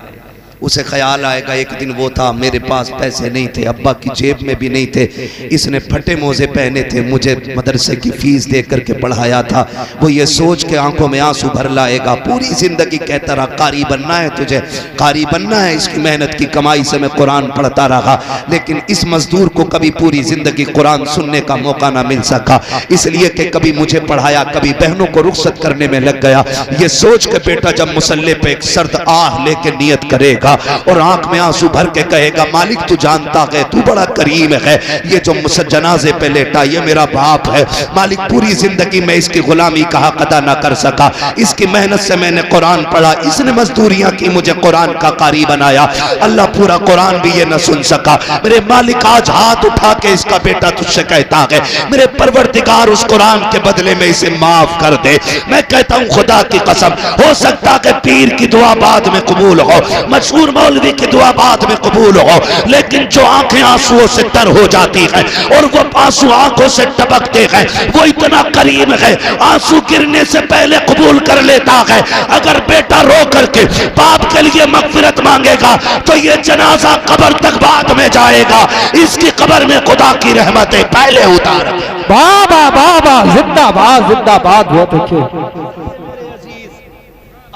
उसे ख्याल आएगा एक दिन वो था, मेरे पास पैसे नहीं थे, अब्बा की जेब में भी नहीं थे, इसने फटे मोजे पहने थे, मुझे मदरसे की फीस दे करके पढ़ाया था। वो ये सोच के आंखों में आंसू भर लाएगा। पूरी जिंदगी कहता रहा कारी बनना है तुझे, कारी बनना है, इसकी मेहनत की कमाई से मैं कुरान पढ़ता रहा, लेकिन इस मजदूर को कभी पूरी जिंदगी कुरान सुनने का मौका ना मिल सका, इसलिए कि कभी मुझे पढ़ाया, कभी बहनों को रुखसत करने में लग गया। ये सोच के बेटा जब मुसल्ले पे एक सर्द आह लेके नियत करेगा और आंख में आंसू भर के कहेगा, मालिक तू जानता है, तू बड़ा करीम है, ये जो जनाजे पे लेटा ये मेरा बाप है, मालिक पूरी जिंदगी में इसकी गुलामी का हक अदा ना कर सका, इसकी मेहनत से मैंने कुरान पढ़ा, इसने मजदूरियां की, मुझे कुरान का कारी बनाया, अल्लाह पूरा कुरान भी ये न सुन सका। मेरे मालिक आज हाथ उठा के इसका बेटा तुझसे कहता है, मेरे परवरदिगार उस कुरान के बदले में इसे माफ कर दे। मैं कहता हूं खुदा की कसम, हो सकता है पीर की दुआ बाद में कबूल हो, मशहूर मौलवी की दुआ बाद में कबूल हो, लेकिन जो आंखें आंसुओं से तर हो जाती है और वो आंसू आंखों से टपकते हैं, वो इतना करीम है, आंसू गिरने से पहले कबूल कर लेता है। अगर बेटा रो करके बाप के लिए मगफिरत मांगेगा तो ये जनाजा कब्र तक बाद में जाएगा, इसकी कब्र में खुदा की रहमतें पहले उतार। बाबा बाबा जिंदाबाद जिंदाबाद। बहुत अच्छे।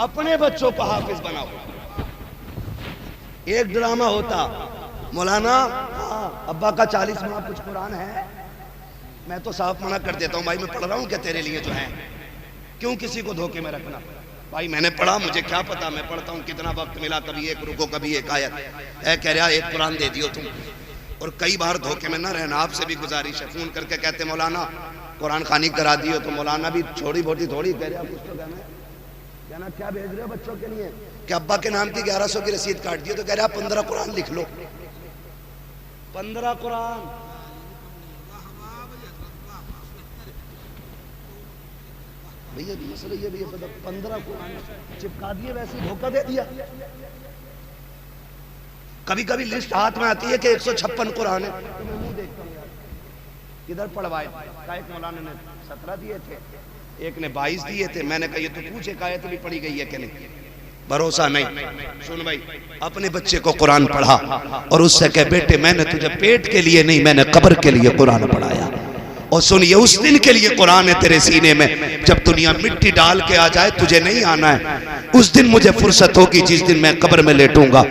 अपने बच्चों को हाफिज बनाओ। एक ड्रामा होता, मौलाना अब्बा का 40 माह कुछ कुरान है, मैं तो साफ मना कर देता हूँ, भाई मैं पढ़ रहा हूँ क्या तेरे लिए जो है, क्यों किसी को धोखे में रखना, भाई मैंने पढ़ा, मुझे क्या पता, मैं पढ़ता हूँ, कितना वक्त मिला, कभी एक रुको कभी एक आयत है, कह रहा एक कुरान दे दियो तुम। और कई बार धोखे में ना रहना, आपसे भी गुजारिश है, फोन करके कहते मौलाना कुरान खानी करा दियो, तो मौलाना भी छोड़ी बोटी थोड़ी कह रहा, कुछ तो कहना क्या भेज रहे हो बच्चों के लिए, कि अब्बा के नाम की 1100 की रसीद काट दियो, तो कह रहा 15 कुरान लिख लो, 15 कुरान। भैया मसला ये भैया 15 कुरान चिपका दिए, वैसे धोखा दे दिया। कभी कभी लिस्ट हाथ में आती है कि 156 कुरान है, तो मैं मुंह देखता हूँ यार किधर पढ़वाए, एक मौलाना ने 17 दिए थे, एक ने 22 दिए थे, मैंने कहा ये तो पूछ एक आयत भी पढ़ी गई है कि नहीं, भरोसा नहीं। सुन भाई, अपने बच्चे को कुरान पढ़ा और उससे कह बेटे मैंने तुझे पेट के लिए नहीं, मैंने कब्र के लिए कुरान पढ़ाया, और सुन ये उस दिन के लिए कुरान है तेरे सीने में, जब दुनिया मिट्टी डाल के आ जाए तुझे नहीं आना है, उस दिन मुझे फुर्सत होगी जिस दिन मैं कब्र में लेटूंगा,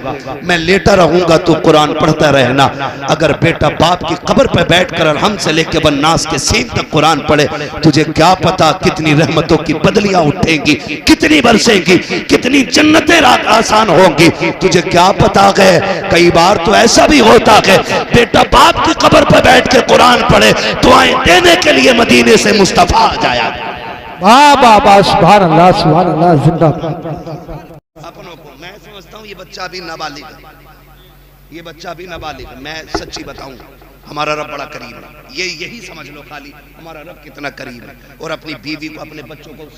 मैं लेटा रहूंगा, तू कुरान पढ़ता रहना। अगर बेटा बाप की कब्र पर बैठकर हमसे लेके बन्नास के सीन तक कुरान पढ़े, तुझे क्या पता कितनी रहमतों की बदलियां उठेंगी, कितनी बरसेंगी, कितनी जन्नतें आसान होंगी, तुझे क्या पता है। कई बार तो ऐसा भी होता है बेटा बाप की कब्र पर बैठ के कुरान पढ़े, दुआएं देने के लिए मदीने से मुस्तफा आ जाया। सुभान अल्लाह जिंदाबाद। अपनों को मैं समझता हूँ ये बच्चा भी नाबालिग है, ये बच्चा भी नाबालिग है, मैं सच्ची बताऊं हमारा रब बड़ा करीब है, ये यही समझ लो खाली हमारा रब कितना करीब है। और अपनी बीवी को अपने बच्चों को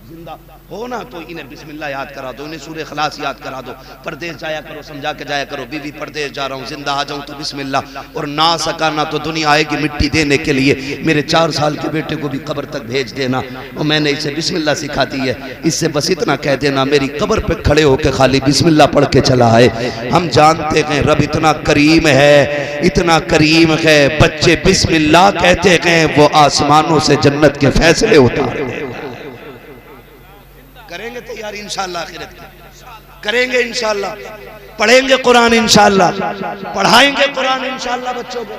जिंदा हो ना तो इन्हें बिस्मिल्लाह याद करा दो, इन्हें सूरह इखलास याद करा दो, परदेश जाया करो समझा के जाया करो, बीवी परदेश जा रहा हूँ जिंदा आ जाऊँ तो बिस्मिल्लाह, और ना सका ना तो दुनिया आएगी मिट्टी देने के लिए, मेरे 4 साल के बेटे को भी कब्र तक भेज देना, और मैंने इसे बिस्मिल्लाह सिखा दी है, इससे बस इतना कह देना मेरी कब्र पे खड़े होकर खाली बिस्मिल्लाह पढ़ के चला है। हम जानते हैं रब इतना करीम है, इतना करीम है, बच्चे बिस्मिल्लाह कहते हैं वो आसमानों से जन्नत के फैसले उतार करेंगे। तैयार इंशाअल्लाह, आखिरत की करेंगे इंशाअल्लाह, पढ़ेंगे कुरान इंशाअल्लाह, पढ़ाएंगे कुरान इंशाअल्लाह बच्चों को।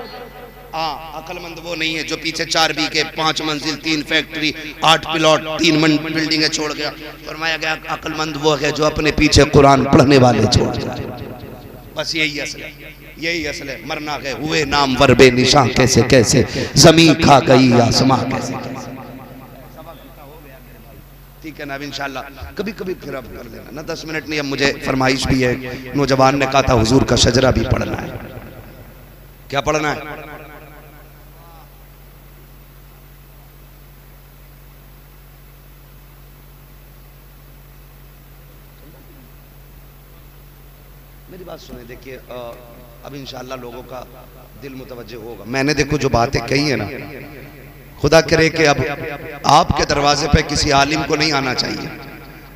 हाँ, अक्लमंद वो नहीं है जो पीछे 4 बीघे 5 मंजिल 3 फैक्ट्री 8 प्लॉट 3 बिल्डिंगें छोड़ गया। फरमाया गया अक्लमंद वो है जो अपने पीछे कुरान पढ़ने वाले छोड़ जाए। बस यही असल है, यही असल है। मरना गए हुए नाम वरबे निशान कैसे कैसे, जमीन खा गई आसमां कैसे कैसे। ठीक है ना, अब इंशाल्लाह कभी कभी फिर अब कर लेना ना, 10 मिनट नहीं। अब मुझे फरमाइश भी है, नौजवान ने कहा था हुजूर का शजरा भी पढ़ना है। क्या पढ़ना है? मेरी बात सुने, देखिए अब इंशाल्लाह लोगों का दिल मुतवज्जह होगा। मैंने देखो जो बातें कही है ना, खुदा करे कि अब आपके दरवाजे पे किसी आलिम को नहीं आना चाहिए,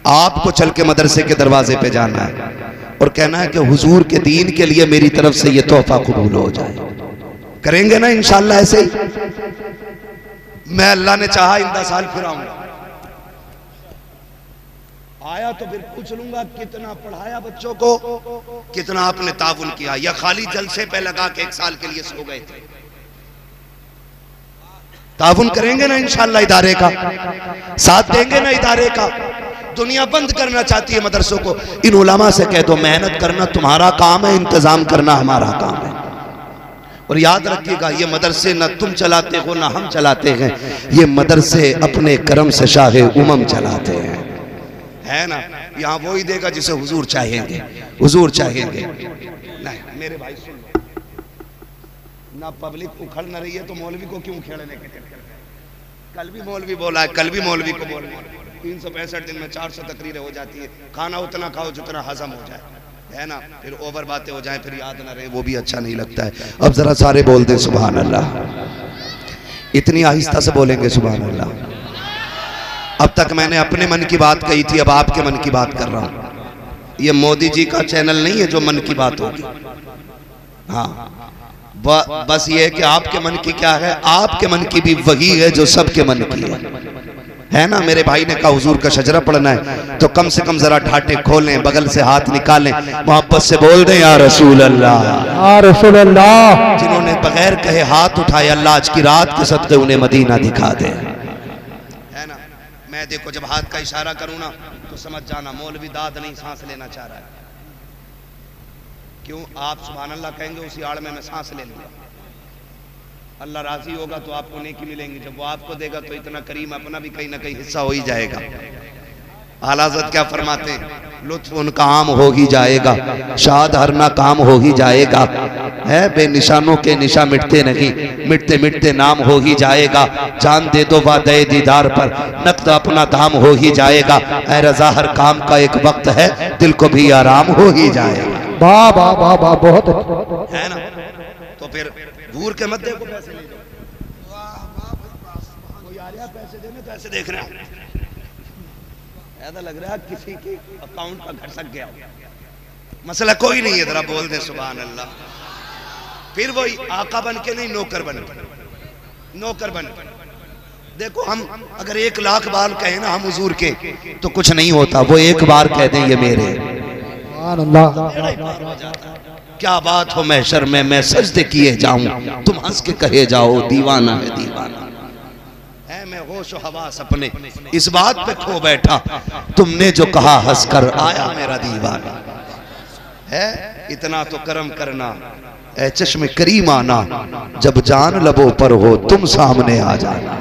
आपको चल के मदरसे के दरवाजे पे जाना है और कहना है कि हुजूर के दीन के लिए मेरी तरफ से ये तोहफा कबूल हो जाए। करेंगे ना इंशाअल्लाह ऐसे ही? मैं अल्लाह ने चाहा इंदा साल फिर आऊंगा, आया तो फिर पूछ लूंगा कितना पढ़ाया बच्चों को, कितना आपने ताउन किया, या खाली जलसे पे लगा के 1 साल के लिए सो गए थे। ताउन करेंगे ना इंशाअल्लाह, इदारे का साथ देंगे ना इदारे का। दुनिया बंद करना चाहती है मदरसों को, इन उलमा से कह दो मेहनत करना तुम्हारा काम है, इंतजाम करना हमारा काम है। और याद रखिएगा ये मदरसे ना तुम चलाते हो ना हम चलाते हैं, ये मदरसे अपने करम से शाहे उमम चलाते हैं, है ना। यहाँ वो ही देगा जिसे हुजूर चाहेंगे, हुजूर चाहेंगे। नहीं मेरे भाई सुन लो, ना पब्लिक उखड़ न रही है तो मौलवी को क्यों खेलने के चक्कर में? कल भी मौलवी बोला है, कल भी मौलवी को बोलना है। 365 दिन में 400 तकरीरें हो जाती है, खाना उतना खाओ जितना हजम हो जाए, है ना। फिर ओवर बातें हो जाए, फिर याद ना रहे, वो भी अच्छा नहीं लगता है। अब जरा सारे बोल दें सुभान अल्लाह, इतनी आहिस्ता से बोलेंगे सुभान अल्लाह। अब तक मैंने अपने मन की बात कही थी, अब आपके मन की बात कर रहा हूं। ये मोदी जी का चैनल नहीं है जो मन की बात होगी, हाँ बस ये है कि आपके मन की क्या है, आपके मन की भी वही है जो सबके मन की है ना। मेरे भाई ने कहा हुजूर का शजरा पढ़ना है तो कम से कम जरा ठाटे खोलें, बगल से हाथ निकालें, मोहब्बत से बोल दें या रसूल अल्लाह, या रसूल अल्लाह। जिन्होंने बगैर कहे हाथ उठाए, अल्लाह आज की रात के सदक़े उन्हें मदीना दिखा दे, है ना। मैं देखो जब हाथ का इशारा करूं ना तो समझ जाना मौलवी दाद नहीं सांस लेना चाह रहा है। क्यों? आप सुभान अल्लाह कहेंगे उसी आड़ में मैं सांस ले लूंगा। अल्लाह राजी होगा तो आपको नेकी मिलेंगी, जब वो आपको देगा तो इतना करीम अपना भी कहीं ना कहीं हिस्सा हो ही जाएगा। आला हज़रत क्या फरमाते हैं, लुत्फ उनका आम हो ही जाएगा, शाद हर ना काम हो ही जाएगा, है बेनिशानों के निशा मिटते नहीं, मिटते मिटते नाम हो ही जाएगा। जान दे दो वादे दीदार पर, नक़द अपना दाम हो ही जाएगा। ऐ रज़ा हर काम का एक वक्त है, दिल को भी आराम हो ही जाएगा। वाह वाह वाह वाह, बहुत है ना। तो फिर घूर के मत देखो, पैसे ले जाओ, कोई आ रहा पैसे देने तो ऐसे देख रहे हैं, ऐसा लग रहा है किसी के अकाउंट का घर सक गया। मसला कोई नहीं है, जरा बोल दे सुभान अल्लाह। फिर वही आका बन के नहीं, नौकर बन के, नौकर बन के। देखो हम अगर 1 लाख बार कहें ना हम हुजूर के तो कुछ नहीं होता, वो एक बार कह दें ये मेरे, क्या बात हो महशर में मैं सजदे किए जाऊं, तुम हंस के कहे जाओ दीवाना है दीवाना है। मैं होश हवास अपने इस बात पे खो बैठा, तुमने जो कहा हंस कर आया मेरा दीवाना है। इतना तो करम करना ऐ चश्मे करीम आना, जब जान लबों पर हो तुम सामने आ जाना।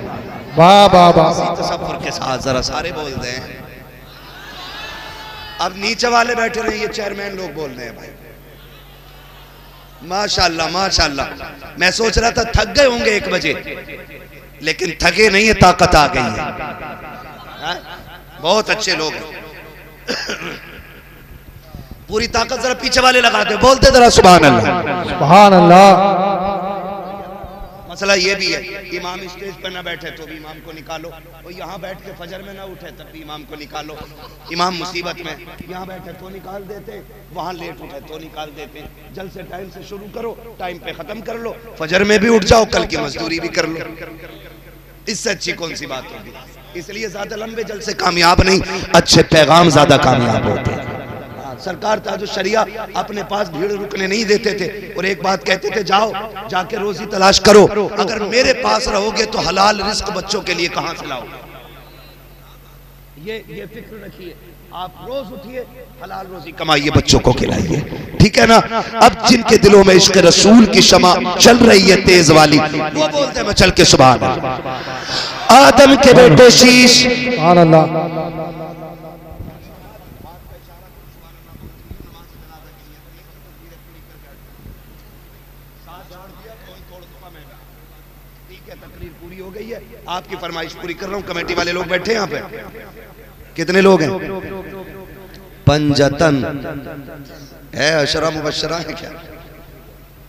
वाह वाह वाह, तसव्वुर के साथ जरा सारे बोल दें। अब नीचे वाले बैठे रहे, ये चेयरमैन लोग बोल रहे हैं भाई माशाल्लाह माशाल्लाह। मैं सोच रहा था थक गए होंगे 1 बजे, लेकिन थके नहीं है, ताकत आ गई है। बहुत अच्छे लोग हैं, पूरी ताकत जरा पीछे वाले लगाते, बोलते जरा सुभान अल्लाह सुभान अल्लाह। मसला ये भी है, इमाम स्टेज पर ना बैठे तो भी इमाम को निकालो, और यहाँ बैठ के फजर में ना उठे तब भी इमाम को निकालो। इमाम मुसीबत में, यहाँ बैठे तो निकाल देते, वहाँ लेट उठे तो निकाल देते। जल्द से टाइम से शुरू करो, टाइम पे खत्म कर लो, फजर में भी उठ जाओ, कल की मजदूरी भी कर लो। इससे अच्छी कौन सी बात होगी? इसलिए ज्यादा लंबे जल से कामयाब नहीं, अच्छे पैगाम ज्यादा कामयाब होते हैं। सरकार ताजु शरिया अपने पास भीड़ रुकने नहीं देते थे, और एक बात कहते थे, जाओ जाके रोजी तलाश करो, अगर मेरे पास रहोगे तो हलाल रिस्क बच्चों के लिए कहां से लाओगे? ये फिक्र रखिए, आप रोज उठिए, हलाल रोजी कमाइए, बच्चों को खिलाइए, ठीक है ना। अब जिनके दिलों में इश्क रसूल की शमा चल रही है तेज वाली, वो बोलते हैं मैं चल के सुभान अल्लाह। आदम के बेटे शीश, सुभान अल्लाह। तकरीर पूरी हो गई है, आपकी फरमाइश पूरी कर रहा हूँ। कमेटी वाले लोग बैठे यहाँ पे, कितने लोग हैं? पंजतन है, अशरा मुबशरा है क्या?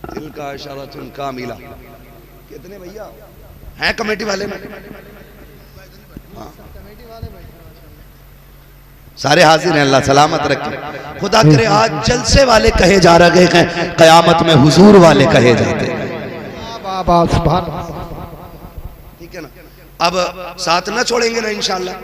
दिल का अशरा तुम का मिला, कितने भैया हैं कमेटी वाले में? हाँ सारे हाजिर हैं, अल्लाह सलामत रखे। खुदा करे आज जलसे वाले कहे जा रहे हैं, कयामत में हुजूर वाले कहे जाते हैं। ठीक है ना। अब साथ ना छोड़ेंगे ना, इंशाल्लाह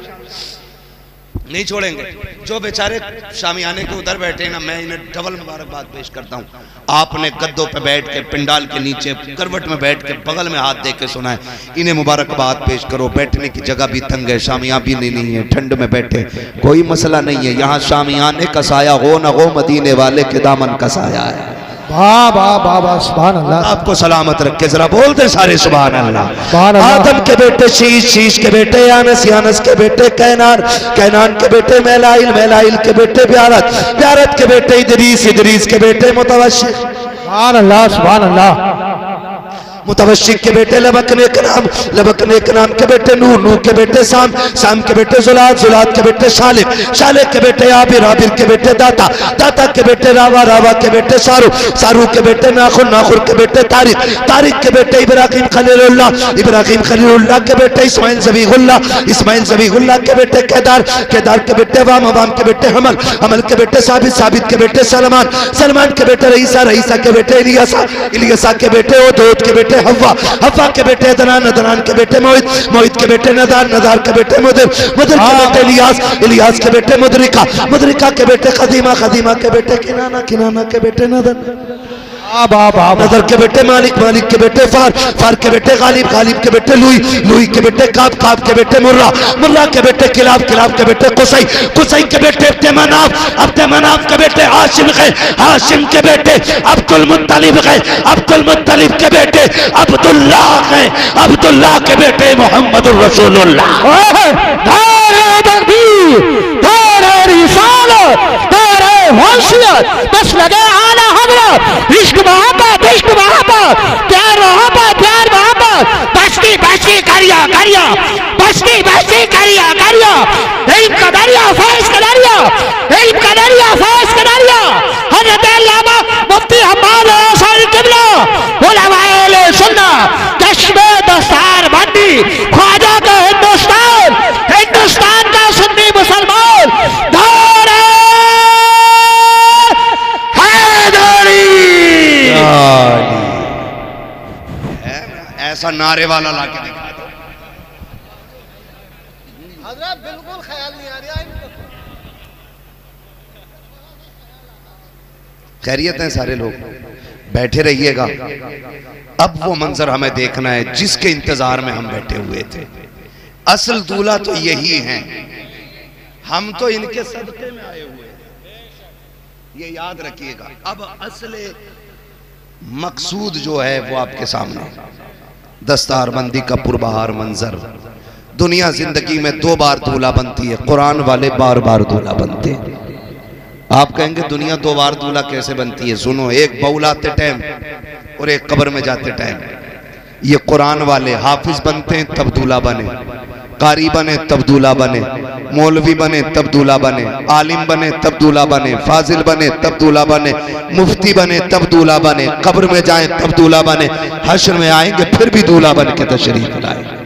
नहीं छोड़ेंगे। जो बेचारे शामियाने के उधर बैठे हैं ना, मैं इन्हें डबल मुबारकबाद पेश करता हूँ। आपने गद्दों पे बैठ के, पिंडाल के नीचे करवट में बैठ के बगल में हाथ दे के सुना है, इन्हें मुबारकबाद पेश करो। बैठने की जगह भी तंग है, शामियां भी नहीं है, ठंड में बैठे, कोई मसला नहीं है। यहाँ शामियाने का साया हो न हो, मदीने वाले के दामन का साया है। वाह वाह वाह वाह, सुभान अल्लाह। आपको सलामत रखे, जरा बोलते सारे सुभान अल्लाह। सुभान अल्लाह। आदम के बेटे शीश, शीश के बेटे यानस, यानस के बेटे कैनान, कैनान के बेटे मैलाइल, मैलाइल के बेटे ब्यारत, ब्यारत के बेटे इदरीस, इदरीस के बेटे मुतवश्शिक, सुभान अल्लाह सुभान अल्लाह। मुतवश्शिक के बेटे लबकने के नाम, लबकने के नाम के बेटे नूह, नूह के बेटे साम, साम के बेटे जुलाद, जुलाद के बेटे शालिक, शालिक के बेटे आबिर, आबिर के बेटे दाता, दाता के बेटे रावा, रावा के बेटे सारू, सारू के बेटे नाखुर, नाखुर के बेटे तारिक, तारिक के बेटे इब्राहिम खलीलुल्लाह, इब्राहिम खलीलुल्लाह के बेटे इस्माइल ज़बीहुल्लाह, इस्माइल ज़बीहुल्लाह के बेटे केदार, केदार के बेटे वाम, वाम के बेटे हमल, हमल के बेटे साबित, साबित के बेटे सलमान, सलमान के बेटे रईसा, रईसा के बेटे इलियासा, इलियासा के बेटे ओदोद के बेटे हव्वा, हव्वा के बेटे अदनान, अदनान के बेटे मोहित, मोहित के बेटे नदार, नदार के बेटे मुदिर, मुदिर के बेटे इलियास, इलियास के बेटे मुदरिका, मुदरिका के बेटे खदीमा, खदीमा के बेटे किनाना, किनाना के बेटे नदर, नदर के बेटे मालिक, मालिक के बेटे फार, फार के बेटे गालिब, गालिब के बेटे लुई, लुई के बेटे काब, काब के बेटे मुर्रा, मुर्रा के बेटे किलाब, किलाब के बेटे कुसई, कुसई के बेटे अब्दे मनाफ, अब्दे मनाफ के बेटे हाशिम है, हाशिम के बेटे अब्दुल मुत्तलिब है, अब्दुल मुत्तलिब के बेटे अब्दुल्लाह है, अब्दुल्लाह के बेटे मोहम्मद रसूलुल्लाह। नारे तकबीर, नारे रिसालत, नारे होशियत, बस लगे आला हजरत, इश्क मोहब्बत, इश्क मोहब्बत, प्यार मोहब्बत, प्यार मोहब्बत, बस्ती बस्ती करिया करिया, बस्ती बस्ती करिया करिया, इल्म का दरिया, फैज़ का दरिया, इल्म का दरिया, फैज़ का दरिया, हज़रत अल्लामा मुफ्ती हम्माद साहिब किबला, उलमाए अहले सुन्नत, कश्मे दस्तार बंदी, ख्वाजा का हिंदुस्तान, हिंदुस्तान का सुन्नी मुसलमान, धारे ऐसा नारे वाला लाके दिखा दो। हजरत बिल्कुल ख्याल नहीं आ रहा इनको। खैरियत है सारे लोग, बैठे रहिएगा। अब वो मंजर हमें देखना है जिसके इंतजार में हम बैठे हुए थे। असल दूल्हा तो यही है, हम तो इनके सदके में आए हुए हैं, ये याद रखिएगा। अब असले मकसूद जो है वो आपके सामने, दस्तारबंदी का पुरबहार मंजर। दुनिया जिंदगी में 2 बार दूल्हा बनती है, कुरान वाले बार बार दूल्हा बनते हैं। आप कहेंगे दुनिया 2 बार दूल्हा कैसे बनती है? सुनो, एक बौलाते टाइम और एक कब्र में जाते टाइम। ये कुरान वाले हाफिज बनते हैं तब दूल्हा बने, कारी बने तब दूल्हा बने, मौलवी बने तब दूल्हा बने, आलिम बने तब दूल्हा बने, फाजिल बने तब दूल्हा बने, मुफ्ती बने तब दूल्हा बने, कब्र में जाएं तब दूल्हा बने, हश्र में आएंगे फिर भी दूल्हा बन के तशरीफ लाए।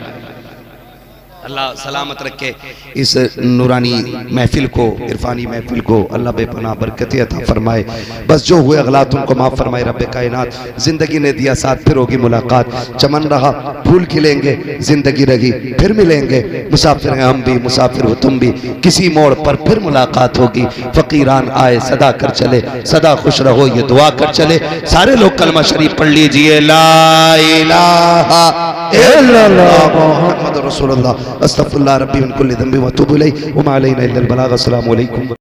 अल्लाह सलामत रखे इस नूरानी महफिल को, इरफानी महफिल को। अल्लाह बेपनाह बरकत अता फरमाए। बस जो हुए अगलात उनको माफ़ फरमाए रब्बे कायनात। ज़िंदगी ने दिया साथ, फिर होगी मुलाकात। चमन रहा फूल खिलेंगे, ज़िंदगी रही फिर मिलेंगे। मुसाफिर हैं हम भी, मुसाफिर हो तुम भी, किसी मोड़ पर फिर मुलाकात होगी। फ़कीरान आए सदा कर चले, सदा खुश रहो ये दुआ कर चले। सारे लोग कलमा शरीफ पढ़ लीजिए, ला इलाहा इल्लल्लाह मुहम्मद रसूलुल्लाह, अस्तगफिरुल्लाह रब्बी मिन कुल्ली ज़ंबि व अतूबु इलैहि व मा अलैना इल्लल बलाग। अस्सलामु अलैकुम।